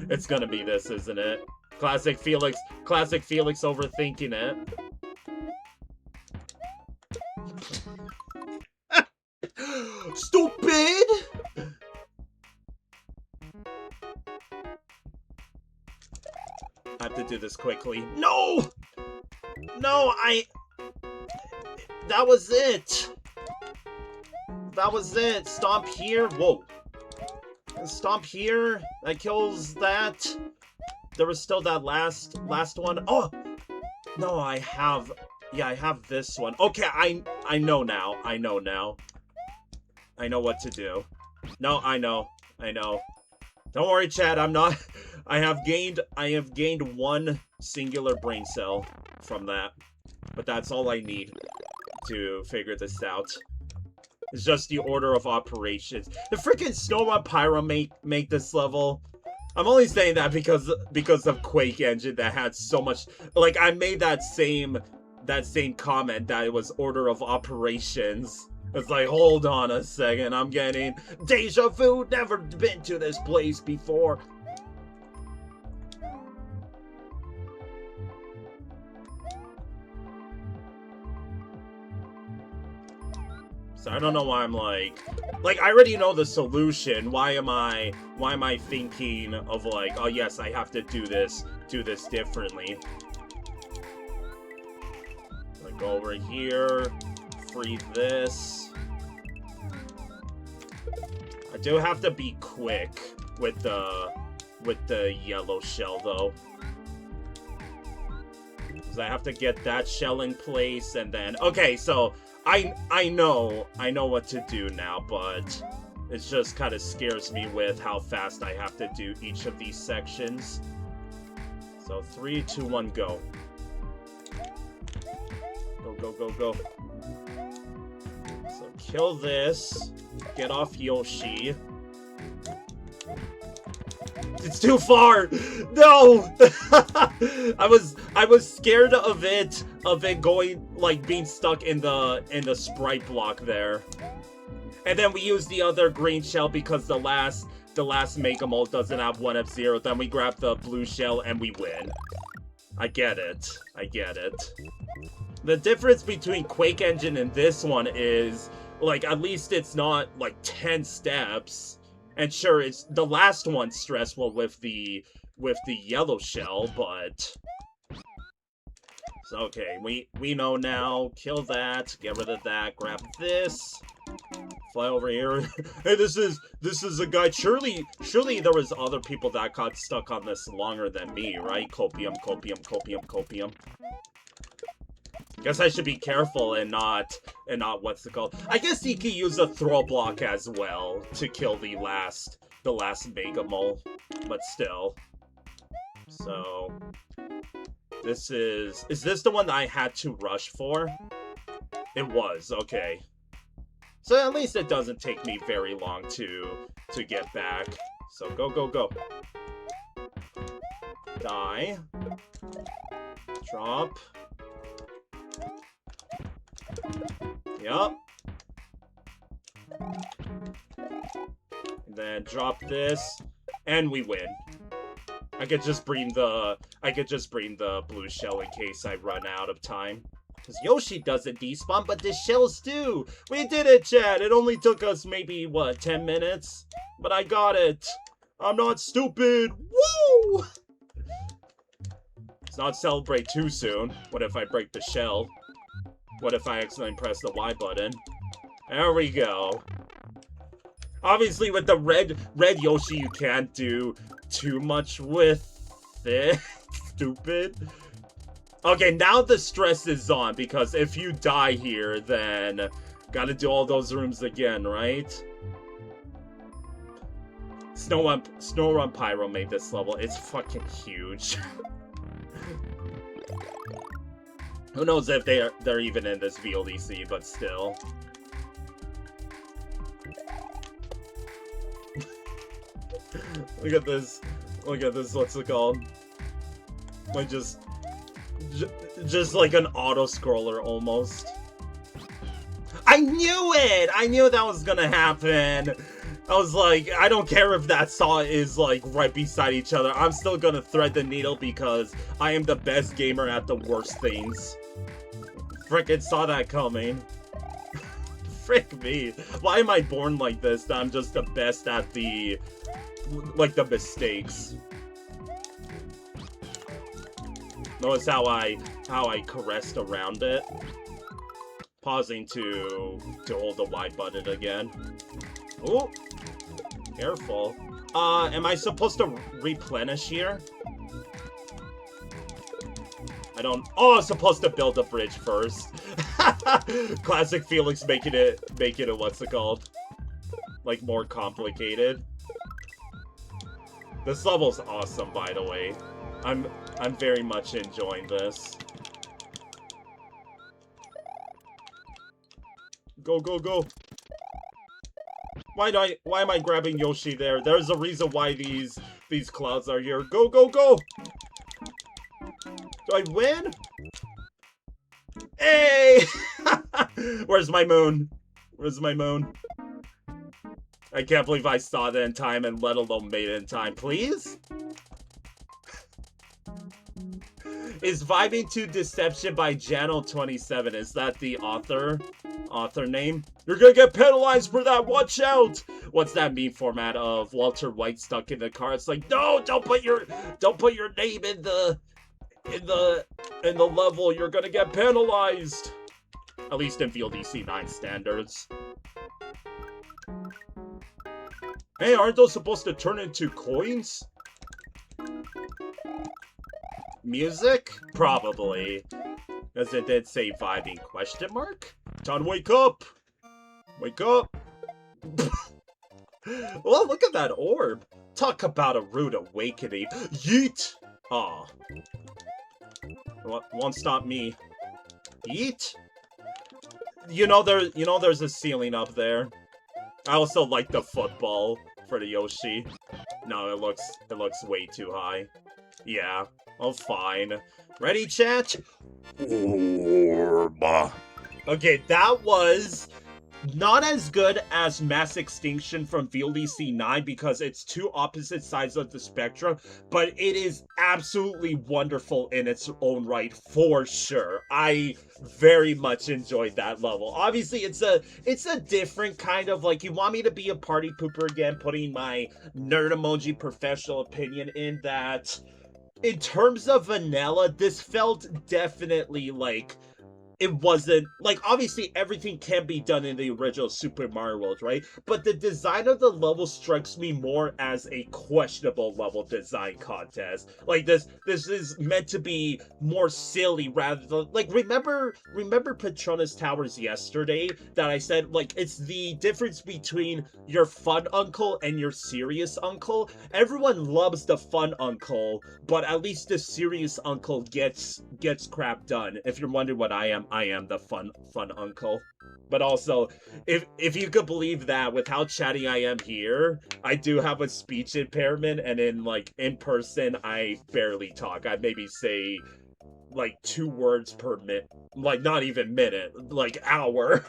It's gonna be this, isn't it? Classic Felix overthinking it. Stupid! I have to do this quickly. No! No, that was it. That was it. Stomp here. Whoa. Stomp here. That kills that. There was still that last one. Oh! No, I have... Yeah, I have this one. Okay, I know now. I know now. I know what to do. No, I know. Don't worry, Chad. I'm not... I have gained one singular brain cell from that. But that's all I need to figure this out. It's just the order of operations. The freaking Snowman Pyro make this level. I'm only saying that because of Quake Engine that had so much... Like, I made that same comment that it was order of operations. It's like, hold on a second, I'm getting deja vu, never been to this place before. So I don't know why I'm like, I already know the solution. Why am I thinking of like, oh yes, I have to do this differently. Like, go over here, free this. I do have to be quick with the yellow shell though. Because I have to get that shell in place and then, okay, so I know what to do now, but it just kind of scares me with how fast I have to do each of these sections. So 3, 2, 1, go. Go. So kill this. Get off Yoshi. It's too far! No! I was scared of it going, like, being stuck in the sprite block there. And then we use the other green shell because the last Mega Mold doesn't have one F-Zero. Then we grab the blue shell and we win. I get it. The difference between Quake Engine and this one is, like, at least it's not, like, 10 steps. And sure, it's the last one's stressful with the yellow shell, but... So, okay, we know now. Kill that, get rid of that, grab this. Fly over here. Hey, this is a guy. Surely there was other people that got stuck on this longer than me, right? Copium. Guess I should be careful and not what's it called? I guess he could use a throw block as well to kill the last Mega Mole, but still. So this is this the one that I had to rush for? It was, okay. So at least it doesn't take me very long to get back. So go, go, go. Die. Drop. Yup. Then drop this, and we win. I could just bring the blue shell in case I run out of time. Because Yoshi doesn't despawn, but the shells do! We did it, chat! It only took us maybe, what, 10 minutes? But I got it! I'm not stupid! Woo! Let's not celebrate too soon. What if I break the shell? What if I accidentally press the Y button? There we go. Obviously, with the red Yoshi, you can't do too much with it. Stupid. Okay, now the stress is on, because if you die here, then gotta do all those rooms again, right? Snow Run Pyro made this level. It's fucking huge. Who knows if they're even in this VLDC, but still. Look at this. Look at this, what's it called? Like just like an auto-scroller almost. I knew it! I knew that was gonna happen! I was like, I don't care if that saw is like right beside each other. I'm still gonna thread the needle because I am the best gamer at the worst things. Frickin' saw that coming. Frick me. Why am I born like this? That I'm just the best at the mistakes. Notice how I caressed around it. Pausing to hold the Y button again. Oh, careful. Am I supposed to replenish here? I don't. Oh, I'm supposed to build a bridge first. Classic Felix making it what's it called? Like more complicated. This level's awesome, by the way. I'm very much enjoying this. Go, go, go. Why am I grabbing Yoshi there? There's a reason why these clouds are here. Go, go, go. Do I win? Hey! Where's my moon? Where's my moon? I can't believe I saw that in time and let alone made it in time. Please? Is Vibing to Deception by Jano27. Is that the author name? You're gonna get penalized for that, watch out! What's that meme format of Walter White stuck in the car? It's like, no, don't put your name in the level, you're gonna get penalized. At least in VLDC 9 standards. Hey, aren't those supposed to turn into coins? Music? Probably. Because it did say vibing question mark? John, wake up! Wake up! Well, look at that orb. Talk about a rude awakening. Yeet! Aw. Won't stop me. Yeet? You know there's a ceiling up there. I also like the football for the Yoshi. No, it looks way too high. Yeah. Oh, fine. Ready, chat? Orb. Okay, that was not as good as Mass Extinction from VLDC 9 because it's two opposite sides of the spectrum, but it is absolutely wonderful in its own right, for sure. I very much enjoyed that level. Obviously, it's a different kind of, like, you want me to be a party pooper again, putting my nerd emoji professional opinion in that. In terms of vanilla, this felt definitely like it wasn't like, obviously everything can be done in the original Super Mario World, right? But the design of the level strikes me more as a questionable level design contest. Like this is meant to be more silly rather than like, remember Petronas Towers yesterday that I said like it's the difference between your fun uncle and your serious uncle. Everyone loves the fun uncle, but at least the serious uncle gets crap done. If you're wondering what I am the fun uncle. But also, if you could believe that with how chatty I am here, I do have a speech impairment, and in person I barely talk. I maybe say like 2 words per minute, like not even minute, like hour.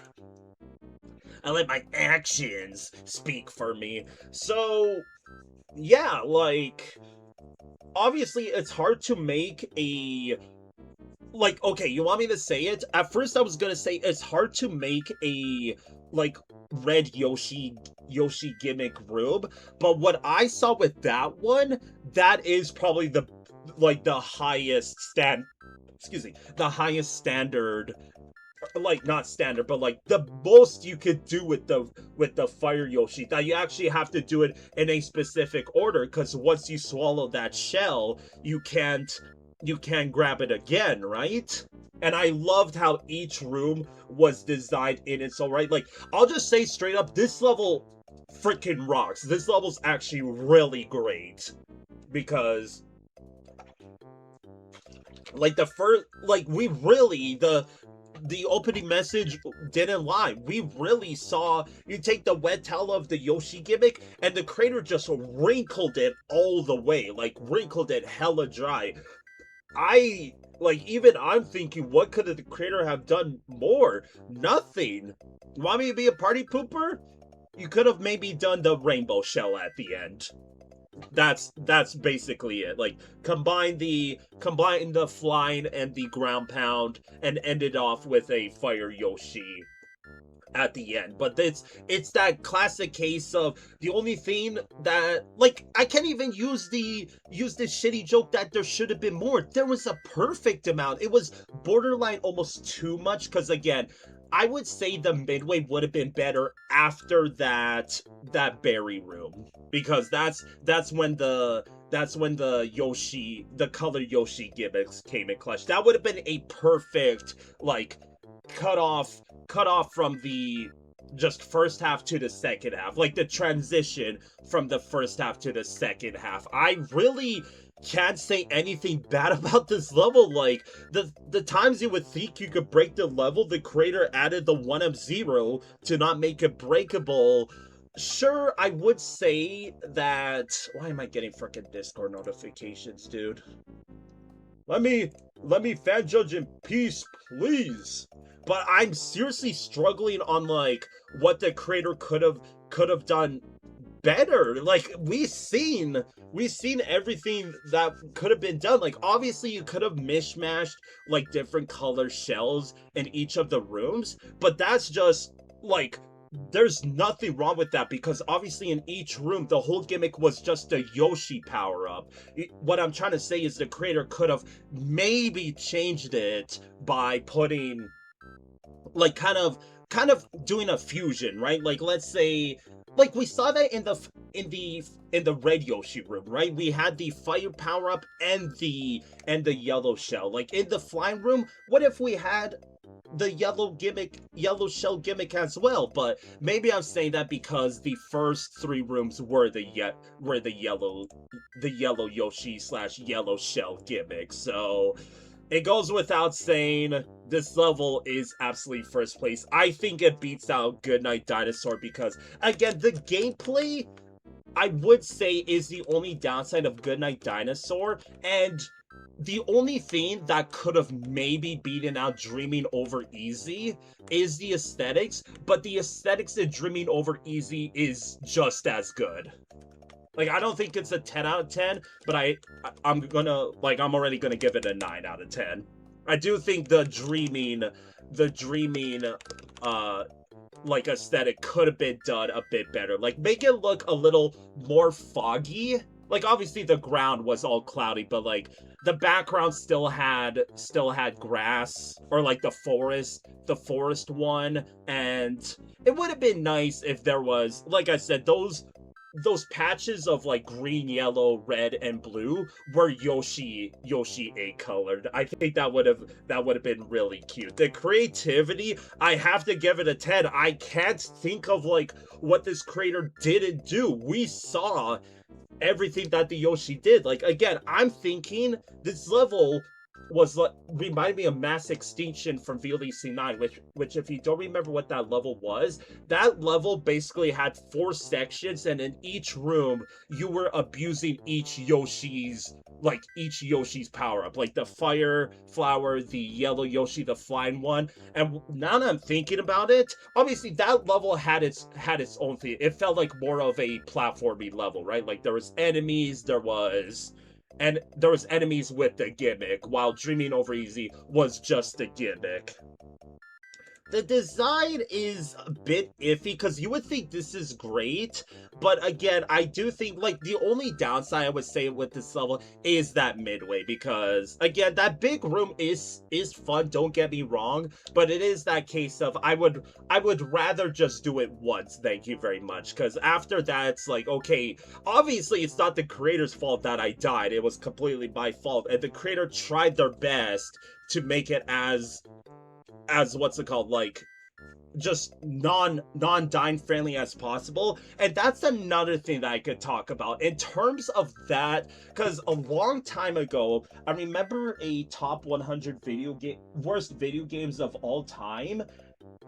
I let my actions speak for me. So yeah, like obviously it's hard to make a like, okay, you want me to say it? At first I was gonna say it's hard to make a like red Yoshi gimmick room, but what I saw with that one, that is probably the highest the highest standard, like not standard, but like the most you could do with the fire Yoshi, that you actually have to do it in a specific order, because once you swallow that shell, you can't grab it again, right? And I loved how each room was designed in its own right. Like, I'll just say straight up, this level freaking rocks. This level's actually really great, because like the first, like we really, the opening message didn't lie. We really saw you take the wet towel of the Yoshi gimmick and the creator just wrinkled it all the way, like wrinkled it hella dry. Even I'm thinking, what could the creator have done more? Nothing. You want me to be a party pooper? You could have maybe done the rainbow shell at the end. That's basically it. Like, combine the flying and the ground pound and end it off with a fire Yoshi at the end. But it's that classic case of the only thing that, like, I can't even use this shitty joke that there should have been more. There was a perfect amount. It was borderline almost too much, because again, I would say the midway would have been better after that berry room, because that's when the Yoshi, the color Yoshi gimmicks came in clutch. That would have been a perfect, like, cut off from the just first half to the second half, like the transition from the first half to the second half. I really can't say anything bad about this level. Like, the times you would think you could break the level, the creator added the 1-0 to not make it breakable. Sure, I would say that... Why am I getting frickin' Discord notifications, dude? Let me fan judge in peace, please. But I'm seriously struggling on, like, what the creator could have done better. Like, we've seen everything that could have been done. Like, obviously you could have mishmashed like different color shells in each of the rooms, but that's just like, there's nothing wrong with that, because obviously in each room the whole gimmick was just a Yoshi power-up. What I'm trying to say is the creator could have maybe changed it by putting, like, kind of doing a fusion, right? Like, let's say, like, we saw that in the red Yoshi room, right? We had the fire power-up and the yellow shell. Like, in the flying room, what if we had the yellow shell gimmick as well? But maybe I'm saying that because the first 3 rooms were the yellow Yoshi / yellow shell gimmick. So it goes without saying, this level is absolutely first place. I think it beats out Goodnight Dinosaur because, again, the gameplay, I would say, is the only downside of Goodnight Dinosaur, and the only thing that could have maybe beaten out Dreaming over Easy is the aesthetics, but the aesthetics in Dreaming over Easy is just as good. Like, I don't think it's a 10 out of 10, but I'm already gonna give it a 9 out of 10. I do think the dreaming, like, aesthetic could have been done a bit better. Like, make it look a little more foggy. like, obviously the ground was all cloudy, but like the background still had grass, or like the forest one. And it would have been nice if there was, like I said, those patches of like green, yellow, red, and blue were Yoshi 8 colored. I think that would have been really cute. The creativity, I have to give it a 10. I can't think of like what this creator didn't do. We saw everything that the Yoshi did. Like, again, I'm thinking this level was like, reminded me of Mass Extinction from VLDC 9, which if you don't remember what that level was, that level basically had 4 sections, and in each room you were abusing each Yoshi's power up, like the fire flower, the yellow Yoshi, the flying one. And now that I'm thinking about it, obviously that level had its own thing. It felt like more of a platformy level, right? Like there was enemies, there was enemies with the gimmick, while Dreaming Over Easy was just a gimmick. The design is a bit iffy, because you would think this is great, but again, I do think, like, the only downside I would say with this level is that midway, because, again, that big room is fun, don't get me wrong, but it is that case of, I would rather just do it once, thank you very much, because after that, it's like, okay, obviously it's not the creator's fault that I died, it was completely my fault, and the creator tried their best to make it as what's it called, like, just non-dying friendly as possible. And that's another thing that I could talk about in terms of that, because a long time ago, I remember a top 100 worst video games of all time.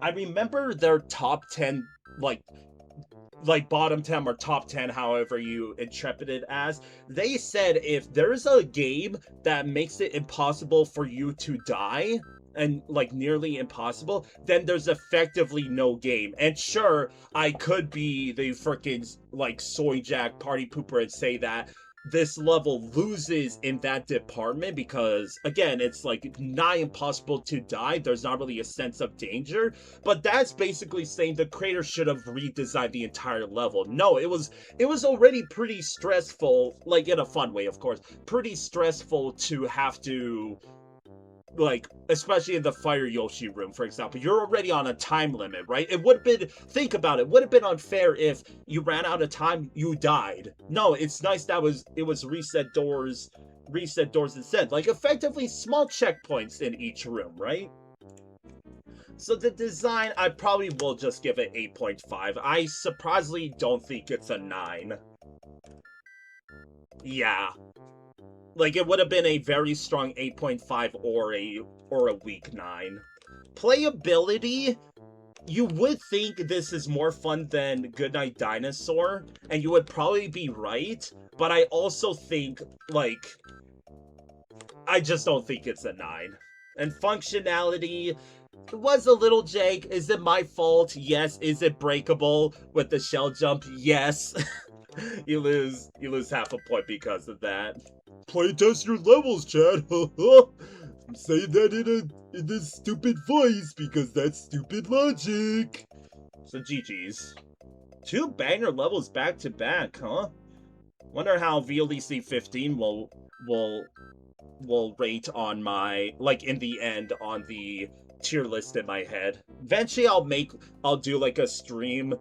I remember their top 10, like bottom 10 or top 10, however you interpret it as. They said if there's a game that makes it impossible for you to die, and like nearly impossible, then there's effectively no game. And sure, I could be the freaking like soy jack party pooper and say that this level loses in that department, because again, it's like nigh impossible to die, there's not really a sense of danger. But that's basically saying the creator should have redesigned the entire level. No, it was already pretty stressful, like in a fun way, of course, pretty stressful to have to, like, especially in the Fire Yoshi room, for example, you're already on a time limit, right? It would have been, think about it, would have been unfair if you ran out of time, you died. No, it's nice that it was reset doors instead. Like, effectively small checkpoints in each room, right? So the design, I probably will just give it 8.5. I surprisingly don't think it's a 9. Yeah. Like, it would have been a very strong 8.5 or a weak 9. Playability, you would think this is more fun than Goodnight Dinosaur, and you would probably be right, but I also think, like, I just don't think it's a 9. And functionality was a little jank. Is it my fault? Yes. Is it breakable with the shell jump? Yes. You lose half a point because of that. Playtest your levels, Chad. I'm saying that in a stupid voice because that's stupid logic. So GG's. 2 banger levels back to back, huh? Wonder how VLDC 15 will rate on my, like, in the end, on the tier list in my head. Eventually I'll do like a stream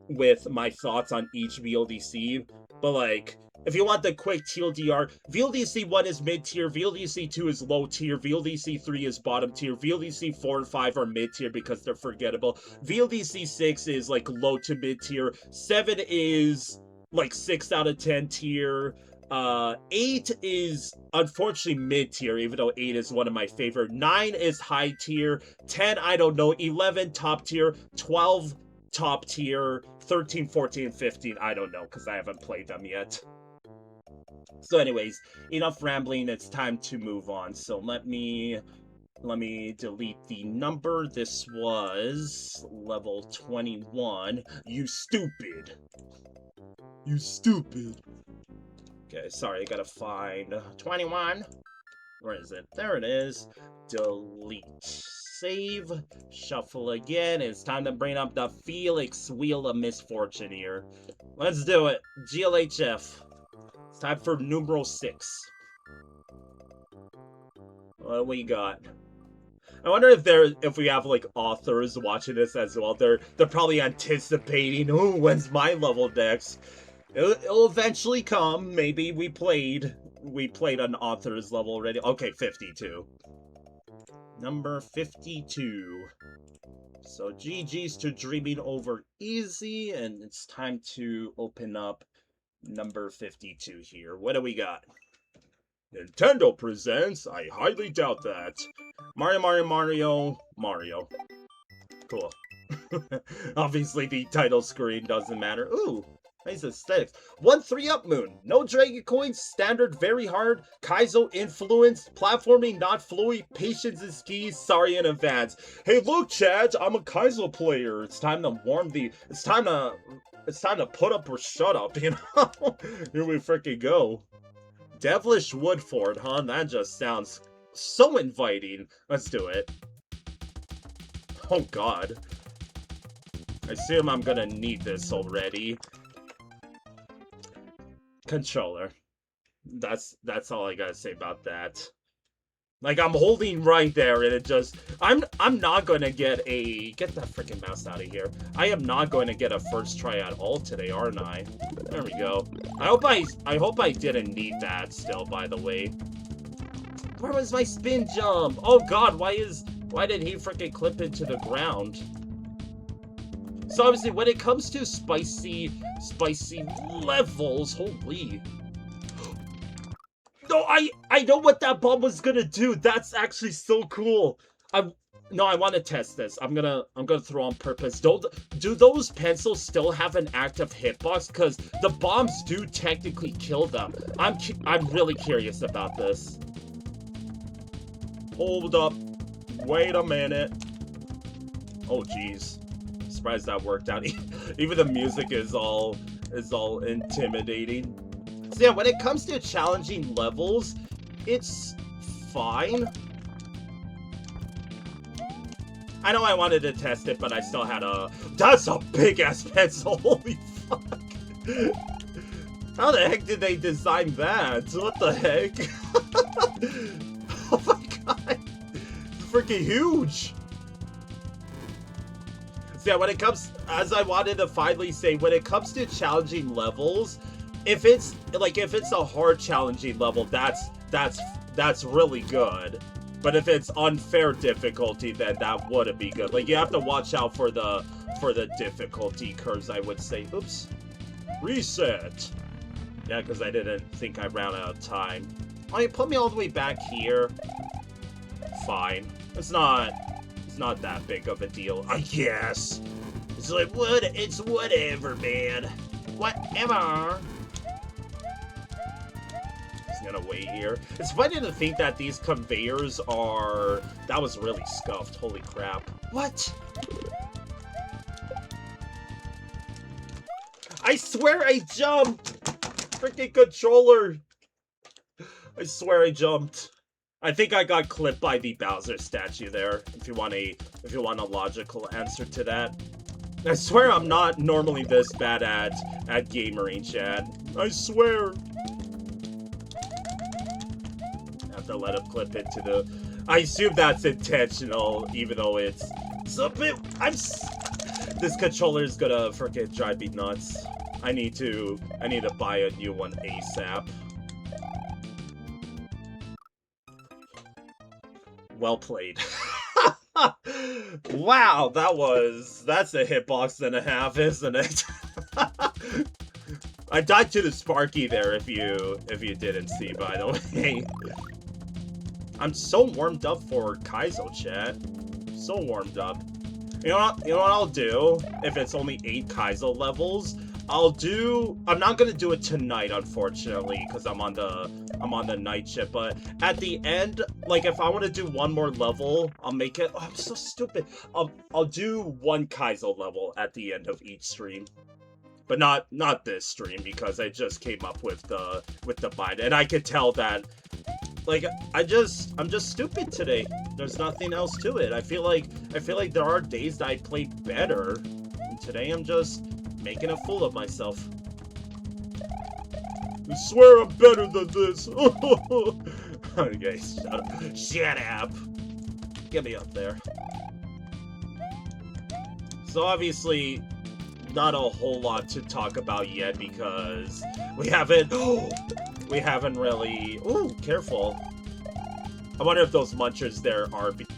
with my thoughts on each VLDC, but like, if you want the quick TLDR, VLDC 1 is mid-tier, VLDC 2 is low-tier, VLDC 3 is bottom-tier, VLDC 4 and 5 are mid-tier because they're forgettable, VLDC 6 is like low to mid-tier, 7 is like 6 out of 10 tier, 8 is unfortunately mid-tier, even though 8 is one of my favorite, 9 is high-tier, 10, I don't know, 11 top-tier, 12 top tier, 13, 14, 15, I don't know, because I haven't played them yet. So anyways, enough rambling, it's time to move on. So let me delete the number. This was level 21. You stupid. You stupid. Okay, sorry, I gotta find 21. Where is it? There it is. Delete. Save. Shuffle again. It's time to bring up the Felix Wheel of Misfortune here. Let's do it. GLHF. It's time for numeral 6. What do we got? I wonder if we have like authors watching this as well. They're probably anticipating, oh, when's my level next? It'll eventually come. Maybe we played an author's level already. Okay, 52. Number 52. So GG's to Dreaming over easy, and it's time to open up number 52 here. What do we got? Nintendo presents, I highly doubt that. Mario. Cool. Obviously the title screen doesn't matter. Ooh, nice aesthetics. 1-3-up moon. No dragon coins, standard very hard, Kaizo influence, platforming not flowy, patience is key, sorry in advance. Hey look Chad, I'm a Kaizo player. It's time to it's time to put up or shut up, you know? Here we freaking go. Devilish Woodford, huh? That just sounds so inviting. Let's do it. Oh god. I assume I'm gonna need this already. Controller. That's all I gotta say about that. Like, I'm holding right there, and it just... I'm not gonna get a... Get that freaking mouse out of here. I am not going to get a first try at all today, aren't I? There we go. I hope I didn't need that still, by the way. Where was my spin jump? Oh god, why did he freaking clip into the ground? So obviously, when it comes to spicy levels, holy... No, I know what that bomb was gonna do. That's actually so cool. I want to test this. I'm gonna throw on purpose. Do those pencils still have an active hitbox? Because the bombs do technically kill them. I'm really curious about this. Hold up. Wait a minute. Oh jeez. Surprised that worked out. Even the music is all intimidating. So yeah, when it comes to challenging levels, it's fine. I know I wanted to test it, but I still had a... That's a big-ass pencil! Holy fuck! How the heck did they design that? What the heck? Oh my god! It's freaking huge! So yeah, when it comes... As I wanted to finally say, when it comes to challenging levels... If it's a hard challenging level, that's really good. But if it's unfair difficulty, then that wouldn't be good. Like, you have to watch out for the difficulty curves, I would say. Oops. Reset. Yeah, because I didn't think I ran out of time. Oh, you put me all the way back here. Fine. It's not that big of a deal, I guess. It's like, it's whatever, man. Whatever. Gonna wait here. It's funny to think that these conveyors are... That was really scuffed. Holy crap. What? I swear I jumped! Freaking controller! I swear I jumped. I think I got clipped by the Bowser statue there, if you want a logical answer to that. I swear I'm not normally this bad at gamering, Chad. I swear. To let him clip into the... I assume that's intentional, even though it's a bit... This controller is gonna freaking drive me nuts. I need to buy a new one ASAP. Well played. Wow, that's a hitbox and a half, isn't it? I died to the Sparky there if you didn't see, by the way. I'm so warmed up for Kaizo, chat. So warmed up. You know what I'll do? If it's only 8 Kaizo levels, I'm not gonna do it tonight, unfortunately, because I'm on the night shift. But at the end, like, if I want to do one more level, I'll make it. Oh, I'm so stupid. I'll do 1 Kaizo level at the end of each stream. But not this stream, because I just came up with the bind, and I could tell that, like, I'm just stupid today. There's nothing else to it. I feel like there are days that I play better, and today I'm just making a fool of myself. I swear I'm better than this. Okay, shut up. Get me up there. So obviously, not a whole lot to talk about yet because we haven't really. Ooh, careful. I wonder if those munchers there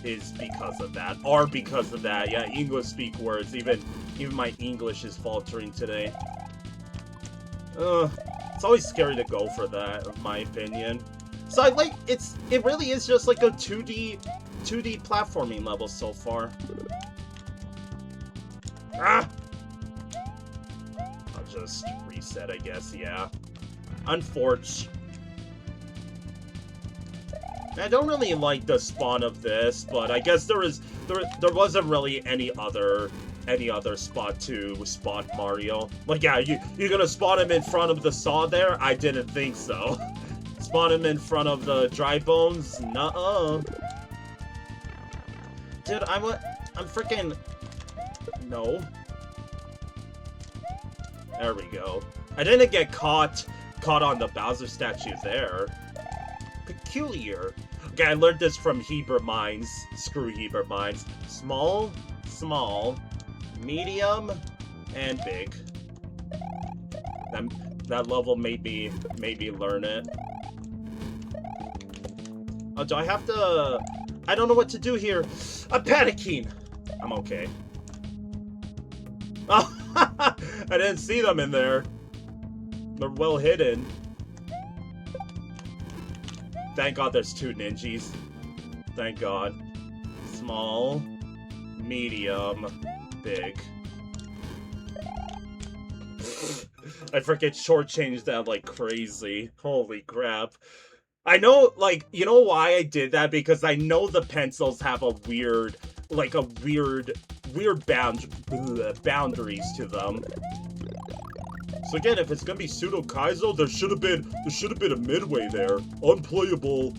is because of that. Are because of that. Yeah, English speak words. Even my English is faltering today. It's always scary to go for that, in my opinion. So it really is just like a 2D platforming level so far. Ah! I'll just reset, I guess, yeah. Unfortunate. I don't really like the spawn of this, but I guess there wasn't really any other spot to spawn Mario. Like, yeah, you're gonna spawn him in front of the saw there? I didn't think so. Spawn him in front of the dry bones? Nuh-uh. Dude, I'm freaking... No. There we go. I didn't get caught on the Bowser statue there. Peculiar. Okay, I learned this from Hebrew Mines. Screw Hebrew Mines. Small, small, medium, and big. That level made me learn it. Oh, do I have to... I don't know what to do here. I'm panicking. I'm okay. Oh, I didn't see them in there. They're well hidden. Thank God there's 2 ninjas. Thank God. Small, medium, big. I freaking shortchanged that like crazy. Holy crap. I know, like, you know why I did that? Because I know the pencils have a weird, boundaries to them. So again, if it's gonna be pseudo Kaizo, there should have been a midway there. Unplayable.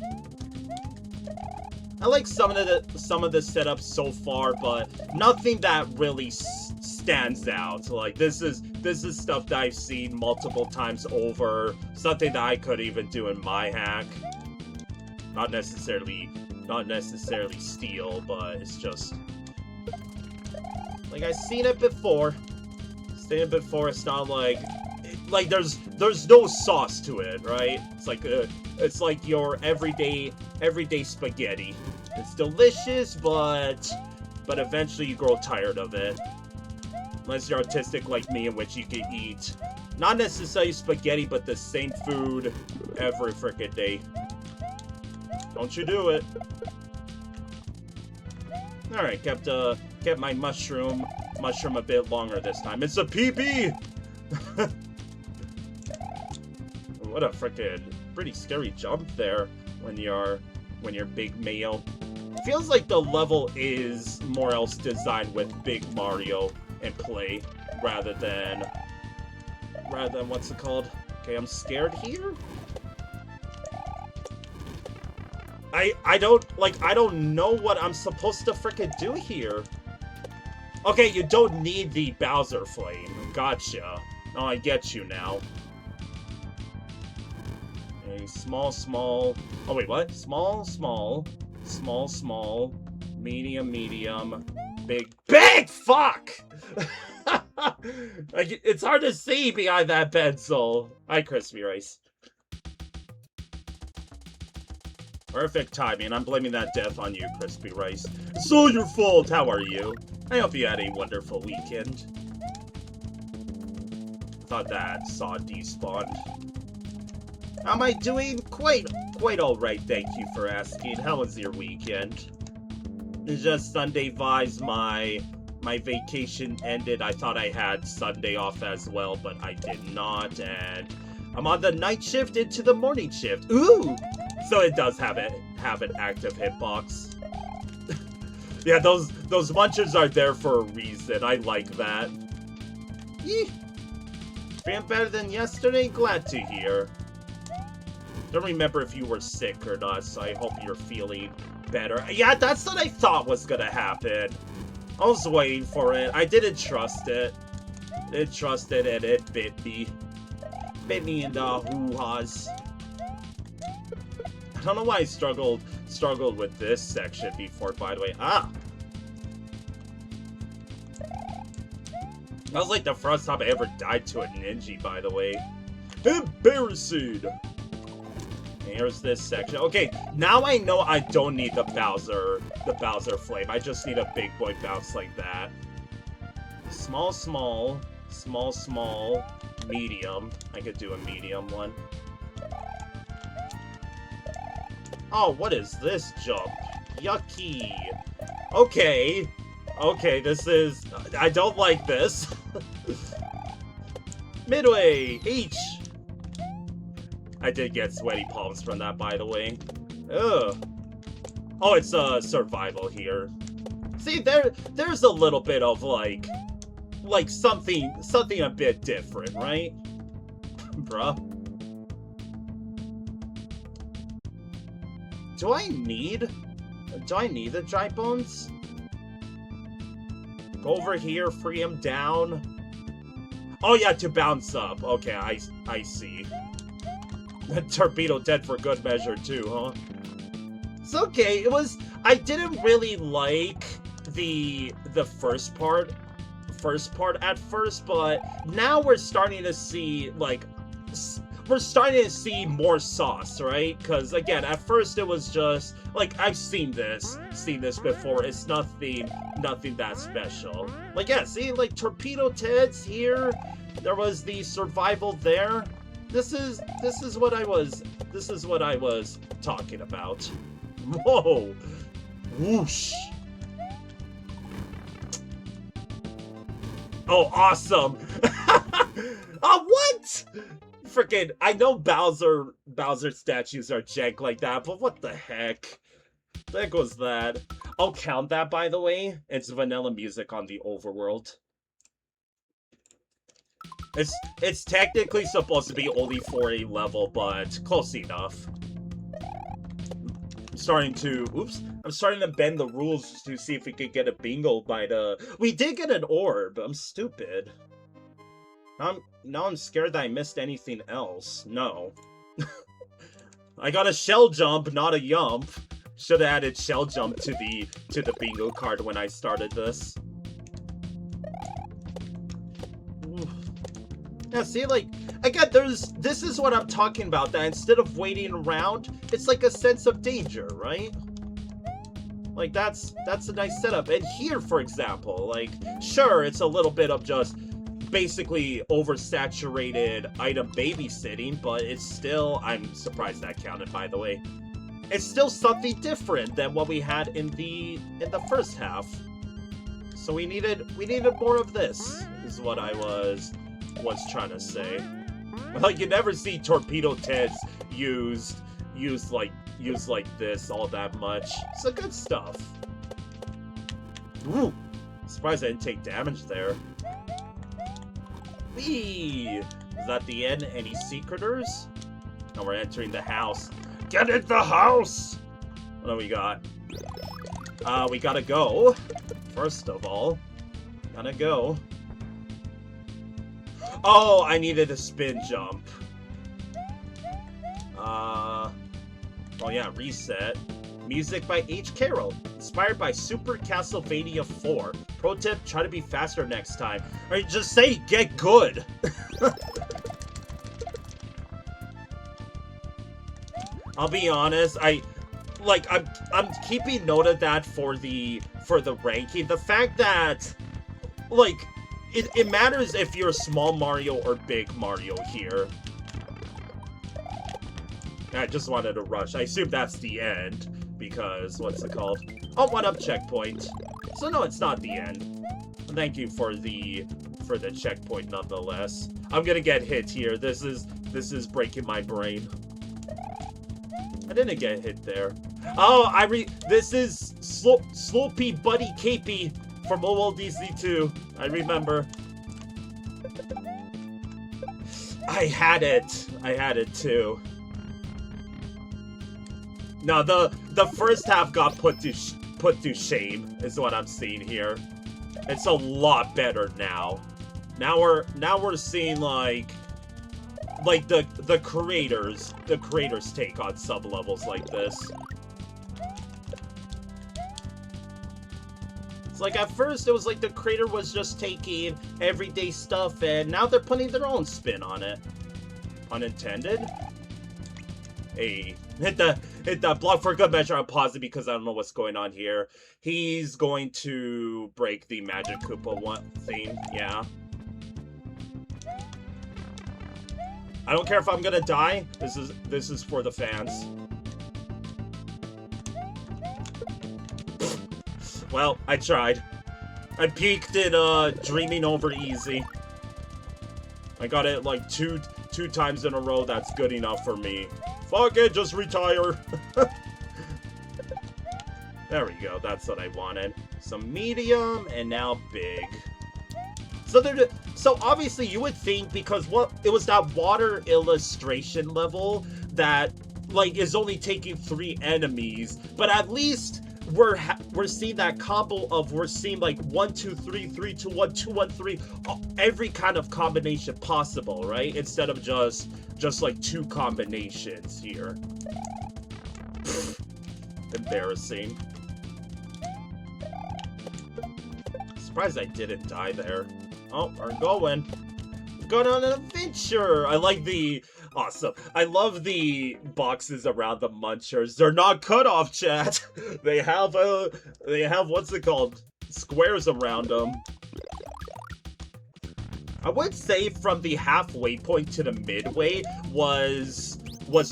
I like some of the setups so far, but nothing that really stands out. Like this is stuff that I've seen multiple times over. Something that I could even do in my hack. Not necessarily steal, but it's just like I've seen it before. It's not like there's no sauce to it, right? It's like your everyday spaghetti. It's delicious, but eventually you grow tired of it. Unless you're artistic like me, in which you can eat not necessarily spaghetti, but the same food every frickin' day. Don't you do it. Alright, kept my mushroom a bit longer this time. It's a PB! What a frickin' pretty scary jump there when you're Big Mayo. Feels like the level is more else designed with Big Mario in play rather than what's it called? Okay, I'm scared here. I don't know what I'm supposed to frickin' do here. Okay, you don't need the Bowser flame. Gotcha. Oh, I get you now. Okay, small. Oh wait, what? Small, medium, big. Fuck! Like, it's hard to see behind that pencil. Hi, Crispy Rice. Perfect timing. I'm blaming that death on you, Crispy Rice. It's all your fault. How are you? I hope you had a wonderful weekend. Thought that saw despawned. How am I doing? Quite alright, thank you for asking. How was your weekend? It's just Sunday vibes. My vacation ended. I thought I had Sunday off as well, but I did not, and I'm on the night shift into the morning shift. Ooh! So it does have an active hitbox. Yeah, those munchers are there for a reason. I like that. Yee. Feeling better than yesterday? Glad to hear. Don't remember if you were sick or not, so I hope you're feeling better. Yeah, that's what I thought was gonna happen. I was waiting for it. I didn't trust it. And it bit me. bit me in the hoo-haws. I don't know why I struggled with this section before, by the way. Ah! That was like the first time I ever died to a ninja, by the way. Embarrassing! Here's this section. Okay, now I know I don't need the Bowser flame. I just need a big boy bounce like that. Small, small, small, small, medium. I could do a medium one. Oh, what is this jump? Yucky. Okay. Okay, this is... I don't like this. Midway, H. I did get sweaty palms from that, by the way. Ugh. Oh, it's survival here. See, there's a little bit of like something a bit different, right? Bruh. Do I need the dry bones? Go over here, free him down. Oh yeah, to bounce up. Okay, I see. Torpedo dead for good measure too, huh? It's okay. It was... I didn't really like the first part at first, but now we're starting to see, like... We're starting to see more sauce, right? Because, again, at first it was just... Like, I've seen this before. It's nothing that special. Like, yeah, see, like, Torpedo Ted's here. There was the survival there. This is what I was talking about. Whoa! Whoosh! Oh, awesome! Oh, what? Freaking! I know Bowser statues are jank like that, but what the heck? The heck was that? I'll count that, by the way. It's vanilla music on the overworld. It's technically supposed to be only for a level, but close enough. I'm starting to bend the rules to see if we could get a bingo by the... We did get an orb. I'm stupid. Now I'm scared that I missed anything else. No. I got a shell jump, not a yump. Should have added shell jump to the bingo card when I started this. Yeah, see, like, again, this is what I'm talking about, that instead of waiting around, it's like a sense of danger, right? Like, that's a nice setup. And here, for example, like, sure, it's a little bit of just basically oversaturated item babysitting, but it's still, I'm surprised that counted, by the way. It's still something different than what we had in the first half. So we needed more of this, is what I was trying to say. Like, you never see Torpedo Teds used like this all that much. It's the good stuff. Ooh, surprised I didn't take damage there. Whee! Is that the end? Any secreters? Now we're entering the house. Get in the house! What do we got? We gotta go. First of all, gotta go. Oh, I needed a spin jump. Oh yeah, reset. Music by H. Carroll. Inspired by Super Castlevania 4. Pro tip, try to be faster next time. Or just say, get good. I'll be honest, I'm keeping note of that for the ranking. The fact that, like, it matters if you're small Mario or big Mario here. I just wanted to rush. I assume that's the end, because, what's it called? Oh, 1-up checkpoint. So no, it's not the end. Thank you for the checkpoint nonetheless. I'm gonna get hit here. This is breaking my brain. I didn't get hit there. Oh, this is Sloopy Buddy Capey from VLDC 2. I remember. I had it too. No, the first half got put to shame, is what I'm seeing here. It's a lot better now. Now we're seeing, like, like the creators take on sub-levels like this. It's like at first it was like the creator was just taking everyday stuff and now they're putting their own spin on it. Pun intended. Hey, hit that block for good measure. I'll pause it because I don't know what's going on here. He's going to break the Magic Koopa thing, yeah. I don't care if I'm gonna die. This is for the fans. Well, I tried. I peaked in Dreaming over easy. I got it like two times in a row. That's good enough for me. Fuck it, just retire. There we go. That's what I wanted. Some medium and now big. So obviously you would think because it was that water illustration level that like is only taking 3 enemies, but at least we're seeing that combo of we're seeing like 1 2 3 3 2 1 2 1 3 every kind of combination possible, right? Instead of just like 2 combinations here. Embarrassing. Surprised I didn't die there. Oh, we're going on an adventure. I like the awesome. I love the boxes around the munchers. They're not cut off, chat. They have what's it called? Squares around them. I would say from the halfway point to the midway was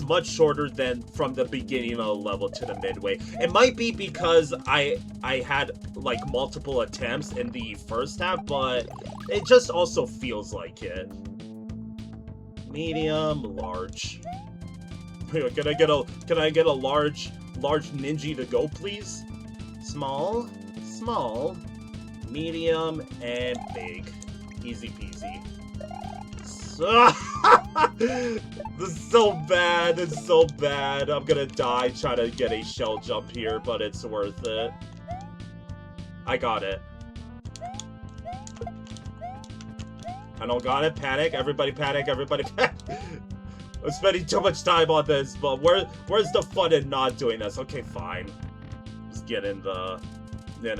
much shorter than from the beginning of the level to the midway. It might be because I had like multiple attempts in the first half, but it just also feels like it. Medium, large. Can I get a large ninja to go, please? Small, medium, and big. Easy peasy. This is so bad. It's so bad. I'm gonna die trying to get a shell jump here, but it's worth it. I got it. I don't got it. Panic. Everybody panic. Everybody panic. I'm spending too much time on this, but where's the fun in not doing this? Okay, fine. Just get in the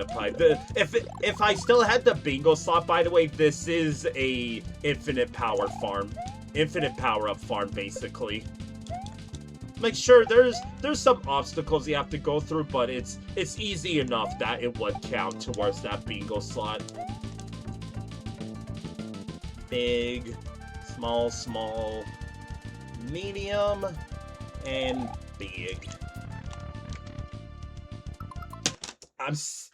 pipe. If I still had the bingo slot, by the way, this is a infinite power farm. Infinite power up farm, basically. Like, sure, there's some obstacles you have to go through, but it's easy enough that it would count towards that bingo slot. Big, small, medium, and big.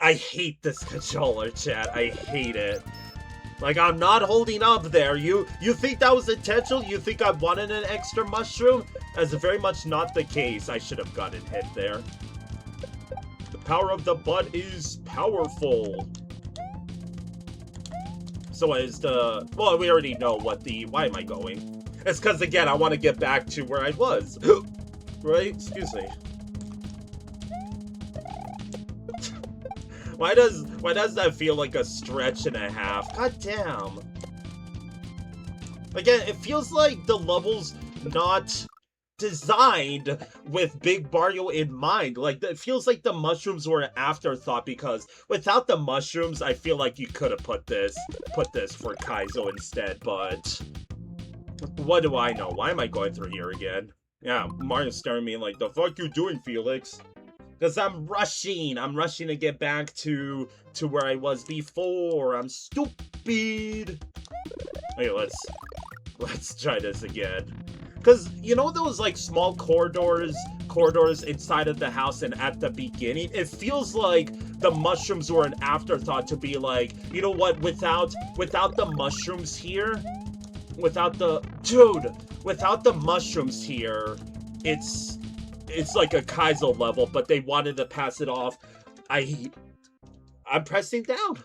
I hate this controller, chat. I hate it. Like, I'm not holding up there. You think that was intentional? You think I wanted an extra mushroom? That's very much not the case. I should have gotten hit there. The power of the butt is powerful. So is the... Well, we already know what the... Why am I going? It's because, again, I want to get back to where I was. Right? Excuse me. Why does that feel like a stretch and a half? God damn. Again, it feels like the level's not designed with Big Mario in mind. Like, it feels like the mushrooms were an afterthought, because without the mushrooms, I feel like you could have put this for Kaizo instead, but what do I know? Why am I going through here again? Yeah, Mario's staring at me like, the fuck you doing, Felix? Because I'm rushing to get back to where I was before. I'm stupid. Okay, let's try this again. Because, you know those, like, small corridors inside of the house and at the beginning? It feels like the mushrooms were an afterthought to be like, you know what, without the mushrooms here, without the mushrooms here, it's like a Kaizo level, but they wanted to pass it off. I'm pressing down.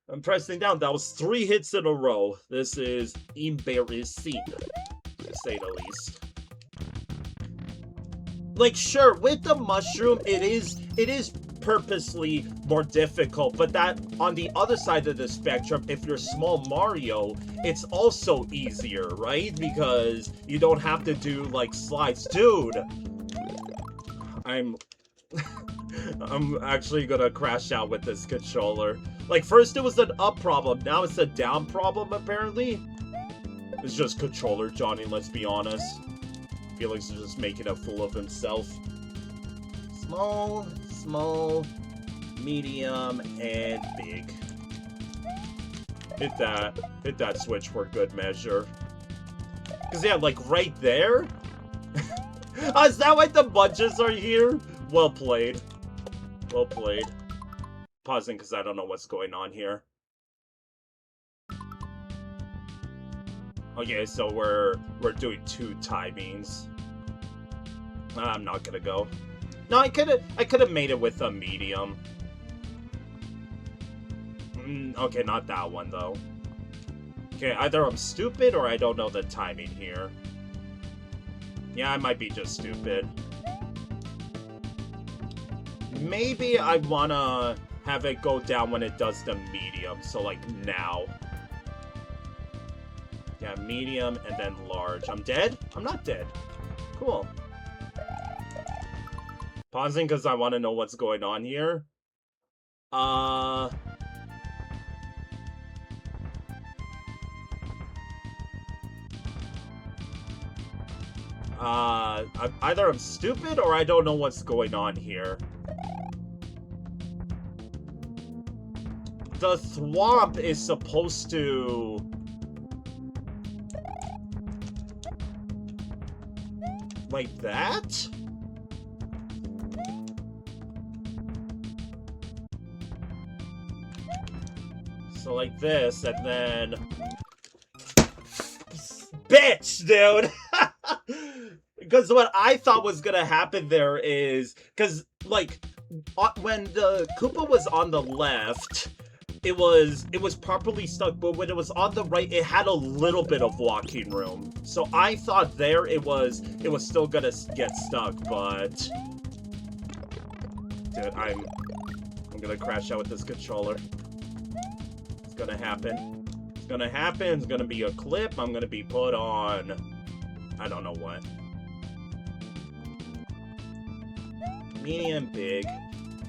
That was 3 hits in a row. This is embarrassing, to say the least. Like, sure, with the mushroom, it is purposely more difficult, but that on the other side of the spectrum, if you're small Mario, it's also easier, right? Because you don't have to do like slides. Dude, I'm actually gonna crash out with this controller. Like, first it was an up problem, now it's a down problem, apparently. It's just controller Johnny, let's be honest. Felix is just making a fool of himself. Small, small, medium, and big. Hit that switch for good measure. Cause yeah, like right there? Oh, is that why the bunches are here? Well played. Well played. Pausing because I don't know what's going on here. Okay, so we're doing 2 timings. I'm not gonna go. No, I could have made it with a medium. Okay, not that one though. Okay, either I'm stupid or I don't know the timing here. Yeah, I might be just stupid. Maybe I wanna have it go down when it does the medium, so like now. Yeah, medium and then large. I'm dead? I'm not dead. Cool. Pausing because I want to know what's going on here. Either I'm stupid or I don't know what's going on here. The thwomp is supposed to... like that? So like this, and then... Bitch, dude! Because what I thought was gonna happen there is... Because, like, when the Koopa was on the left... It was properly stuck, but when it was on the right, it had a little bit of walking room. So I thought there it was still gonna get stuck, but dude, I'm gonna crash out with this controller. It's gonna happen. It's gonna happen. It's gonna be a clip. I'm gonna be put on I don't know what. Medium, big.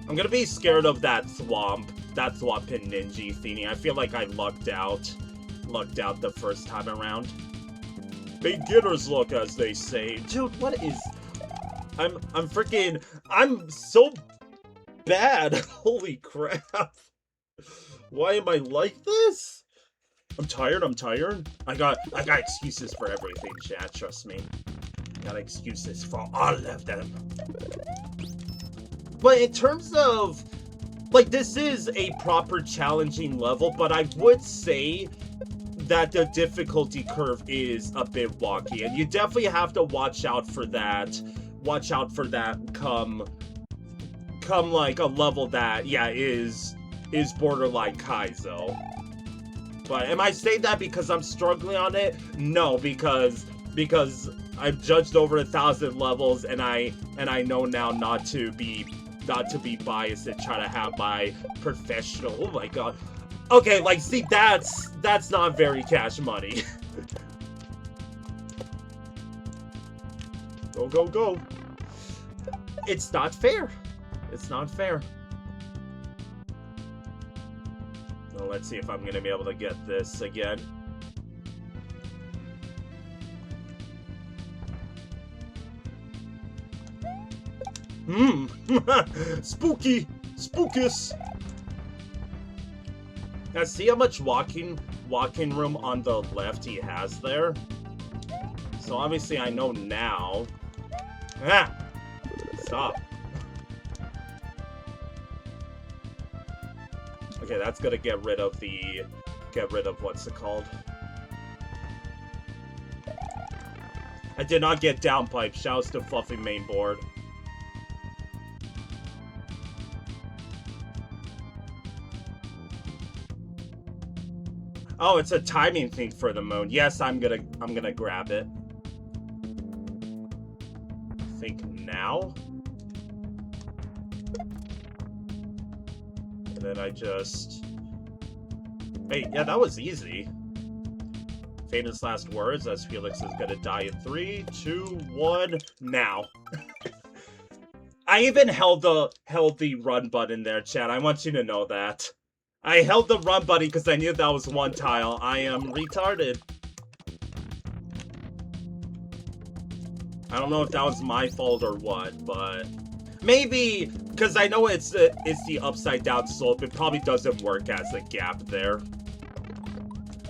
I'm gonna be scared of that thwomp. That thwomp and ninja thingy. I feel like I lucked out the first time around. Beginner's luck, as they say. Dude, what is... I'm so bad. Holy crap. Why am I like this? I'm tired. I got excuses for everything, chat, trust me. Got excuses for all of them. But in terms of... like, this is a proper challenging level, but I would say that the difficulty curve is a bit wonky, and you definitely have to watch out for that. Watch out for that come like a level that, yeah, is borderline Kaizo. But am I saying that because I'm struggling on it? No, because I've judged over 1,000 levels, and I know now not to be biased and try to have my professional... oh my god. Okay, like, see, that's not very cash money. Go, go, go. It's not fair. It's not fair. Well, let's see if I'm gonna be able to get this again. Spooky! Spookus! Now, see how much walking room on the left he has there? So obviously I know now. Ah! Stop. Okay, that's gonna get rid of what's it called? I did not get downpipe. Shouts to Fluffy Mainboard. Oh, it's a timing thing for the moon. Yes, I'm gonna grab it. I think now. then I just... Hey, yeah, that was easy. Famous last words, as Felix is gonna die in 3, 2, 1, now. I even held the run button there, chat. I want you to know that. I held the run button because I knew that was one tile. I am retarded. I don't know if that was my fault or what, but maybe because I know it's the upside down slope. It probably doesn't work as a gap there.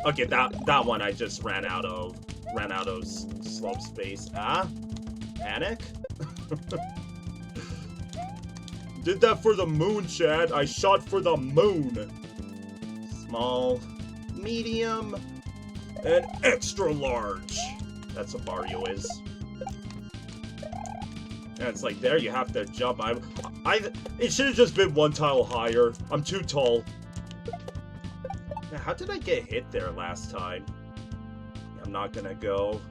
Okay, that one I just ran out of slope space. Ah, panic. Did that for the moon, Chad. I shot for the moon. Small, medium, and extra large. That's what Mario is. And it's like, there you have to jump. It should have just been one tile higher. I'm too tall. Now, how did I get hit there last time? I'm not gonna go.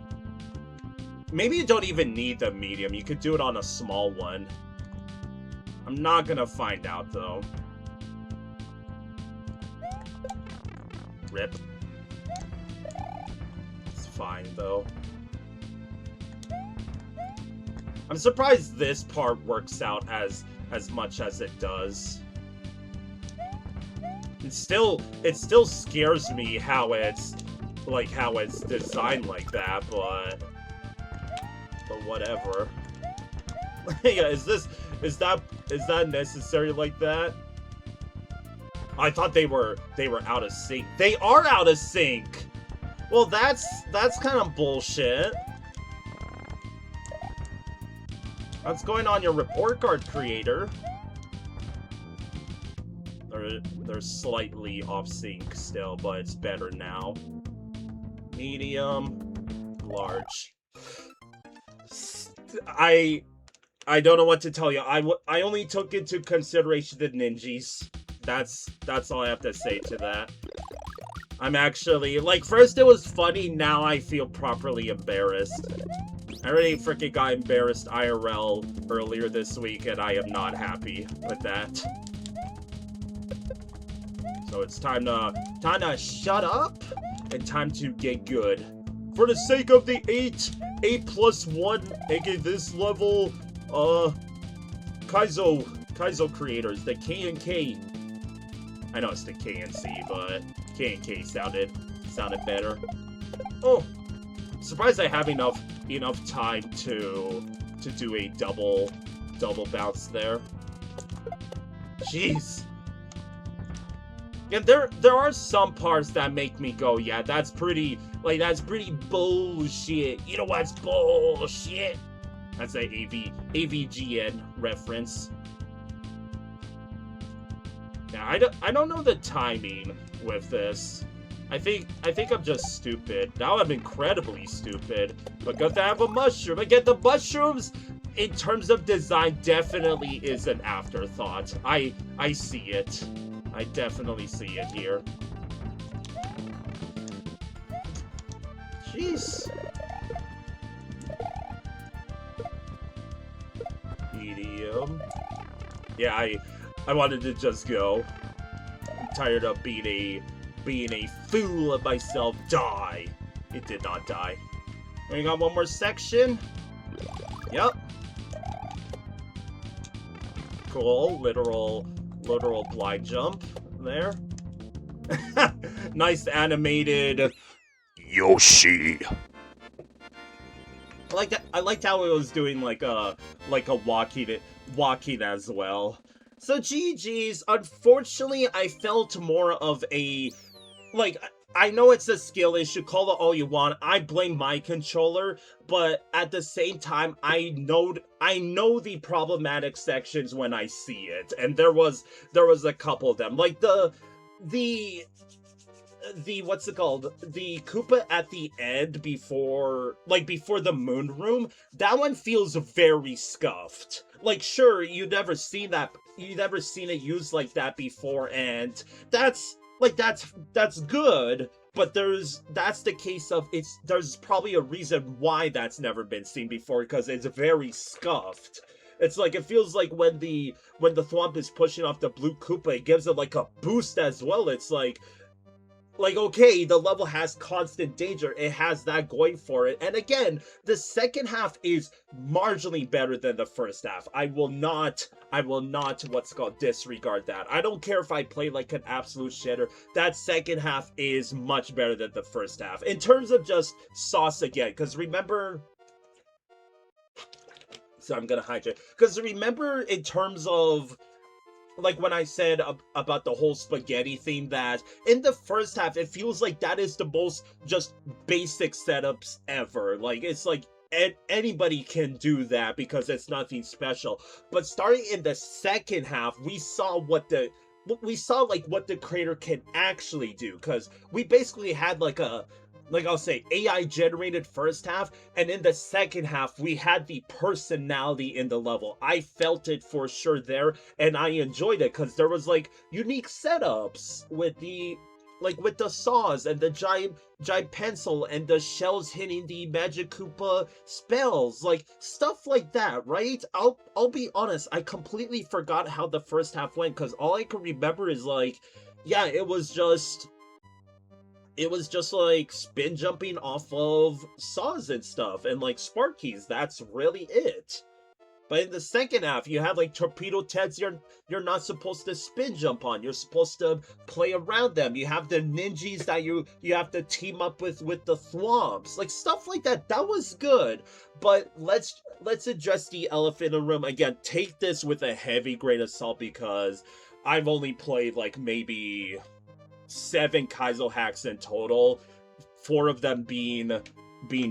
Maybe you don't even need the medium. You could do it on a small one. I'm not gonna find out, though. Rip. It's fine, though. I'm surprised this part works out as much as it does. It still scares me how it's designed like that, but whatever. Yeah, is that necessary like that? I thought they were out of sync. They are out of sync. Well, that's kind of bullshit. What's going on your report card, creator? They're slightly off sync still, but it's better now. Medium, large. I don't know what to tell you. I only took into consideration the ninjas. That's all I have to say to that. I'm actually, like, first it was funny, now I feel properly embarrassed. I already freaking got embarrassed IRL earlier this week, and I am not happy with that. So it's time to shut up, and time to get good. For the sake of the 8+1, aka this level, Kaizo creators, the K and K. I know it's the K and C, but K and K sounded better. Oh, surprised I have enough time to do a double bounce there. Jeez. Yeah, there are some parts that make me go, yeah, that's pretty bullshit. You know what's bullshit? That's a AVGN reference. Yeah, I don't know the timing with this. I think I'm just stupid. Now I'm incredibly stupid. Because I have a mushroom. Again, the mushrooms, in terms of design, definitely is an afterthought. I see it. I definitely see it here. Jeez. Medium. Yeah, I wanted to just go. I'm tired of being a fool of myself. Die. It did not die. We got one more section. Yep. Cool. Literal blind jump there. Nice animated Yoshi. I liked how it was doing like a walking as well. So GG's. Unfortunately, I felt more of a I know it's a skill issue, call it all you want. I blame my controller, but at the same time, I know the problematic sections when I see it, and there was a couple of them, like the what's it called? The Koopa at the end before the moon room. That one feels very scuffed. Like, sure, you've never seen it used like that before, and that's good, but that's the case of there's probably a reason why that's never been seen before, because it's very scuffed. It's like, it feels like when the Thwomp is pushing off the blue Koopa, it gives it like a boost as well. It's like, okay, the level has constant danger. It has that going for it. And again, the second half is marginally better than the first half. I will not, what's it called, disregard that. I don't care if I play like an absolute shitter. That second half is much better than the first half. In terms of just sauce again, because remember... So I'm gonna hijack. Because remember, in terms of... like when I said about the whole spaghetti thing, that in the first half, it feels like that is the most just basic setups ever. Like, it's like anybody can do that because it's nothing special. But starting in the second half, we saw what the creator can actually do, because we basically had like a, like I'll say, AI generated first half, and in the second half we had the personality in the level. I felt it for sure there, and I enjoyed it because there was like unique setups with the saws and the giant pencil and the shells hitting the Magic Koopa spells, like stuff like that, right? I'll be honest, I completely forgot how the first half went, because all I can remember is like, yeah, it was just like spin jumping off of saws and stuff and like Sparkies. That's really it. But in the second half, you have like torpedo teds you're not supposed to spin jump on. You're supposed to play around them. You have the ninjas that you have to team up with the thwomps. Like stuff like that. That was good. But let's address the elephant in the room. Again, take this with a heavy grain of salt, because I've only played like maybe 7 Kaizo hacks in total, 4 of them being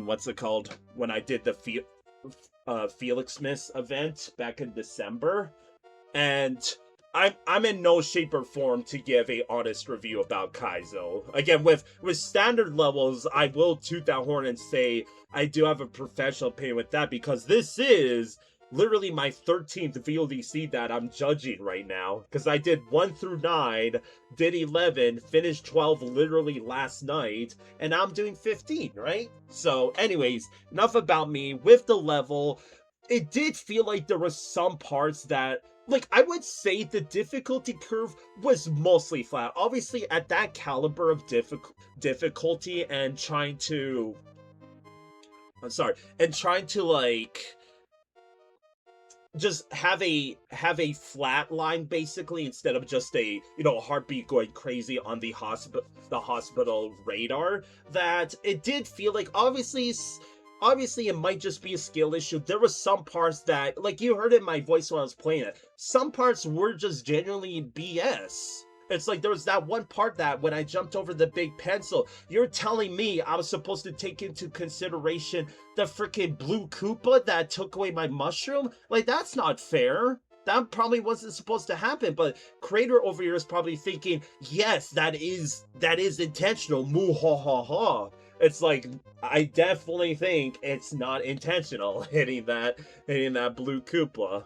what's it called, when I did the Felix Miss event back in December, and I'm in no shape or form to give a honest review about Kaizo. Again, with standard levels, I will toot that horn and say I do have a professional opinion with that, because this is literally my 13th VLDC that I'm judging right now, because I did 1 through 9, did 11, finished 12 literally last night, and now I'm doing 15, right? So anyways, enough about me. With the level, it did feel like there were some parts that, like, I would say the difficulty curve was mostly flat. Obviously, at that caliber of difficulty and trying to... like just have a flat line basically, instead of just a, you know, heartbeat going crazy on the hospital radar, that it did feel like obviously it might just be a skill issue. There were some parts that, like you heard in my voice when I was playing it, some parts were just genuinely BS. It's like there was that one part that when I jumped over the big pencil, you're telling me I was supposed to take into consideration the freaking blue Koopa that took away my mushroom? Like, that's not fair. That probably wasn't supposed to happen, but creator over here is probably thinking, yes, that is intentional. Moo ha ha ha. It's like, I definitely think it's not intentional hitting that blue Koopa.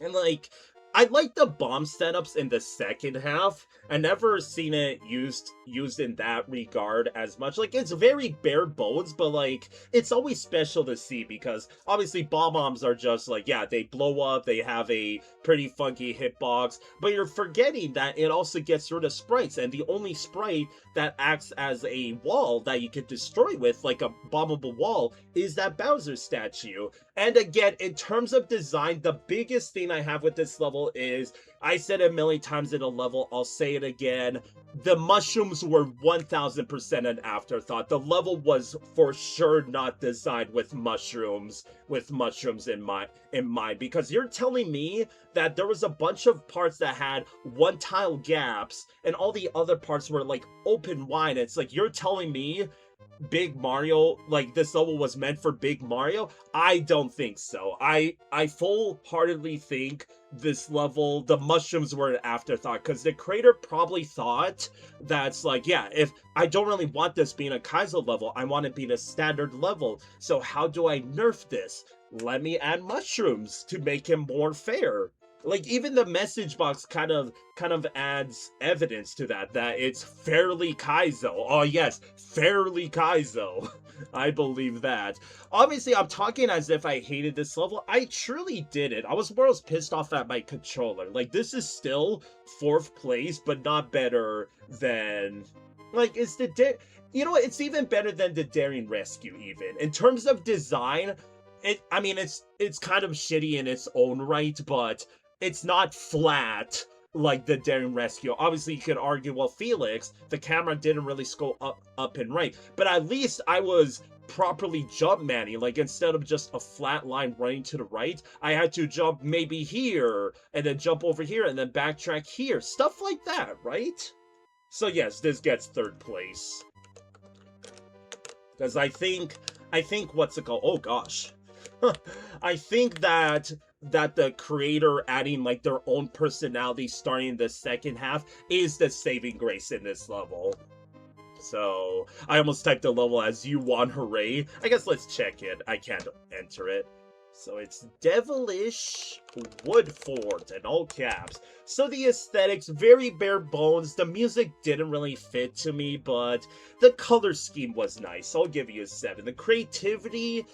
And like, I like the bomb setups in the second half. I never seen it used in that regard as much. Like, it's very bare bones, but like, it's always special to see, because obviously bombs are just like, yeah, they blow up, they have a pretty funky hitbox, but you're forgetting that it also gets rid of sprites, and the only sprite that acts as a wall that you can destroy with, like a bombable wall, is that Bowser statue. And again, in terms of design, the biggest thing I have with this level is, I said it a million times in a level, I'll say it again, the mushrooms were 1000% an afterthought. The level was for sure not designed with mushrooms in mind, because you're telling me that there was a bunch of parts that had one tile gaps and all the other parts were like open wide. It's like, you're telling me Big Mario, like, this level was meant for Big Mario? I don't think so. I full-heartedly think this level, the mushrooms were an afterthought, because the creator probably thought that's like, yeah, if I don't really want this being a Kaizo level, I want it being a standard level, so how do I nerf this? Let me add mushrooms to make him more fair. Like, even the message box kind of adds evidence to that it's fairly Kaizo. Oh yes, fairly Kaizo. I believe that. Obviously, I'm talking as if I hated this level. I truly didn't. I was more pissed off at my controller. Like, this is still 4th place, but not better than... Like, it's the... You know what? It's even better than the Daring Rescue, even. In terms of design, I mean, it's kind of shitty in its own right, but it's not flat like the Daring Rescue. Obviously, you could argue, well, Felix, the camera didn't really go up and right, but at least I was properly jump manning. Like, instead of just a flat line running to the right, I had to jump maybe here, and then jump over here, and then backtrack here. Stuff like that, right? So yes, this gets 3rd place. Because I think what's it called? Oh gosh. I think that the creator adding like their own personality starting the second half is the saving grace in this level. So I almost typed the level as you won, hooray. I guess let's check it. I can't enter it. So it's Devilish Woodfort in all caps. So the aesthetics, very bare bones. The music didn't really fit to me, but the color scheme was nice. I'll give you a 7. The creativity,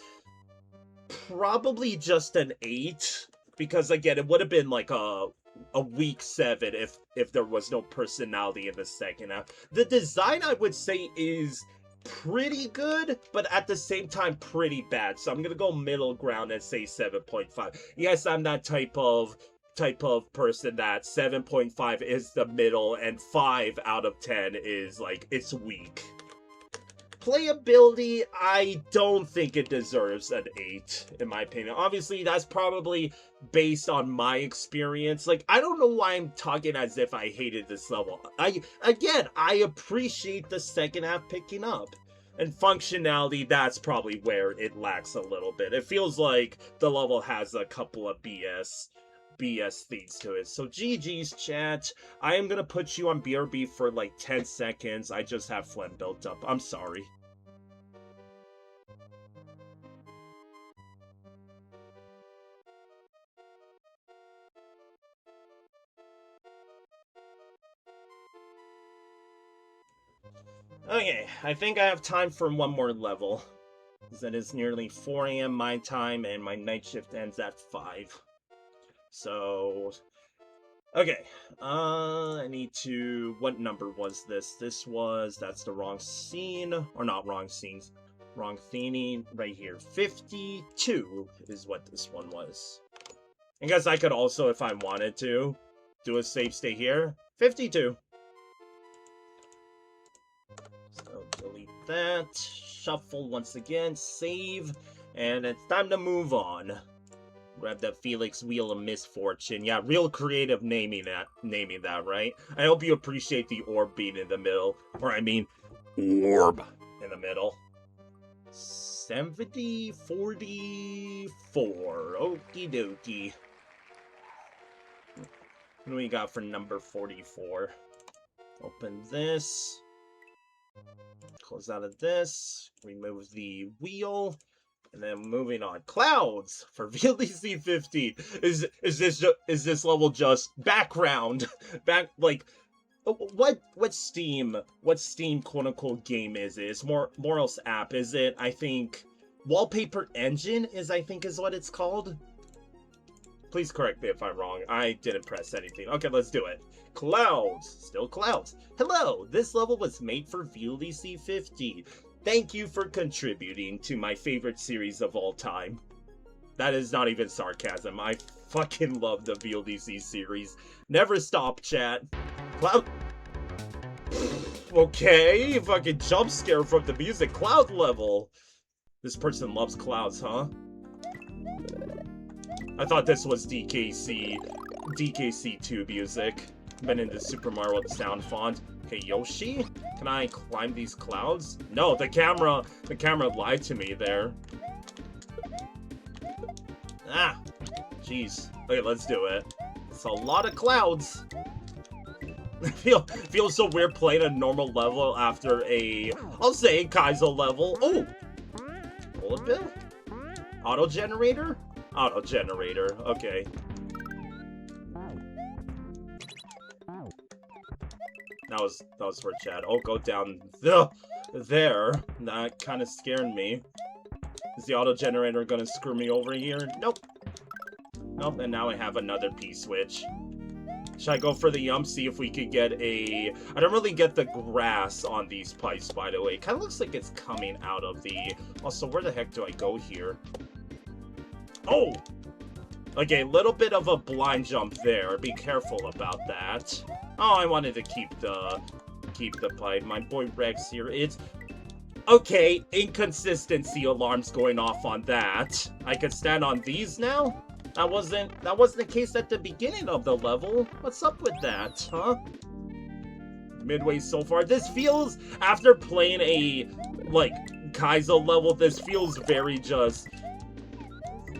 probably just an 8. Because again, it would have been like a weak 7 if there was no personality in the second half. The design, I would say, is pretty good, but at the same time pretty bad. So I'm gonna go middle ground and say 7.5. Yes, I'm that type of person that 7.5 is the middle and 5 out of 10 is like, it's weak. Playability, I don't think it deserves an 8, in my opinion. Obviously, that's probably based on my experience. Like, I don't know why I'm talking as if I hated this level. I appreciate the second half picking up. And functionality, that's probably where it lacks a little bit. It feels like the level has a couple of BS things to it. So GG's, chat. I am gonna put you on BRB for like 10 seconds. I just have phlegm built up. I'm sorry. Okay, I think I have time for one more level. Because it is nearly 4 AM my time and my night shift ends at 5. So, okay, I need to, what number was this? That's the wrong scene, or not wrong scenes, wrong theming, right here. 52 is what this one was. I guess I could also, if I wanted to, do a save stay here. 52. So, delete that, shuffle once again, save, and it's time to move on. Grab that Felix Wheel of Misfortune. Yeah, real creative naming that, right? I hope you appreciate the orb being in the middle. Or I mean, orb in the middle. 7044. Okie dokie. What do we got for number 44? Open this. Close out of this. Remove the wheel. And then moving on, clouds for VLDC 15. Is this level just background? Like, what Steam quote unquote game is it? It's more else app, is it? I think Wallpaper Engine is what it's called. Please correct me if I'm wrong. I didn't press anything. Okay, let's do it. Clouds, still clouds. Hello, this level was made for VLDC 15. Thank you for contributing to my favorite series of all time. That is not even sarcasm. I fucking love the VLDC series. Never stop, chat. Cloud... Okay, fucking jump scare from the music. Cloud level. This person loves clouds, huh? I thought this was DKC2 music. Been in the Super Mario sound font. Okay, Yoshi? Can I climb these clouds? No, the camera lied to me there. Ah, jeez. Okay, let's do it. It's a lot of clouds. Feels so weird playing a normal level after I'll say Kaizo level. Oh! Bullet bill? Auto generator? Auto generator, okay. was for Chad. Oh, go down there. That kind of scared me. Is the auto generator gonna screw me over here? Nope. Nope, and now I have another P-switch. Should I go for the yum, see if we could get a... I don't really get the grass on these pipes, by the way. It kind of looks like it's coming out of the... Also, where the heck do I go here? Oh! Okay, a little bit of a blind jump there. Be careful about that. Oh, I wanted to keep the pipe. My boy Rex here. It's... Okay, inconsistency alarms going off on that. I could stand on these now? That wasn't the case at the beginning of the level. What's up with that, huh? Midway so far. This feels, after playing a, like, Kaizo level, this feels very just...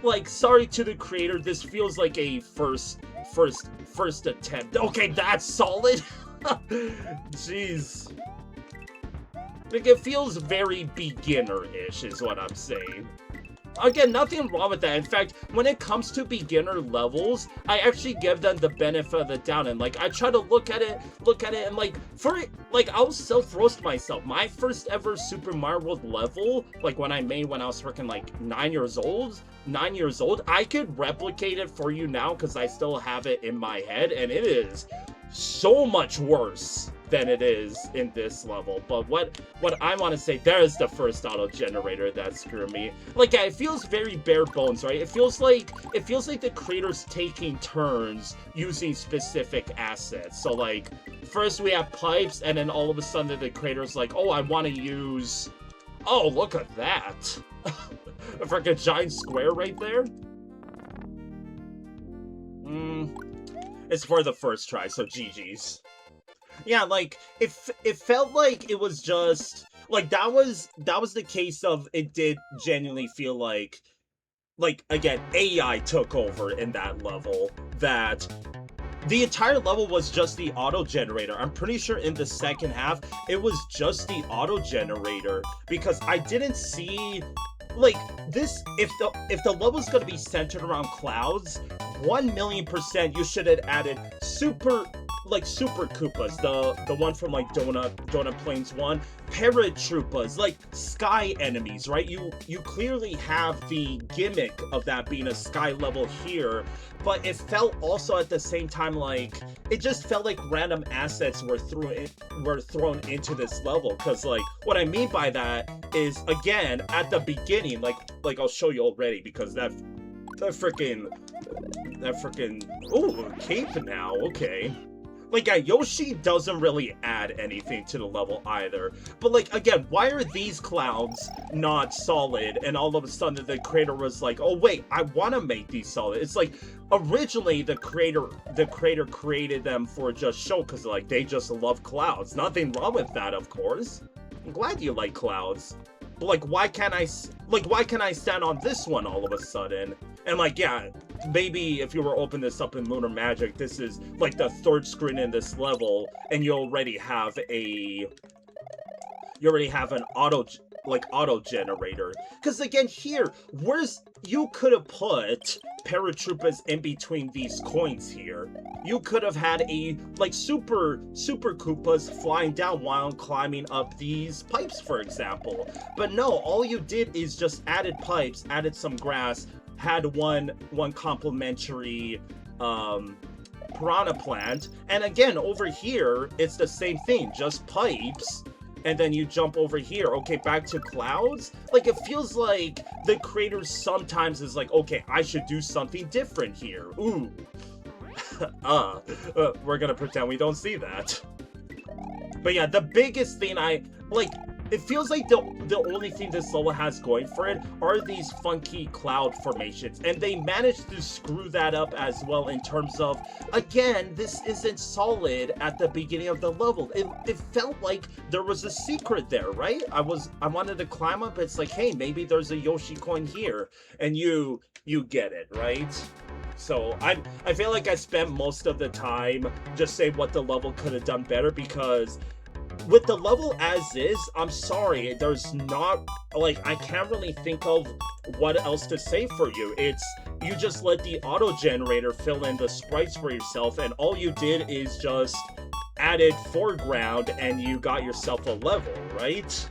Like, sorry to the creator, this feels like a first attempt. Okay, that's solid. Jeez. Like, it feels very beginner-ish, is what I'm saying. Again, nothing wrong with that. In fact, when it comes to beginner levels, I actually give them the benefit of the doubt. And, like, I try to look at it, and, like, I'll self-roast myself. My first ever Super Mario World level, like, when I was freaking, like, 9 years old, I could replicate it for you now because I still have it in my head, and it is so much worse than it is in this level. But what I want to say, there's the first auto generator that screwed me. Like, yeah, it feels very bare bones, right? It feels like the creator's taking turns using specific assets. So, like, first we have pipes, and then all of a sudden the creator's like, oh, I want to use... Oh, look at that. A freaking giant square right there. It's for the first try, so GG's. Yeah, like, it felt like it was just, like, that was the case of, it did genuinely feel like, again, AI took over in that level, that the entire level was just the auto generator. I'm pretty sure in the second half, it was just the auto generator, because I didn't see, like, this, if the level's gonna be centered around clouds, 1,000,000% you should have added Super Koopas, the one from, like, Donut Plains 1, Paratroopas, like, sky enemies, right? You clearly have the gimmick of that being a sky level here, but it felt also at the same time like, it just felt like random assets were thrown into this level, because, like, what I mean by that is, again, at the beginning, like I'll show you already, because that freaking, ooh, cape now, okay. Like, yeah, Yoshi doesn't really add anything to the level either. But, like, again, why are these clouds not solid? And all of a sudden the creator was like, oh, wait, I want to make these solid. It's like, originally the creator created them for just show, because, like, they just love clouds. Nothing wrong with that, of course. I'm glad you like clouds. But, like, why can't I stand on this one all of a sudden? And, like, yeah, maybe if you were open this up in Lunar Magic, this is, like, the third screen in this level, and you already have an auto generator. Because, again, here, you could have put paratroopers in between these coins here. You could have had a, like, super Koopas flying down while climbing up these pipes, for example. But no, all you did is just added pipes, added some grass, had one complimentary piranha plant, and again, over here, it's the same thing, just pipes, and then you jump over here. Okay, back to clouds? Like, it feels like the creator sometimes is like, okay, I should do something different here. Ooh. We're gonna pretend we don't see that. But yeah, the biggest thing it feels like the only thing this level has going for it are these funky cloud formations, and they managed to screw that up as well in terms of, again, this isn't solid at the beginning of the level. It felt like there was a secret there, right? I wanted to climb up, it's like, hey, maybe there's a Yoshi coin here, and you get it, right? So I feel like I spent most of the time just saying what the level could have done better, because with the level as is, I'm sorry, there's not, like, I can't really think of what else to say for you. It's, you just let the auto generator fill in the sprites for yourself, and all you did is just added foreground and you got yourself a level, right?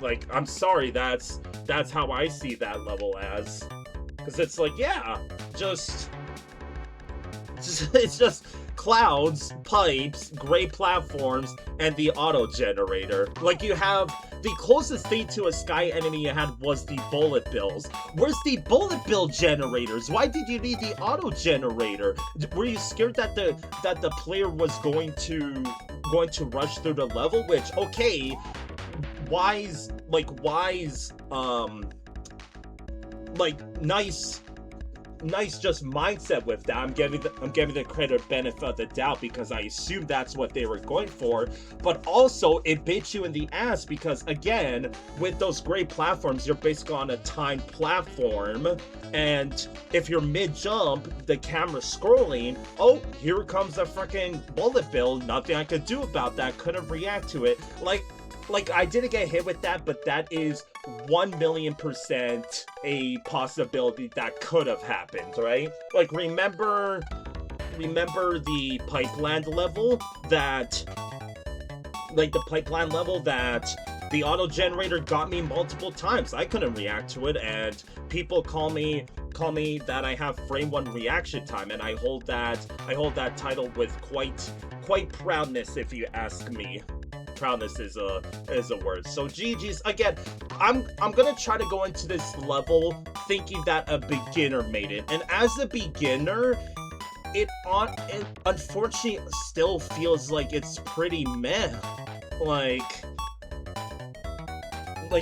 Like, I'm sorry, that's how I see that level as. Because it's like, yeah, it's just clouds, pipes, gray platforms, and the auto generator. Like, you have the closest thing to a sky enemy you had was the bullet bills. Where's the bullet bill generators? Why did you need the auto generator? Were you scared that the player was going to rush through the level? Which, okay, wise, nice just mindset with that. I'm giving the credit benefit of the doubt because I assume that's what they were going for, but also it bit you in the ass because, again, with those gray platforms, you're basically on a timed platform, and if you're mid-jump, the camera's scrolling, oh, here comes a freaking bullet bill, nothing I could do about that, couldn't react to it. Like, I didn't get hit with that, but that is 1,000,000% a possibility that could have happened, right? Like, remember the pipeline level that, the auto generator got me multiple times. I couldn't react to it, and people call me that I have frame 1 reaction time, and I hold that title with quite proudness, if you ask me. Proudness is a word. So GG's. Again, I'm gonna try to go into this level thinking that a beginner made it, and as a beginner, it unfortunately still feels like it's pretty meh. Like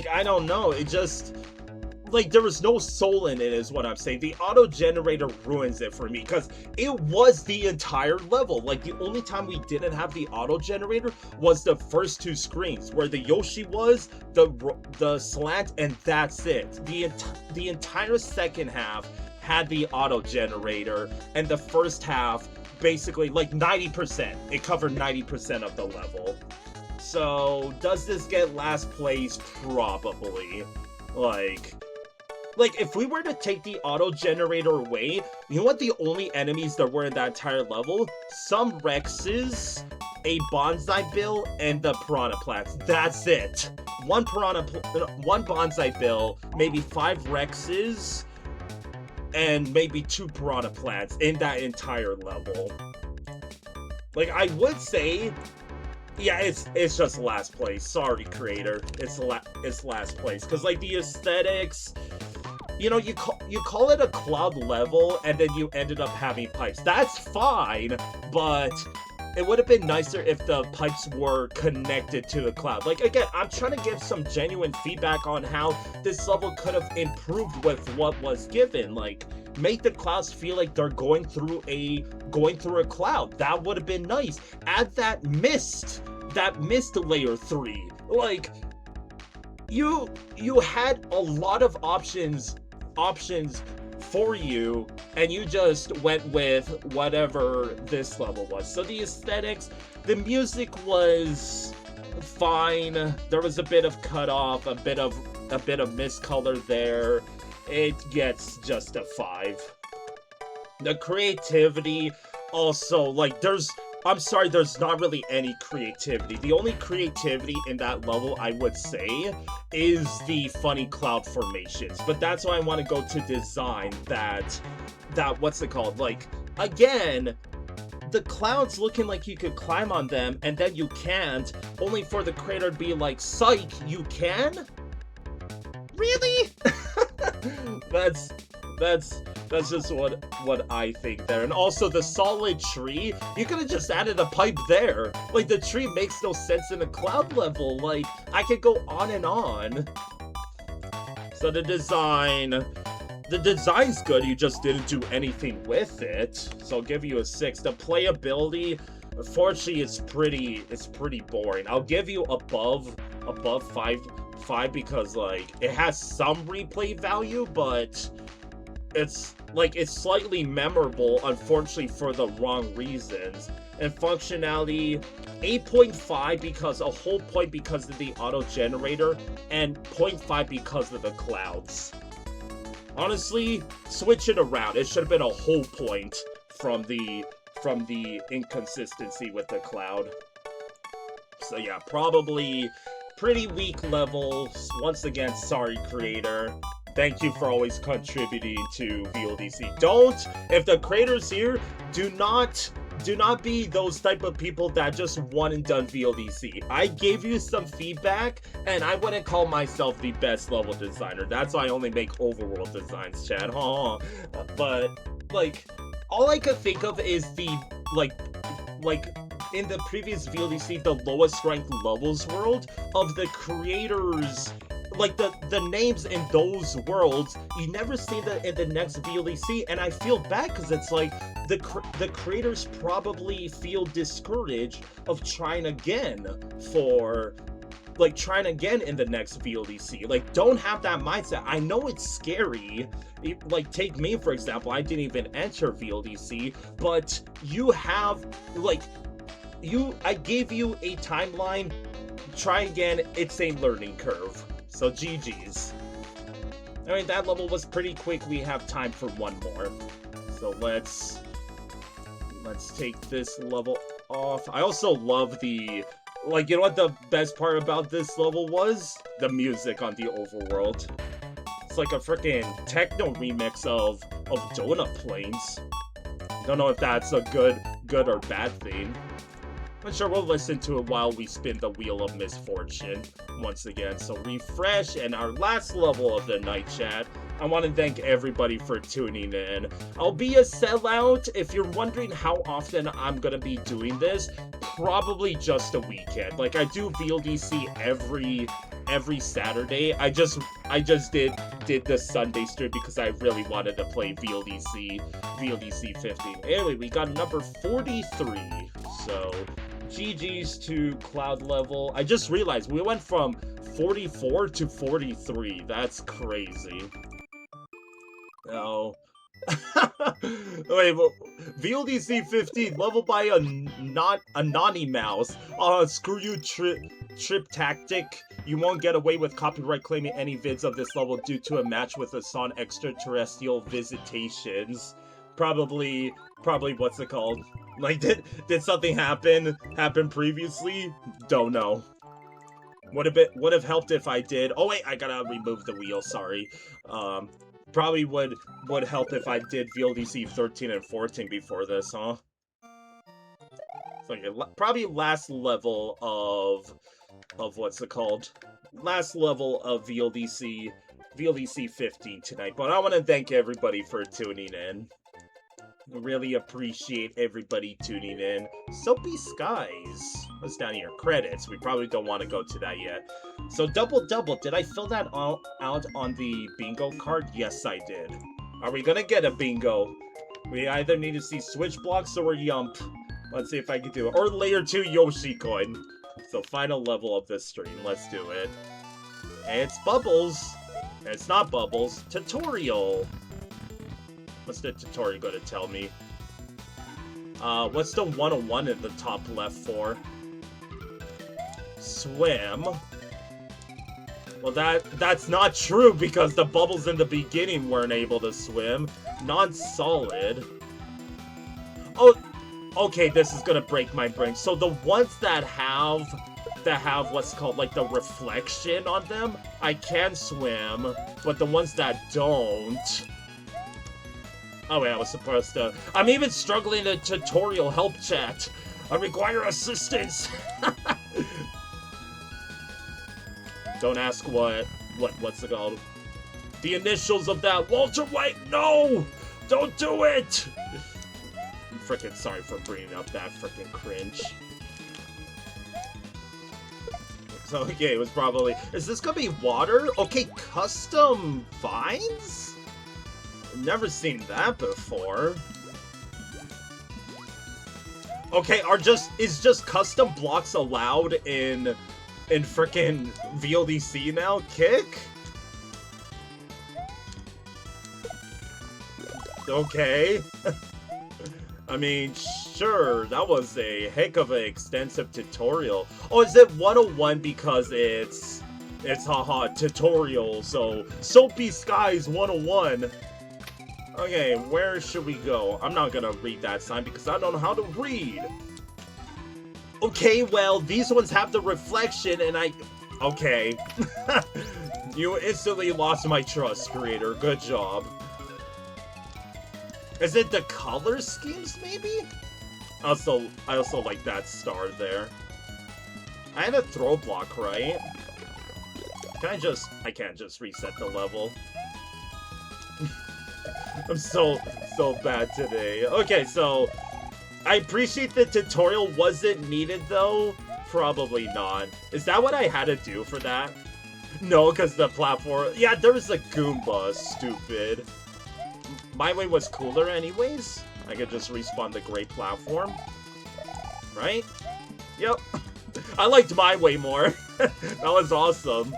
I don't know, it just, like, there was no soul in it is what I'm saying. The auto generator ruins it for me because it was the entire level. Like, the only time we didn't have the auto generator was the first 2 screens where the Yoshi was, the slant, and that's it. The entire second half had the auto generator, and the first half basically, like, 90%. It covered 90% of the level. So does this get last place? Probably. Like, if we were to take the auto generator away, you know what the only enemies that were in that entire level? Some Rexes, a Bonsai Bill, and the Piranha Plants. That's it. One Bonsai Bill, maybe 5 Rexes, and maybe 2 Piranha Plants in that entire level. Like, I would say, yeah, it's just last place. Sorry, creator. It's last place. Because, like, the aesthetics, you know, you call it a cloud level, and then you ended up having pipes. That's fine, but it would have been nicer if the pipes were connected to the cloud. Like, again, I'm trying to give some genuine feedback on how this level could have improved with what was given. Like, make the clouds feel like they're going through a cloud. That would have been nice. Add that mist layer 3. Like, you had a lot of options for you, and you just went with whatever this level was. So the aesthetics, the music was fine. There was a bit of cutoff, a bit of miscolor there. It gets just a 5. The creativity also, like, I'm sorry, there's not really any creativity. The only creativity in that level, I would say, is the funny cloud formations. But that's why I want to go to design that what's it called? Like, again, the clouds looking like you could climb on them, and then you can't, only for the creator to be like, psych, you can? Really? That's just what I think there. And also the solid tree, you could have just added a pipe there. Like, the tree makes no sense in a cloud level. Like, I could go on and on. So the design's good, you just didn't do anything with it. So I'll give you a 6. The playability, unfortunately, it's pretty boring. I'll give you above 5 because, like, it has some replay value, but it's slightly memorable, unfortunately, for the wrong reasons. And functionality, 8.5 because a whole point because of the auto generator, and 0.5 because of the clouds. Honestly, switch it around. It should have been a whole point from the from the inconsistency with the cloud. So yeah, probably pretty weak levels. Once again, sorry creator. Thank you for always contributing to VLDC. If the creator's here, do not be those type of people that just one and done VLDC. I gave you some feedback, and I wouldn't call myself the best level designer. That's why I only make overworld designs, Chad. But, like, all I could think of is the, like, in the previous VLDC, the lowest ranked levels world of the creators. Like, the names in those worlds, you never see that in the next VLDC, and I feel bad because it's like, the creators probably feel discouraged of trying again in the next VLDC. Like, don't have that mindset. I know it's scary. Like, take me, for example, I didn't even enter VLDC, but you have, like, I gave you a timeline, try again, it's a learning curve. So GG's. I mean, that level was pretty quick. We have time for one more. So let's take this level off. I also love the, like, you know what the best part about this level was? The music on the overworld. It's like a freaking techno remix of Donut Plains. Don't know if that's a good or bad thing. But sure, we'll listen to it while we spin the Wheel of Misfortune once again. So refresh, and our last level of the night, chat. I want to thank everybody for tuning in. I'll be a sellout. If you're wondering how often I'm going to be doing this, probably just a weekend. Like, I do VLDC every Saturday. I just did the Sunday stream because I really wanted to play VLDC 15. Anyway, we got number 43. So GG's to cloud level. I just realized we went from 44 to 43. That's crazy. No. Wait, but VLDC 15 leveled by a naughty mouse. Screw you, trip tactic. You won't get away with copyright claiming any vids of this level due to a match with us on extraterrestrial visitations. Probably what's it called? Like, did something happen previously? Don't know. Would have helped if I did. Oh wait, I gotta remove the wheel, sorry. Probably would help if I did VLDC 13 and 14 before this, huh? So yeah, probably last level of what's it called? Last level of VLDC 15 tonight. But I want to thank everybody for tuning in. Really appreciate everybody tuning in. Soapy Skies. What's down here? Credits. We probably don't want to go to that yet. So double. Did I fill that all out on the bingo card? Yes, I did. Are we gonna get a bingo? We either need to see switch blocks or yump. Let's see if I can do it. Or layer 2 Yoshi coin. So final level of this stream. Let's do it. It's Bubbles. It's not Bubbles. Tutorial. What's the tutorial going to tell me? What's the 101 in the top left for? Swim. Well, that's not true because the bubbles in the beginning weren't able to swim. Non-solid. Oh, okay, this is going to break my brain. So the ones that have what's called, like, the reflection on them, I can swim, but the ones that don't... Oh wait, I was supposed to... I'm even struggling to tutorial help chat. I require assistance. Don't ask what's it called? The initials of that. Walter White, no! Don't do it! I'm freaking sorry for bringing up that freaking cringe. So, okay, it was probably... Is this gonna be water? Okay, custom vines? Never seen that before. Okay, is just custom blocks allowed in frickin' VLDC now? Kick? Okay. I mean, sure, that was a heck of an extensive tutorial. Oh, is it 101 because it's haha tutorial, so Soapy Skies 101. Okay, where should we go? I'm not gonna read that sign because I don't know how to read. Okay, well, these ones have the reflection and okay. You instantly lost my trust, creator. Good job. Is it the color schemes, maybe? I also like that star there. I had a throw block, right? I can't just reset the level. I'm so bad today. Okay, so I appreciate the tutorial. Was it needed though? Probably not. Is that what I had to do for that? No, because the platform... Yeah, there was a Goomba, stupid. My way was cooler anyways. I could just respawn the great platform. Right? Yep. I liked my way more. That was awesome.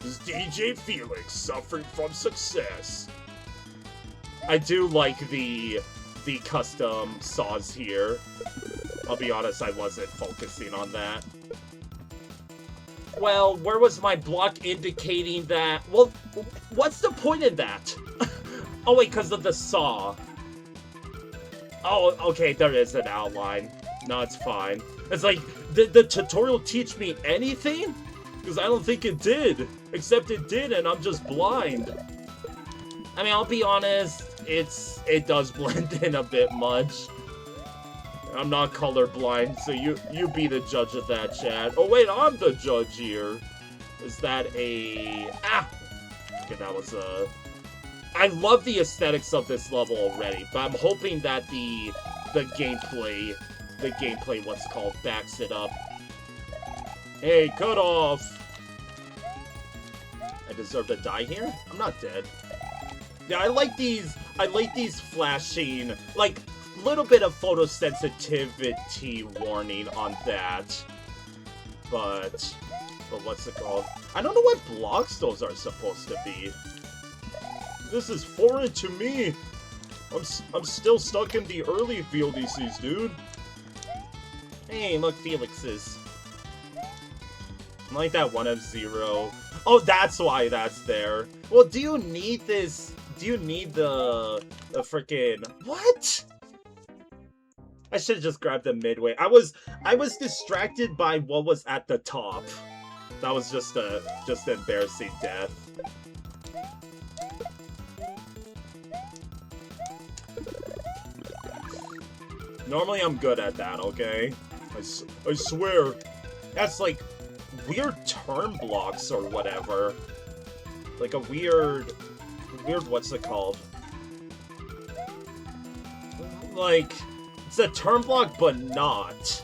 This is DJ Felix, suffering from success. I do like the custom saws here. I'll be honest, I wasn't focusing on that. Well, where was my block indicating that? Well, what's the point of that? Oh wait, because of the saw. Oh, okay, there is an outline. No, it's fine. It's like, did the tutorial teach me anything? Because I don't think it did. Except it did, and I'm just blind. I mean, I'll be honest, it does blend in a bit much. I'm not colorblind, so you be the judge of that, chat. Oh wait, I'm the judge here. Is that a... Ah! Okay, that was a... I love the aesthetics of this level already, but I'm hoping that the gameplay, what's it called, backs it up. Hey, cut off! I deserve to die here? I'm not dead. Yeah, I like these flashing, like, little bit of photosensitivity warning on that. But what's it called? I don't know what blocks those are supposed to be. This is foreign to me. I'm still stuck in the early VLDCs, dude. Hey, look, Felix's. I like that 1 of 0. Oh, that's why that's there. Well, do you need this? Do you need the frickin'... What? I should have just grabbed the midway. I was distracted by what was at the top. That was just an embarrassing death. Normally I'm good at that, okay? I swear. That's like weird turn blocks or whatever. Like a weird what's it called? Like, it's a turn block, but not.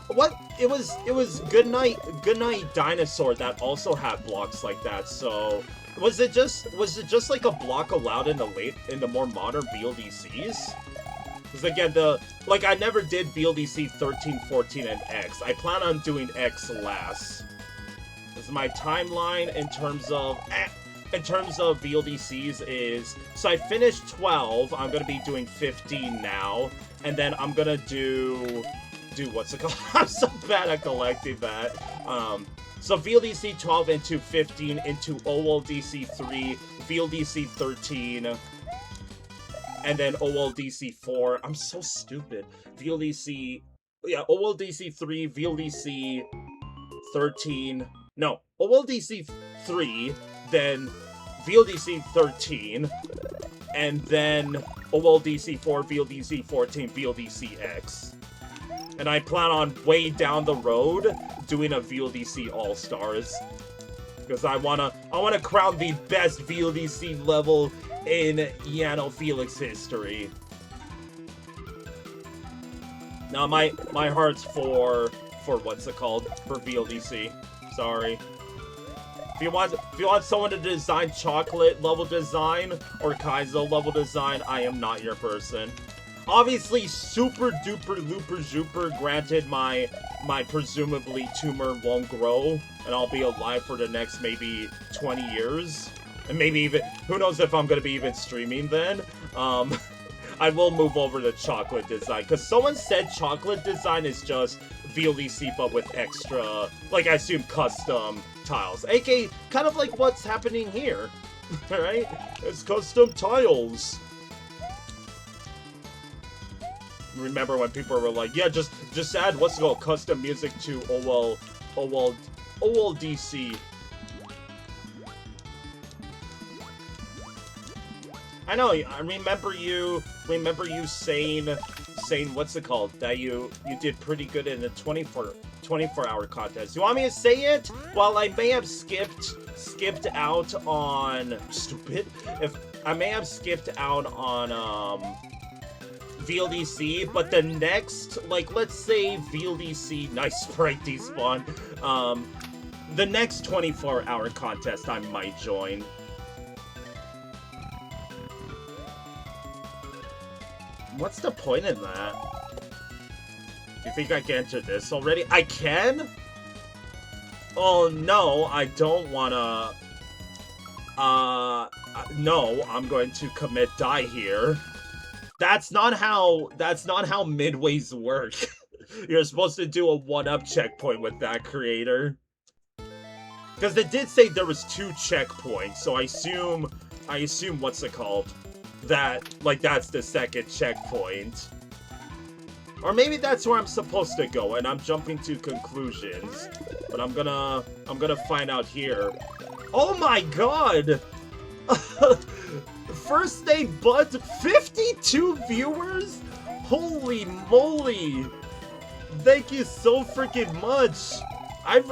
What? It was Goodnight Dinosaur that also had blocks like that. So was it just like a block allowed in the more modern VLDCs? Because again, I never did VLDC 13, 14, and X. I plan on doing X last. This is my timeline in terms of VLDCs is, so I finished 12, I'm gonna be doing 15 now, and then I'm gonna do what's it called? I'm so bad at collecting that. So VLDC 12 into 15 into OLDC 3, VLDC 13, and then OLDC 4. I'm so stupid. VLDC, yeah, OLDC 3, VLDC 13, no, OLDC 3, then VLDC 13, and then OLDC 4, VLDC 14, VLDC X. And I plan on way down the road doing a VLDC All-Stars. Because I wanna crown the best VLDC level in Yano Felix history. Now my heart's for what's it called? For VLDC. Sorry. If you want someone to design chocolate level design or Kaizo level design, I am not your person. Obviously, super duper looper zooper, granted my presumably tumor won't grow, and I'll be alive for the next maybe 20 years. And maybe even, who knows if I'm gonna be even streaming then. I will move over to chocolate design, because someone said chocolate design is just VLDC but with extra, like I assume custom tiles. AK, kind of like what's happening here. Alright? It's custom tiles. Remember when people were like, yeah, just add what's it called, custom music to OLDC. I know, I remember you saying what's it called, that you did pretty good in the 24-hour contest. You want me to say it? Well, I may have skipped out on I may have skipped out on VLDC, but the next, like, let's say VLDC, nice sprite despawn, the next 24-hour contest I might join. What's the point in that? You think I can enter this already? I can? Oh, no, I don't wanna... no, I'm going to commit die here. That's not how midways work. You're supposed to do a 1-up checkpoint with that, creator. Because they did say there was 2 checkpoints, so I assume what's it called? That, like, that's the second checkpoint. Or maybe that's where I'm supposed to go, and I'm jumping to conclusions. But I'm gonna find out here. Oh my god! First day Bud, 52 viewers? Holy moly! Thank you so freaking much! I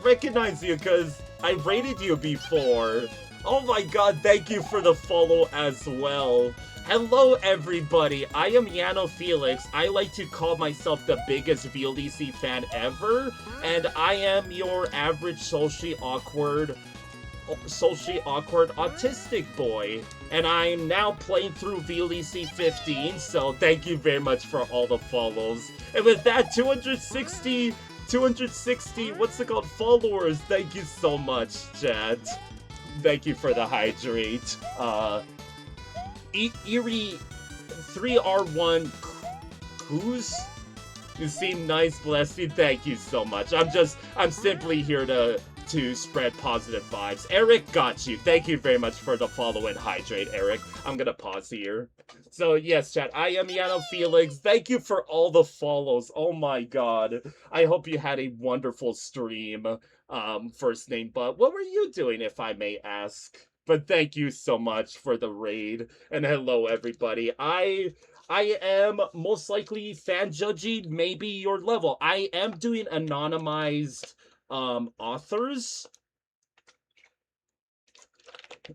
recognize you because I rated you before. Oh my god, thank you for the follow as well. Hello everybody, I am Yano Felix. I like to call myself the biggest VLDC fan ever, and I am your average socially awkward autistic boy. And I'm now playing through VLDC 15, so thank you very much for all the follows. And with that, 260, what's it called, followers, thank you so much, chat. Thank you for the hydrate. Eerie 3R1 Coos? You seem nice, blessed. Thank you so much. I'm simply here to spread positive vibes. Eric got you. Thank you very much for the follow and hydrate, Eric. I'm gonna pause here. So yes, chat, I am Yano Felix. Thank you for all the follows. Oh my god. I hope you had a wonderful stream. First name, but what were you doing, if I may ask? But thank you so much for the raid, and hello everybody. I am most likely fan judging maybe your level. I am doing anonymized authors,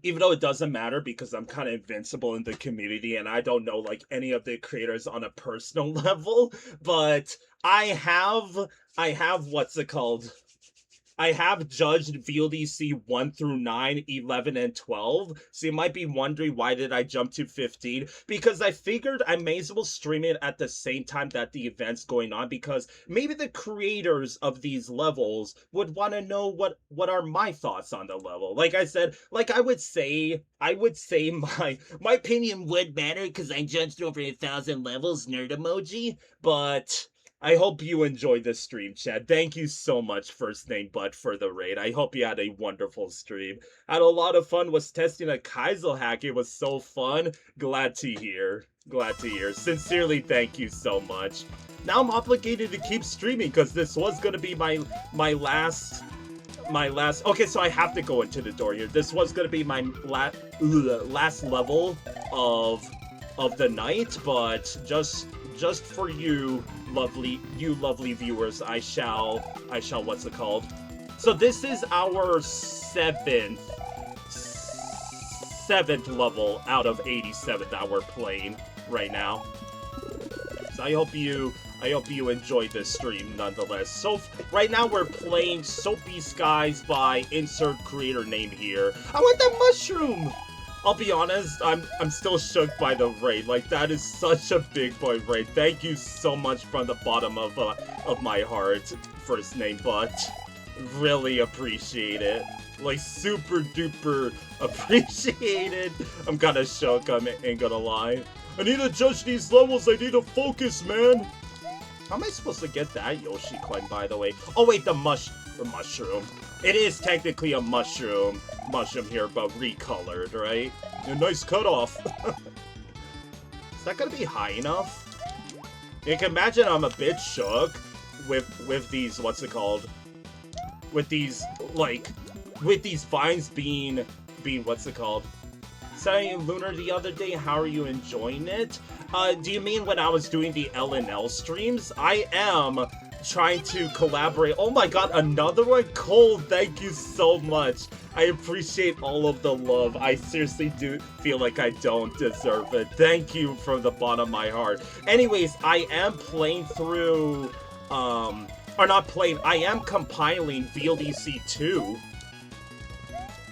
even though it doesn't matter because I'm kind of invincible in the community and I don't know like any of the creators on a personal level, but I have what's it called? I have judged VLDC 1 through 9, 11, and 12, so you might be wondering why did I jump to 15, because I figured I may as well stream it at the same time that the event's going on, because maybe the creators of these levels would want to know what are my thoughts on the level. Like I said, like I would say my opinion would matter because I judged over 1,000 levels, nerd emoji, but I hope you enjoyed this stream, Chad. Thank you so much, First Name Bud, for the raid. I hope you had a wonderful stream. Had a lot of fun, was testing a Kaizo hack. It was so fun. Glad to hear. Glad to hear. Sincerely, thank you so much. Now I'm obligated to keep streaming because this was going to be my last... Okay, so I have to go into the door here. This was going to be my last level of the night, but just for you lovely viewers, I shall what's it called? So this is our seventh level out of 87 that we're playing right now. So I hope you enjoyed this stream nonetheless. So right now we're playing Soapy Skies by insert creator name here. I want that mushroom! I'll be honest, I'm still shook by the raid. Like, that is such a big boy raid. Thank you so much from the bottom of my heart, First Name But. Really appreciate it. Like, super duper appreciate it. I'm kinda shook, I ain't gonna lie. I need to judge these levels, I need to focus, man. How am I supposed to get that Yoshi coin, by the way? Oh wait, the mushroom. It is technically a mushroom here, but recolored, right? A nice cutoff. Is that gonna be high enough? You can imagine I'm a bit shook with these, what's it called? With these, like, with these vines being, what's it called? Saying Lunar the other day, how are you enjoying it? Do you mean when I was doing the LNL streams? I am trying to collaborate. Oh my god, another one? Cole, thank you so much. I appreciate all of the love. I seriously do feel like I don't deserve it. Thank you from the bottom of my heart. Anyways, I am playing through, or not playing, I am compiling VLDC 2.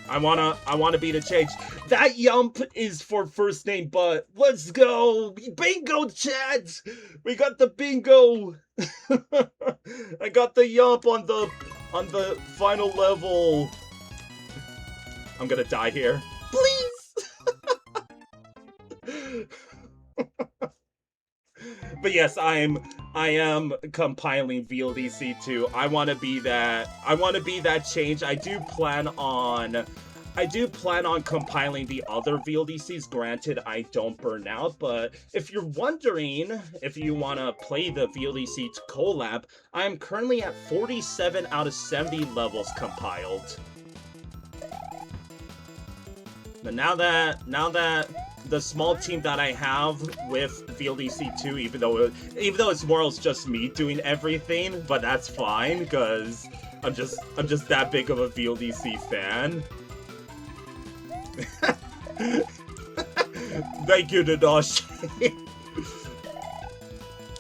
I wanna be the change. That Yump is for first name, but let's go! Bingo, Chad! We got the bingo! I got the Yump on the final level. I'm gonna die here. Please! But yes, I am compiling VLDC 2. I want to be that change. I do plan on compiling the other VLDCs. Granted, I don't burn out, but if you're wondering if you want to play the VLDC collab, I am currently at 47 out of 70 levels compiled. But now that the small team that I have with VLDC 2, even though it's more or less just me doing everything, but that's fine because I'm just that big of a VLDC fan. Thank you, Dinosaur.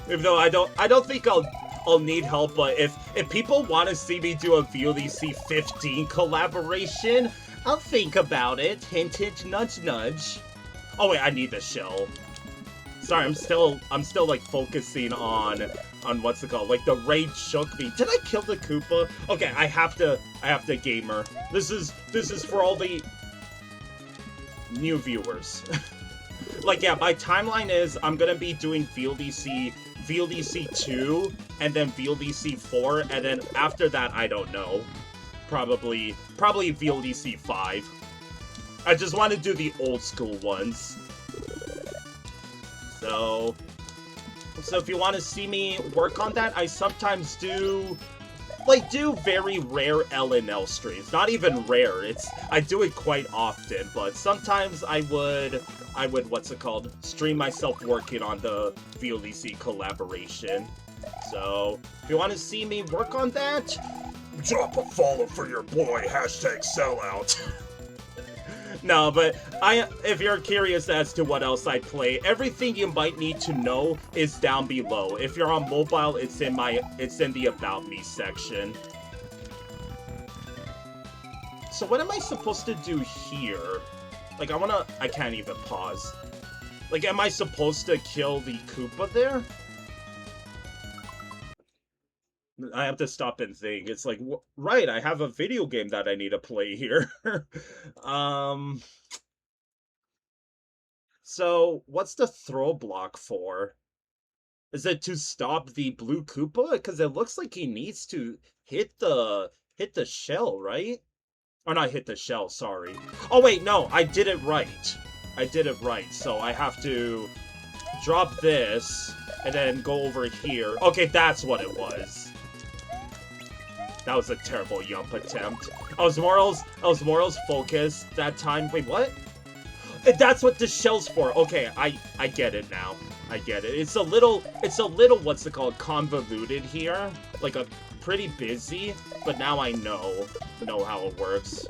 Even though I don't think I'll need help, but if people want to see me do a VLDC 15 collaboration, I'll think about it. Hint, hint, nudge, nudge. Oh wait, I need the shell. Sorry, I'm still like focusing on what's it called? Like the raid shook me. Did I kill the Koopa? Okay, I have to gamer. This is for all the new viewers. Like yeah, my timeline is I'm gonna be doing VLDC 2 and then VLDC 4 and then after that I don't know. Probably VLDC 5. I just want to do the old school ones. So if you want to see me work on that, I sometimes do very rare LNL streams. Not even rare. I do it quite often, but sometimes I would what's it called? Stream myself working on the VLDC collaboration. So if you want to see me work on that, drop a follow for your boy, #sellout. No, but if you're curious as to what else I play, everything you might need to know is down below. If you're on mobile, it's in the About Me section. So what am I supposed to do here? Like, I can't even pause. Like, am I supposed to kill the Koopa there? I have to stop and think. It's like, right, I have a video game that I need to play here. So, what's the throw block for? Is it to stop the blue Koopa? Because it looks like he needs to hit the shell, right? Or not hit the shell, sorry. Oh wait, no, I did it right. So I have to drop this and then go over here. Okay, that's what it was. That was a terrible Yump attempt. I was more or less focused that time. Wait, what? That's what the shell's for. Okay, I get it now. I get it. It's a little, what's it called, convoluted here. Like a pretty busy, but now I know how it works.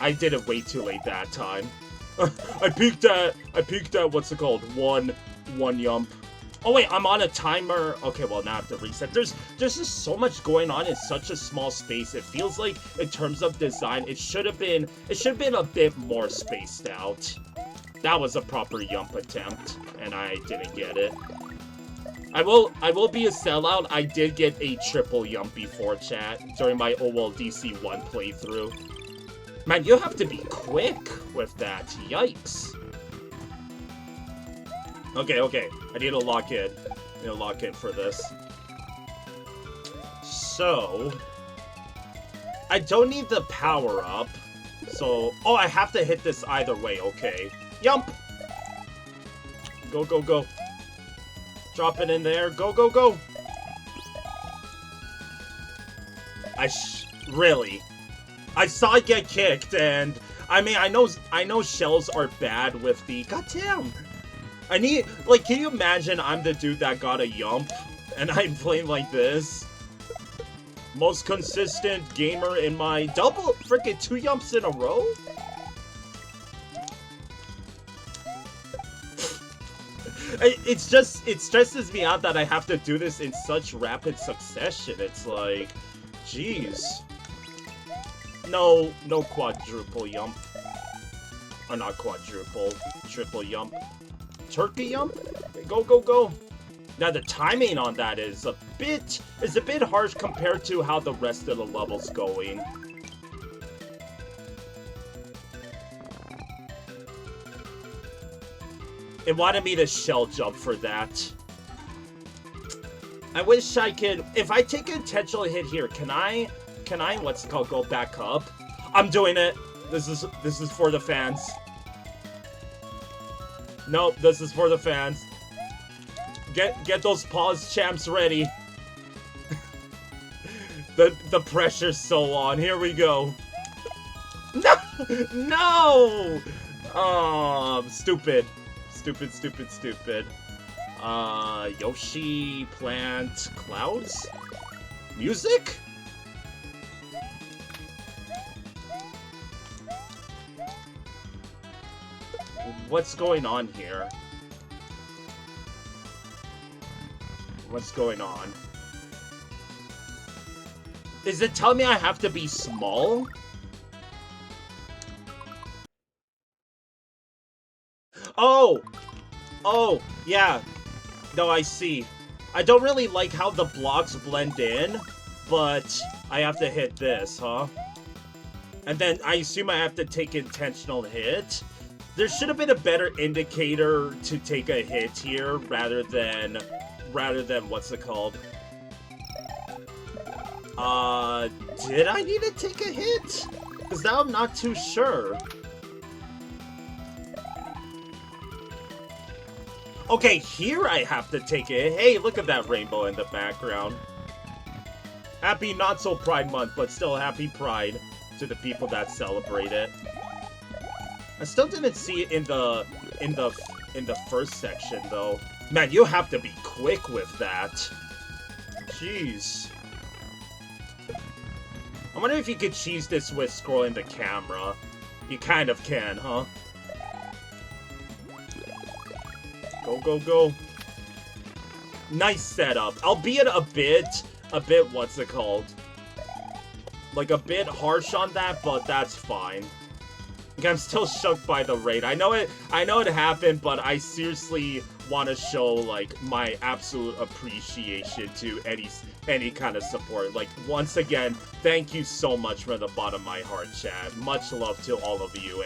I did it way too late that time. I peeked at what's it called? One Yump. Oh wait, I'm on a timer. Okay, well now I have to reset. There's just so much going on in such a small space. It feels like in terms of design, it should have been a bit more spaced out. That was a proper Yump attempt, and I didn't get it. I will be a sellout. I did get a triple Yump before, chat, during my OLDC 1 playthrough. Man, you have to be quick with that. Yikes. Okay. I need to lock in. for this. So, I don't need the power-up. So... Oh, I have to hit this either way. Okay. Yump! Go, go, go. Drop it in there. Go, go, go! Really? I saw it get kicked, and... I mean, I know shells are bad with the... Goddamn! I need... Like, can you imagine I'm the dude that got a yump, and I'm playing like this? Most consistent gamer in my double... Frickin' 2 yumps in a row? It's just... It stresses me out that I have to do this in such rapid succession. It's like... Jeez. No quadruple yump. Or not quadruple. Triple yump. Turkey yump? Go, go, go. Now the timing on that is a bit harsh compared to how the rest of the level's going. It wanted me to shell jump for that. I wish I could... If I take an intentional hit here, can I, what's it called, go back up? I'm doing it. This is for the fans. Nope, this is for the fans. Get those paws champs ready. the pressure's so on. Here we go. No! No! Oh, stupid. Stupid. Yoshi, plant, clouds? Music? What's going on here? What's going on? Is it telling me I have to be small? Oh! Oh, yeah. No, I see. I don't really like how the blocks blend in, but I have to hit this, huh? And then I assume I have to take intentional hit. There should have been a better indicator to take a hit here rather than what's it called? Did I need to take a hit? Because now I'm not too sure. Okay, here I have to take it. Hey, look at that rainbow in the background. Happy not so Pride Month, but still happy Pride to the people that celebrate it. I still didn't see it in the first section though. Man, you have to be quick with that. Jeez. I wonder if you could cheese this with scrolling the camera. You kind of can, huh? Go, go, go. Nice setup. Albeit a bit, what's it called? Like, a bit harsh on that, but that's fine. Like, I'm still shook by the raid. I know it happened, but I seriously want to show, like, my absolute appreciation to any kind of support. Like, once again, thank you so much from the bottom of my heart, chat. Much love to all of you,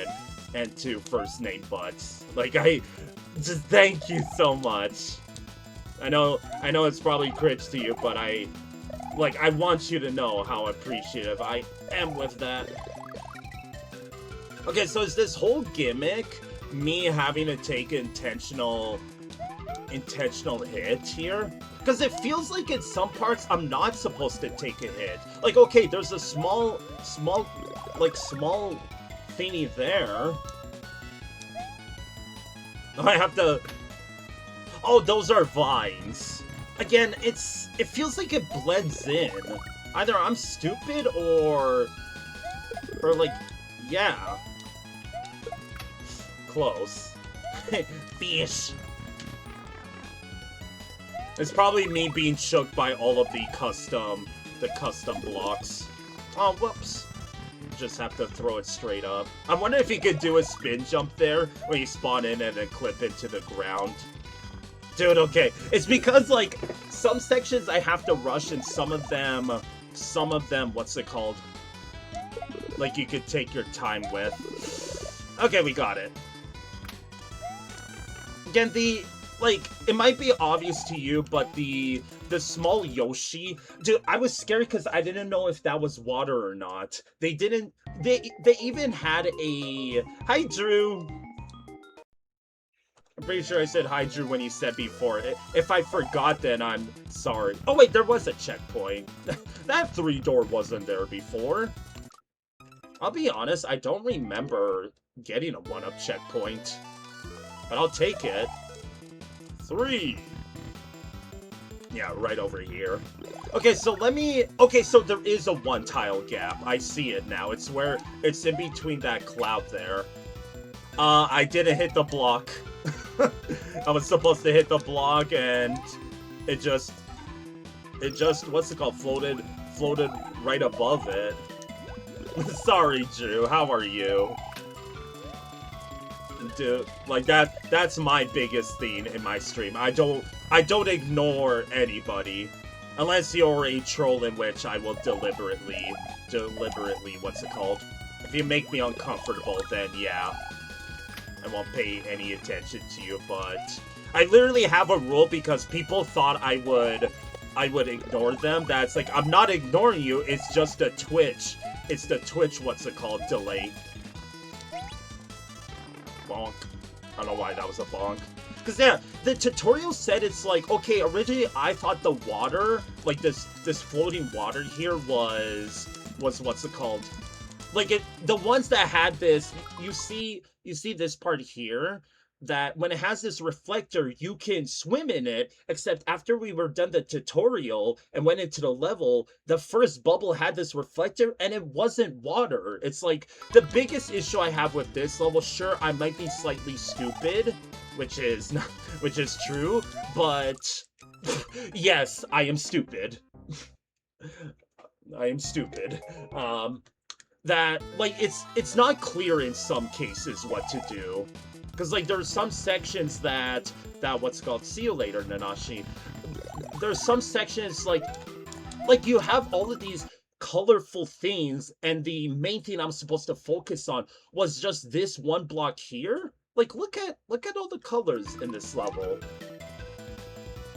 and to First Name Butts. Like, just thank you so much. I know it's probably cringe to you, but I want you to know how appreciative I am with that. Okay, so is this whole gimmick me having to take intentional hit here? Because it feels like in some parts I'm not supposed to take a hit. Like, okay, there's a small thingy there. I have to... Oh, those are vines. Again, it feels like it blends in. Either I'm stupid or like, yeah. Close. Fish. It's probably me being shook by all of the custom blocks. Oh, whoops. Just have to throw it straight up. I wonder if you could do a spin jump there, where you spawn in and then clip into the ground. Dude, okay. It's because, like, some sections I have to rush, and some of them, what's it called? Like, you could take your time with. Okay, we got it. Again, it might be obvious to you, but the the small Yoshi, dude, I was scared because I didn't know if that was water or not. They even had a, hi Drew. I'm pretty sure I said hi Drew when you said before. If I forgot, then I'm sorry. Oh wait, there was a checkpoint. That 3-door wasn't there before. I'll be honest, I don't remember getting a 1-up checkpoint. But I'll take it. 3. Yeah, right over here. Okay, so so there is a 1-tile gap. I see it now. It's where it's in between that cloud there. I didn't hit the block. I was supposed to hit the block and it just what's it called, floated right above it. Sorry, Drew. How are you? Dude, like that's my biggest theme in my stream. I don't ignore anybody unless you're a troll, in which I will deliberately what's it called? If you make me uncomfortable, then yeah, I won't pay any attention to you. But I literally have a rule because people thought I would ignore them. That's like, I'm not ignoring you, it's just a Twitch. It's the Twitch, what's it called, delay. Bonk. I don't know why that was a bonk. Because, yeah, the tutorial said it's like, okay, originally I thought the water, like this floating water here was what's it called? Like, the ones that had this, you see this part here, that when it has this reflector, you can swim in it, except after we were done the tutorial and went into the level, the first bubble had this reflector and it wasn't water. It's like, the biggest issue I have with this level, sure, I might be slightly stupid, which is true, but yes, I am stupid. I am stupid. That, like, it's not clear in some cases what to do. Because, like, there's some sections that what's called, see you later, Nanashi. There's some sections, like you have all of these colorful things, and the main thing I'm supposed to focus on was just this one block here. Like, look at all the colors in this level.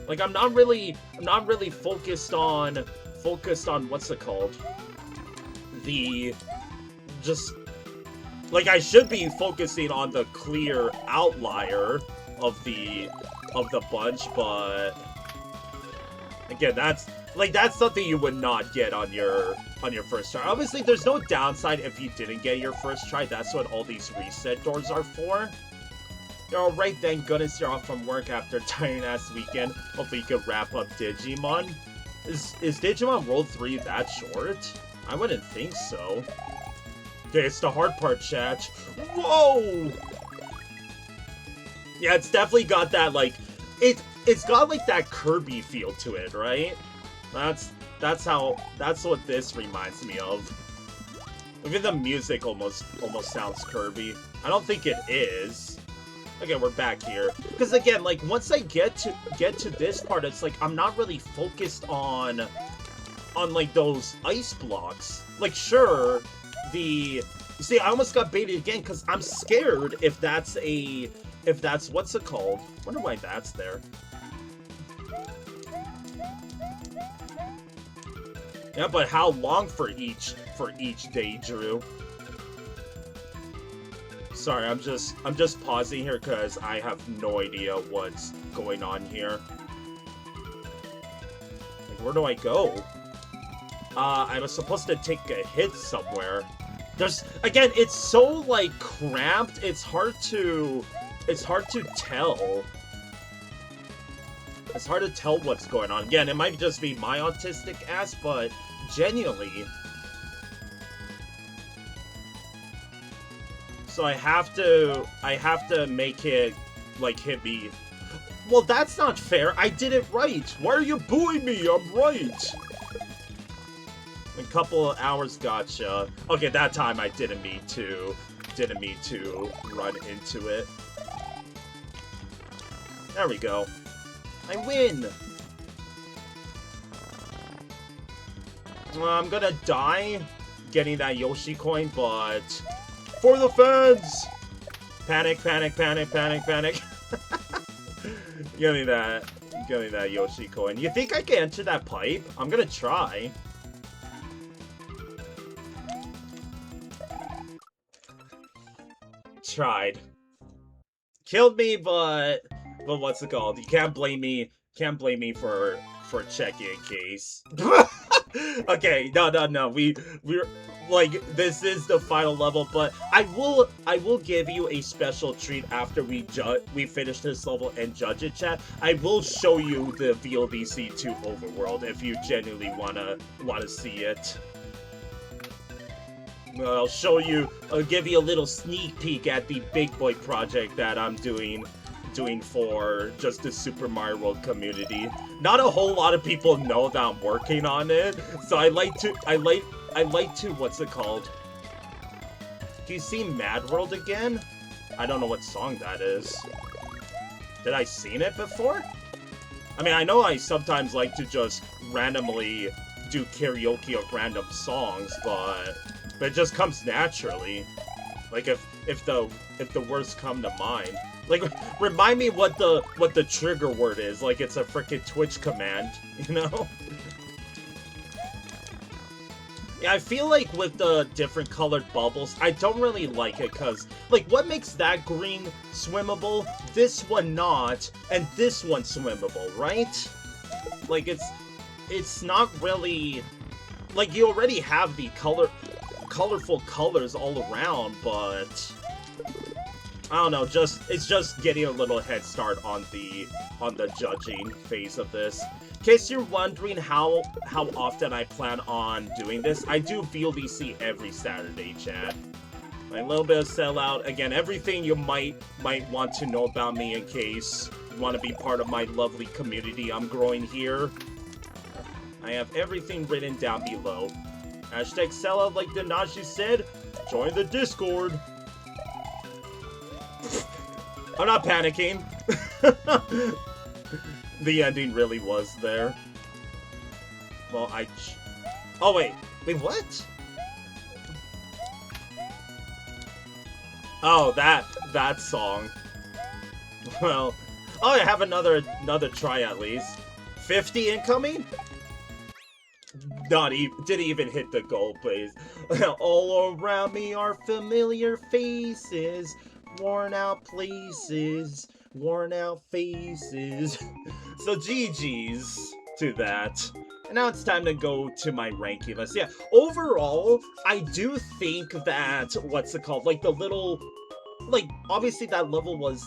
Like, I'm not really focused on what's it called? Like, I should be focusing on the clear outlier of the bunch, but again, that's something you would not get on your first try. Obviously, there's no downside if you didn't get your first try. That's what all these reset doors are for. You're alright, thank goodness you're off from work after a tiring-ass weekend. Hopefully you can wrap up Digimon. Is Digimon World 3 that short? I wouldn't think so. Okay, it's the hard part, chat. Whoa! Yeah, it's definitely got that, like, it's got, like, that Kirby feel to it, right? That's what this reminds me of. Even the music almost sounds Kirby. I don't think it is. Okay, we're back here. Because again, like, once I get to this part, it's like, I'm not really focused on like, those ice blocks. Like, sure, you see, I almost got baited again because I'm scared if that's what's it called? Wonder why that's there. Yeah, but how long for each day, Drew? Sorry, I'm just pausing here because I have no idea what's going on here. Like, where do I go? I was supposed to take a hit somewhere. Again, it's so, like, cramped, it's hard to tell. It's hard to tell what's going on. Again, it might just be my autistic ass, but genuinely. So I have to make it, like, hit me. Well, that's not fair. I did it right. Why are you booing me? I'm right. A couple of hours, gotcha. Okay, that time I didn't mean to run into it. There we go. I win! I'm gonna die getting that Yoshi coin, but for the fans! Panic, panic, panic, panic, panic. Give me that. Getting that Yoshi coin. You think I can enter that pipe? I'm gonna try. Tried. Killed me, but what's it called? You can't blame me. Can't blame me for checking in case. Okay, no. We're like, this is the final level, but I will give you a special treat after we finish this level and judge it, chat. I will show you the VLDC 2 overworld if you genuinely wanna see it. I'll give you a little sneak peek at the big boy project that I'm doing for just the Super Mario World community. Not a whole lot of people know that I'm working on it, so I like to, what's it called? Do you see Mad World again? I don't know what song that is. Did I seen it before? I mean, I know I sometimes like to just randomly do karaoke of random songs, but it just comes naturally. Like if the words come to mind. Like, remind me what the trigger word is. Like it's a frickin' Twitch command, you know? Yeah, I feel like with the different colored bubbles, I don't really like it, cause like what makes that green swimmable, this one not, and this one swimmable, right? Like it's not really, like you already have the colorful colors all around, but I don't know, it's just getting a little head start on the judging phase of this. In case you're wondering how often I plan on doing this, I do VLDC every Saturday, chat. A little bit of sellout. Again, everything you might want to know about me in case you want to be part of my lovely community I'm growing here. I have everything written down below. Hashtag sellout, like Dinashi said. Join the Discord. I'm not panicking. The ending really was there. Well, oh wait, what? Oh, that song. Well, oh, I have another try at least. 50 incoming? Didn't even hit the goal, please. All around me are familiar faces, worn out places, worn out faces. So GG's to that. And now it's time to go to my ranking list. Yeah, overall, I do think that, what's it called? Like the little, like obviously that level was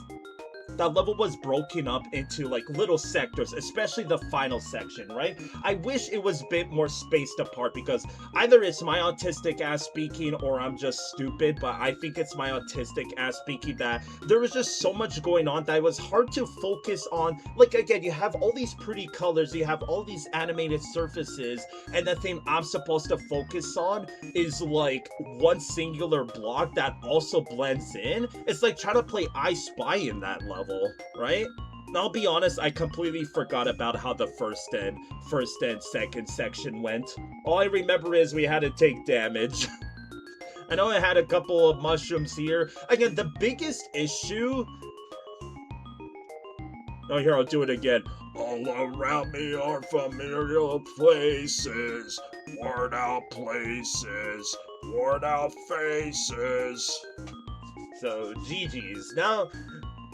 broken up into like little sectors, especially the final section, right? I wish it was a bit more spaced apart because either it's my autistic ass speaking or I'm just stupid, but I think it's my autistic ass speaking that there was just so much going on that it was hard to focus on. Like again, you have all these pretty colors, you have all these animated surfaces, and the thing I'm supposed to focus on is like one singular block that also blends in. It's like trying to play I Spy in that level, right? And I'll be honest, I completely forgot about how the first and second section went. All I remember is we had to take damage. I know I had a couple of mushrooms here. Again, the biggest issue... Oh, here, I'll do it again. All around me are familiar places, worn out places, worn out faces. So, GG's. Now,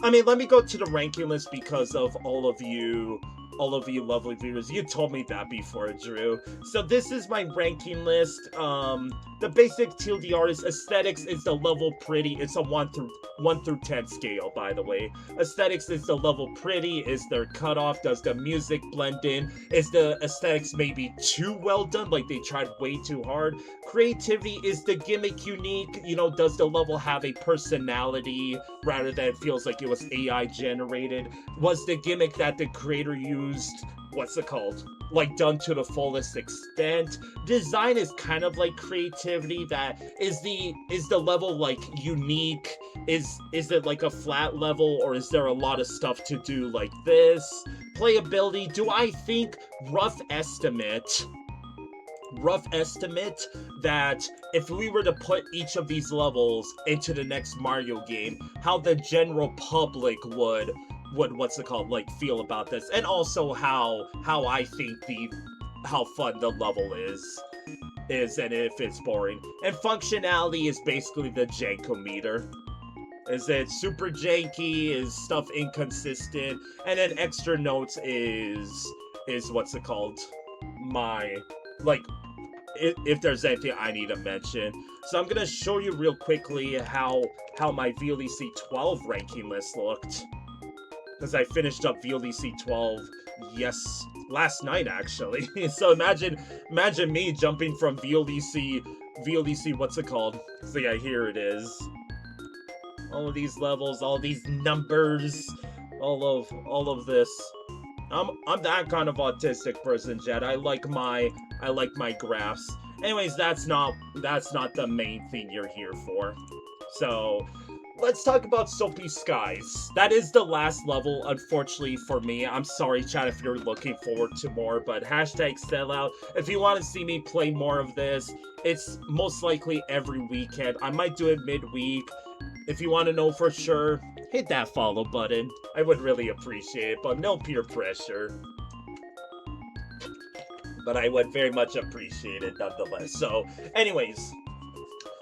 I mean, let me go to the ranking list because of all of you lovely viewers. You told me that before, Drew. So this is my ranking list. The basic TLDR is aesthetics is the level pretty. It's a 1 through 10 scale, by the way. Aesthetics is the level pretty. Is their cutoff? Does the music blend in? Is the aesthetics maybe too well done? Like they tried way too hard? Creativity, is the gimmick unique? You know, does the level have a personality rather than it feels like it was AI generated? Was the gimmick that the creator used, what's it called, like done to the fullest extent? Design is kind of like creativity. That is the level like unique? Is it like a flat level, or is there a lot of stuff to do like this? Playability, do I think rough estimate that if we were to put each of these levels into the next Mario game, how the general public would what's it called, like, feel about this, and also how I think how fun the level is and if it's boring. And functionality is basically the jankometer. Is it super janky? Is stuff inconsistent? And then extra notes is what's it called? My, like, if there's anything I need to mention. So I'm gonna show you real quickly how my VLDC 12 ranking list looked. Because I finished up VLDC 12 last night actually. So imagine me jumping from VLDC what's it called? So yeah, here it is. All of these levels, all these numbers, all of this. I'm that kind of autistic person, Jed. I like my graphs. Anyways, that's not the main thing you're here for. So let's talk about Soapy Skies. That is the last level, unfortunately, for me. I'm sorry, chat, if you're looking forward to more, but hashtag sellout. If you want to see me play more of this, it's most likely every weekend. I might do it midweek. If you want to know for sure, hit that follow button. I would really appreciate it, but no peer pressure. But I would very much appreciate it nonetheless. So, anyways,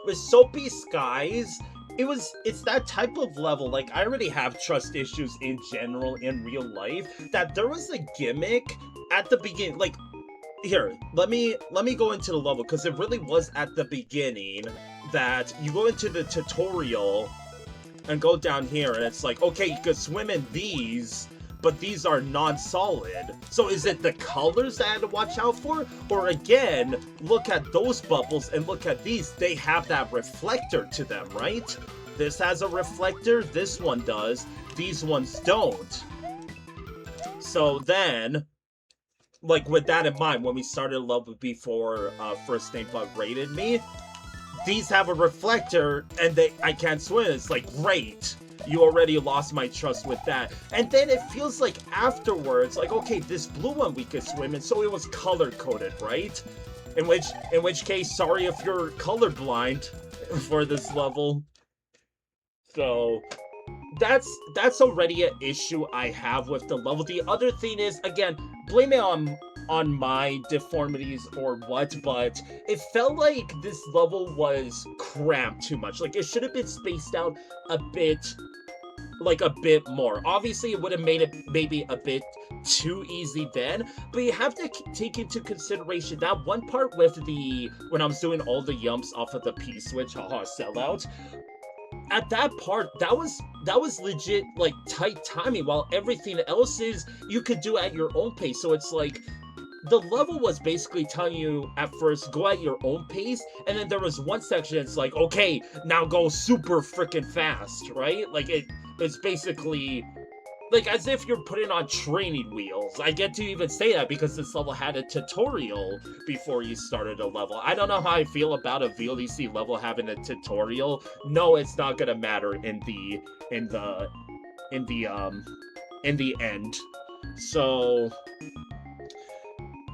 with Soapy Skies, it's that type of level. Like, I already have trust issues in general in real life, that there was a gimmick at the beginning. Like, here, let me go into the level, because it really was at the beginning that you go into the tutorial and go down here, and it's like, okay, you can swim in these, but these are non-solid. So is it the colors that I had to watch out for? Or again, look at those bubbles and look at these. They have that reflector to them, right? This has a reflector, this one does, these ones don't. So then, like, with that in mind, when we started level before First Name Bug rated me, these have a reflector and I can't swim. It's like, great, you already lost my trust with that. And then it feels like afterwards, like, okay, this blue one we could swim in, so it was color coded, right? In which case, sorry if you're colorblind for this level. So that's already an issue I have with the level. The other thing is, again, blame it on my deformities or what, but it felt like this level was cramped too much. Like, it should have been spaced out a bit more. Obviously, it would have made it maybe a bit too easy then, but you have to take into consideration that one part with when I was doing all the yumps off of the P-switch, haha, sellout. At that part, that was legit, like, tight timing, while everything else is you could do at your own pace. So it's like, the level was basically telling you at first, go at your own pace, and then there was one section it's like, okay, now go super freaking fast, right? Like, it's basically like as if you're putting on training wheels. I get to even say that because this level had a tutorial before you started a level. I don't know how I feel about a VLDC level having a tutorial. No, it's not gonna matter in the end. So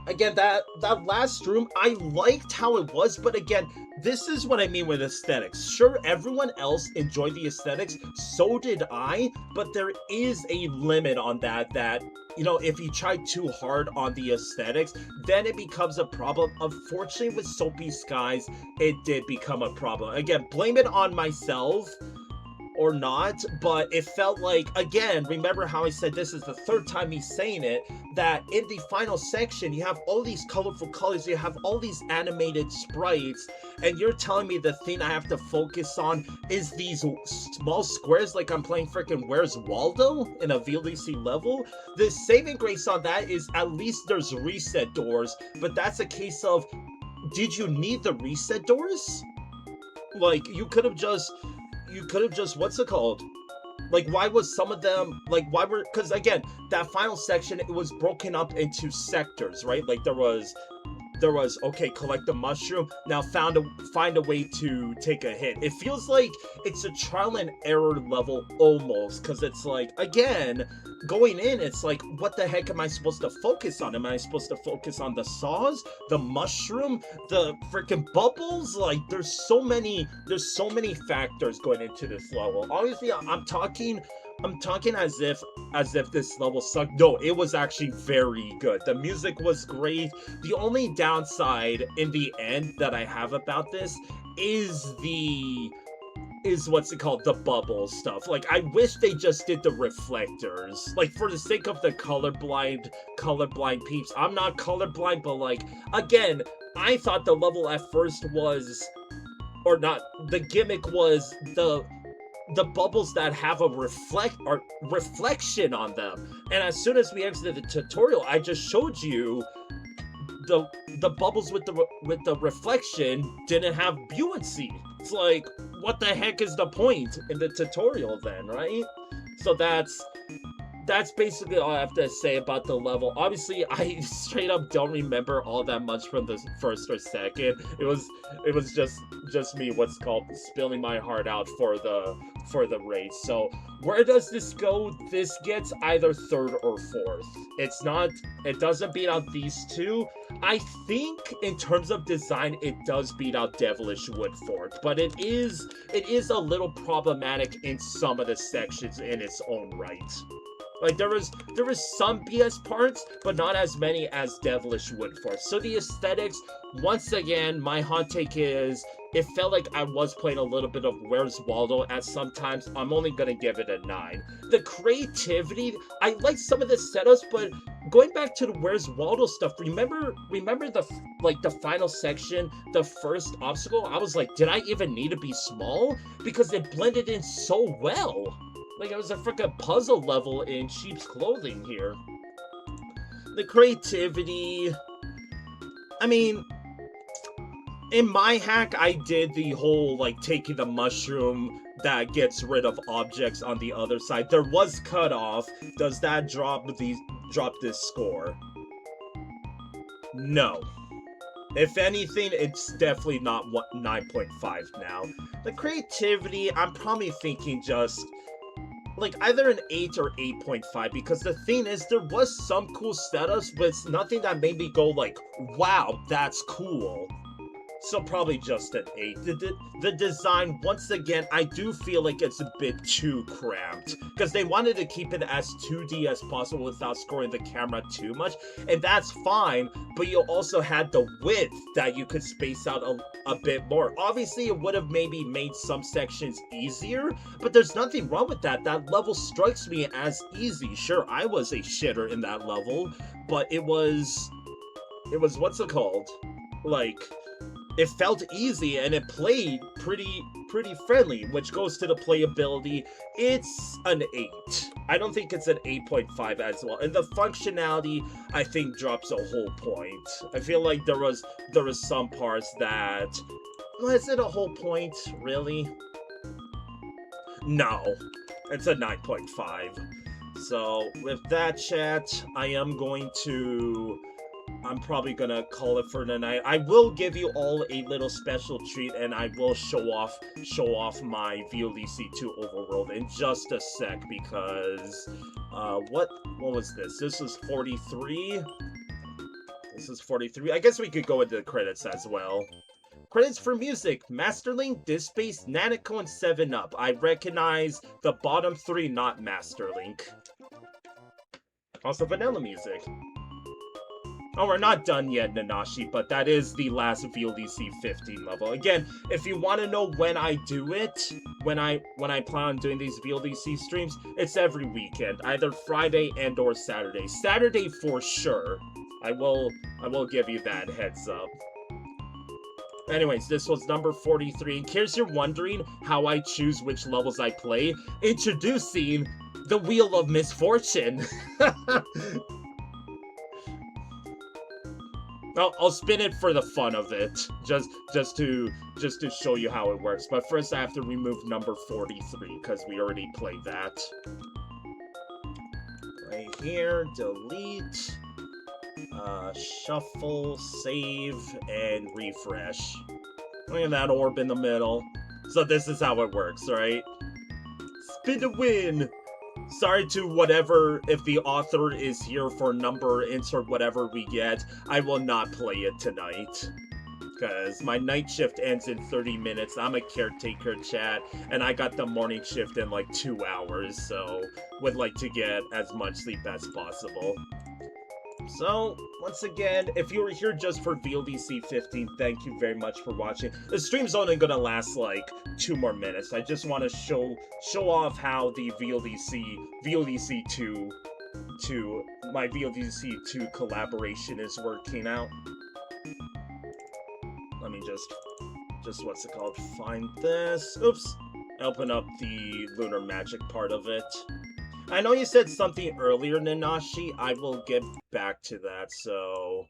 again, that last room, I liked how it was, but again, this is what I mean with aesthetics. Sure, everyone else enjoyed the aesthetics, so did I, but there is a limit on that, you know, if you try too hard on the aesthetics, then it becomes a problem. Unfortunately, with Soapy Skies, it did become a problem. Again, blame it on myself or not, but it felt like, again, remember how I said this is the third time he's saying it, that in the final section, you have all these colorful colors, you have all these animated sprites, and you're telling me the thing I have to focus on is these small squares like I'm playing freaking Where's Waldo in a VLDC level? The saving grace on that is at least there's reset doors, but that's a case of, did you need the reset doors? Like, you could have just, what's it called? Like, why was some of them, like, why were, because again, that final section, it was broken up into sectors, right? Like, there was, okay, collect the mushroom, now find a way to take a hit. It feels like it's a trial and error level almost, because it's like, again, going in, it's like, what the heck am I supposed to focus on? Am I supposed to focus on the saws, the mushroom, the freaking bubbles? Like, there's so many factors going into this level. Obviously, I'm talking I'm talking as if this level sucked. No, it was actually very good. The music was great. The only downside in the end that I have about this is what's it called, the bubble stuff. Like, I wish they just did the reflectors, like, for the sake of the colorblind peeps. I'm not colorblind, but like, again, I thought the level at first was, or not, the gimmick was the bubbles that have a reflection on them. And as soon as we exited the tutorial, I just showed you the bubbles with the reflection didn't have buoyancy. It's like, what the heck is the point in the tutorial then, right? So that's basically all I have to say about the level. Obviously, I straight up don't remember all that much from the first or second. It was just me, what's called, spilling my heart out for the race. So where does this go? This gets either third or fourth. It doesn't beat out these two. I think in terms of design, it does beat out Devilish Woodfort, but it is a little problematic in some of the sections in its own right. Like, there was some BS parts, but not as many as Devilish Woodfort. So the aesthetics, once again, my hot take is, it felt like I was playing a little bit of Where's Waldo at some times. I'm only gonna give it a 9. The creativity, I like some of the setups, but going back to the Where's Waldo stuff, remember the final section, the first obstacle? I was like, did I even need to be small? Because it blended in so well. Like, it was a freaking puzzle level in sheep's clothing here. The creativity, I mean, in my hack, I did the whole, like, taking the mushroom that gets rid of objects on the other side. There was cutoff. Does that drop this score? No. If anything, it's definitely not 9.5 now. The creativity, I'm probably thinking just, like, either an 8 or 8.5, because the thing is, there was some cool setups, but it's nothing that made me go like, wow, that's cool. So probably just an 8. The design, once again, I do feel like it's a bit too cramped, because they wanted to keep it as 2D as possible without scoring the camera too much, and that's fine, but you also had the width that you could space out a bit more. Obviously, it would have maybe made some sections easier, but there's nothing wrong with that. That level strikes me as easy. Sure, I was a shitter in that level, but it was what's it called? Like, it felt easy and it played pretty friendly, which goes to the playability. It's an 8. I don't think it's an 8.5 as well. And the functionality, I think, drops a whole point. I feel like there was some parts that, well, is it a whole point, really? No, it's a 9.5. So with that, chat, I'm probably gonna call it for tonight. I will give you all a little special treat, and I will show off my VLDC 2 overworld in just a sec, because what was this? This was 43. This is 43. I guess we could go into the credits as well. Credits for music: Masterlink, Dispace, Nanako, and 7-Up. I recognize the bottom 3, not Masterlink. Also vanilla music. Oh, we're not done yet, Nanashi, but that is the last VLDC 15 level. Again, if you want to know when I do it, when I plan on doing these VLDC streams, it's every weekend, either Friday and or Saturday. Saturday for sure. I will give you that heads up. Anyways, this was number 43. In case you're wondering how I choose which levels I play, introducing the Wheel of Misfortune. I'll spin it for the fun of it, just to show you how it works. But first, I have to remove number 43 because we already played that. Right here, delete, shuffle, save, and refresh. Look at that orb in the middle. So this is how it works, right? Spin to win. Sorry to whatever, if the author is here for number insert whatever we get, I will not play it tonight. because my night shift ends in 30 minutes. I'm a caretaker, chat, and I got the morning shift in like 2 hours, so would like to get as much sleep as possible. So, once again, if you were here just for VLDC 15, thank you very much for watching. The stream's only gonna last like 2 more minutes. I just want to show off how the VLDC 2 my VLDC 2 collaboration is working out. Let me just what's it called? Find this. Oops. Open up the lunar magic part of it. I know you said something earlier, Nanashi. I will get back to that. So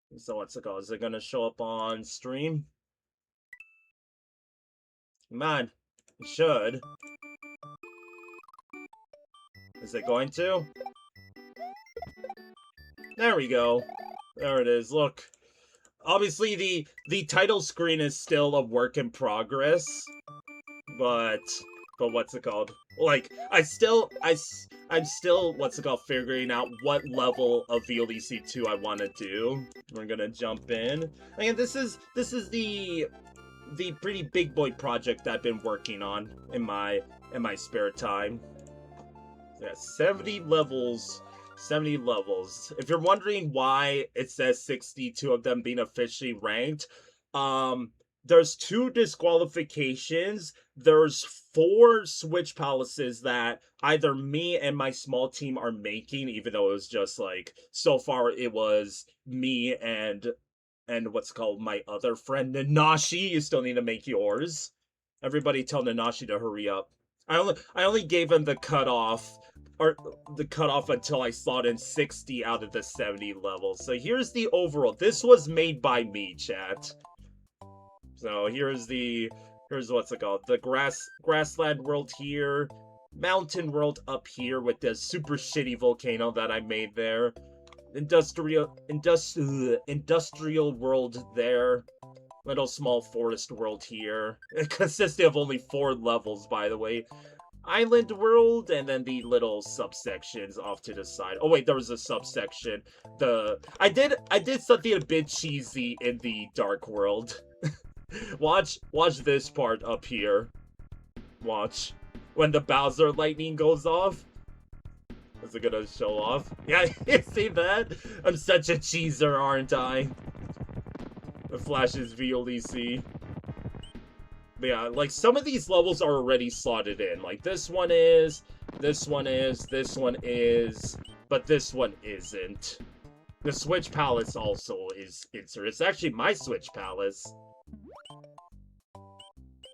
what's it called? Is it gonna show up on stream? Come on, it should. Is it going to? There we go. There it is. Look. Obviously, the title screen is still a work in progress, but what's it called? Like, I'm still what's it called, figuring out what level of VLDC 2 I want to do. We're gonna jump in. And this is the pretty big boy project I've been working on in my spare time. Yeah, 70 levels. 70 levels. If you're wondering why it says 62 of them being officially ranked, there's 2 disqualifications. There's 4 switch palaces that either me and my small team are making, even though it was just like, so far it was me and what's called my other friend Nanashi. You still need to make yours. Everybody tell Nanashi to hurry up. I only gave him the cutoff until I slot in 60 out of the 70 levels. So here's the overall. This was made by me, chat. So here's what's it called? The grassland world here, mountain world up here with the super shitty volcano that I made there, industrial world there, little small forest world here. It consisted of only 4 levels, by the way. Island world, and then the little subsections off to the side. Oh wait, there was a subsection. I did something a bit cheesy in the dark world. watch this part up here. Watch when the Bowser lightning goes off. Is it gonna show off? Yeah, you see that? I'm such a cheeser, aren't I? The Flash's VLDC. But yeah, like, some of these levels are already slotted in. Like, this one is, this one is, but this one isn't. The Switch Palace also is inserted. It's actually my Switch Palace.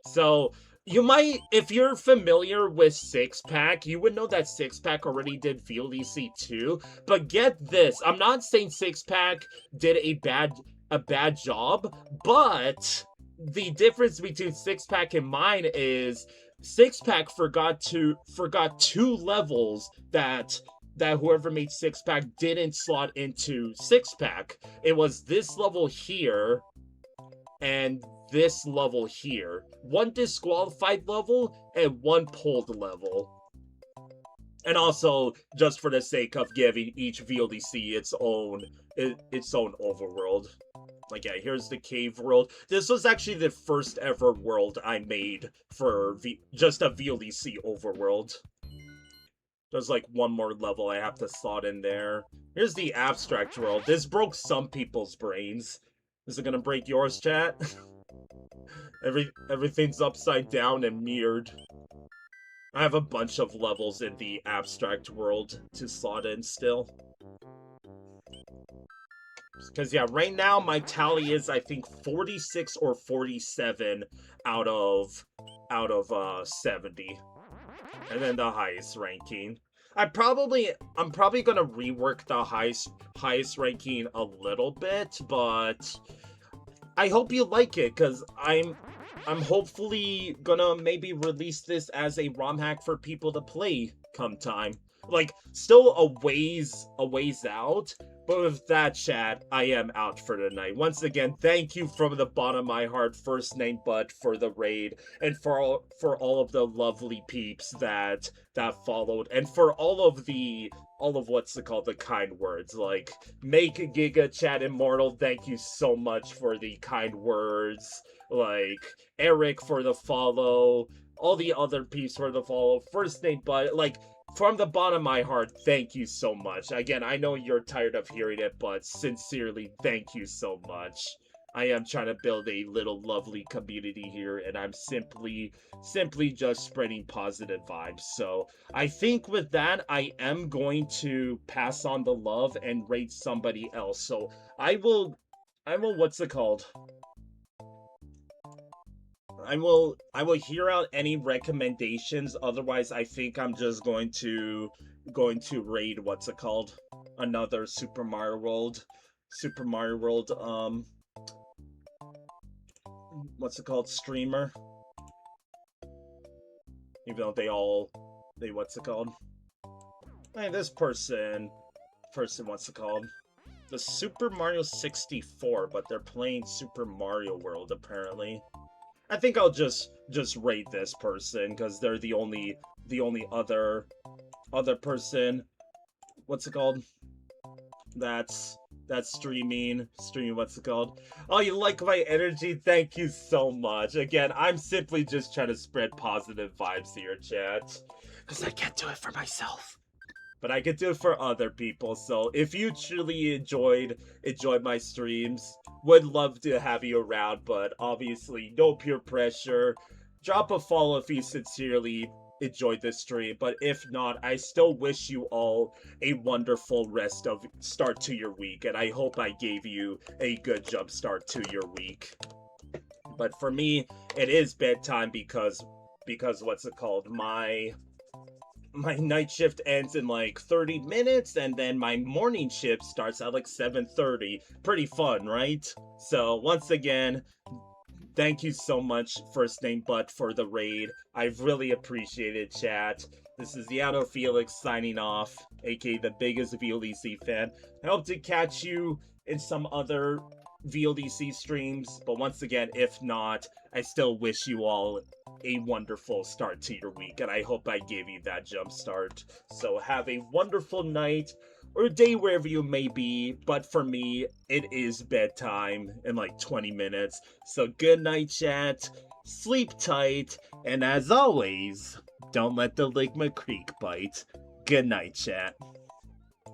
So, you might, if you're familiar with 6-Pack, you would know that 6-Pack already did VLDC 2. But get this, I'm not saying 6-Pack did a bad job, but the difference between 6-Pack and mine is 6-Pack forgot 2 levels that whoever made 6-Pack didn't slot into 6-Pack. It was this level here and this level here. 1 disqualified level and 1 pulled level. And also, just for the sake of giving each VLDC its own overworld. Like, yeah, here's the cave world. This was actually the first ever world I made for just a VLDC overworld. There's like 1 more level I have to slot in there. Here's the abstract world. This broke some people's brains. Is it gonna break yours, chat? Everything's upside down and mirrored. I have a bunch of levels in the abstract world to slot in still. Because, yeah, right now my tally is, I think, 46 or 47 out of 70. And then the highest ranking. I'm probably gonna rework the highest ranking a little bit, but I hope you like it, because I'm hopefully gonna maybe release this as a ROM hack for people to play come time. like, still a ways out. But with that, chat, I am out for tonight. Once again, thank you from the bottom of my heart, first name Bud, for the raid, and for all of the lovely peeps that followed, and for all of what's it called, the kind words, like make Giga Chat immortal. Thank you so much for the kind words. Like Eric for the follow, all the other peeps for the follow, first name Bud, like. From the bottom of my heart, thank you so much. Again, I know you're tired of hearing it, but sincerely, thank you so much. I am trying to build a little lovely community here, and I'm simply just spreading positive vibes. So I think with that, I am going to pass on the love and rate somebody else. So I will, what's it called? I will hear out any recommendations. Otherwise, I think I'm just going to raid, what's it called, another Super Mario World, what's it called, streamer. Even though they what's it called? Hey, this person, what's it called? The Super Mario 64, but they're playing Super Mario World apparently. I think I'll just rate this person because they're the only other person. What's it called? That's streaming. What's it called? Oh, you like my energy? Thank you so much. Again, I'm simply just trying to spread positive vibes here, chat, because I can't do it for myself. But I could do it for other people. So if you truly enjoyed my streams, would love to have you around, but obviously no peer pressure. Drop a follow if you sincerely enjoyed this stream, but if not, I still wish you all a wonderful start to your week, and I hope I gave you a good jump start to your week. But for me, it is bedtime because what's it called? My night shift ends in like 30 minutes, and then my morning shift starts at like 7:30. Pretty fun, right? So once again, thank you so much, first name Butt, for the raid. I really appreciate it, chat. This is the Felix signing off, aka the biggest VLDC fan. I hope to catch you in some other VLDC streams, but once again, if not, I still wish you all a wonderful start to your week, and I hope I gave you that jump start. So have a wonderful night or day wherever you may be, but for me, it is bedtime in like 20 minutes. So good night, chat, sleep tight, and as always, don't let the Ligma Creek bite. Good night, chat.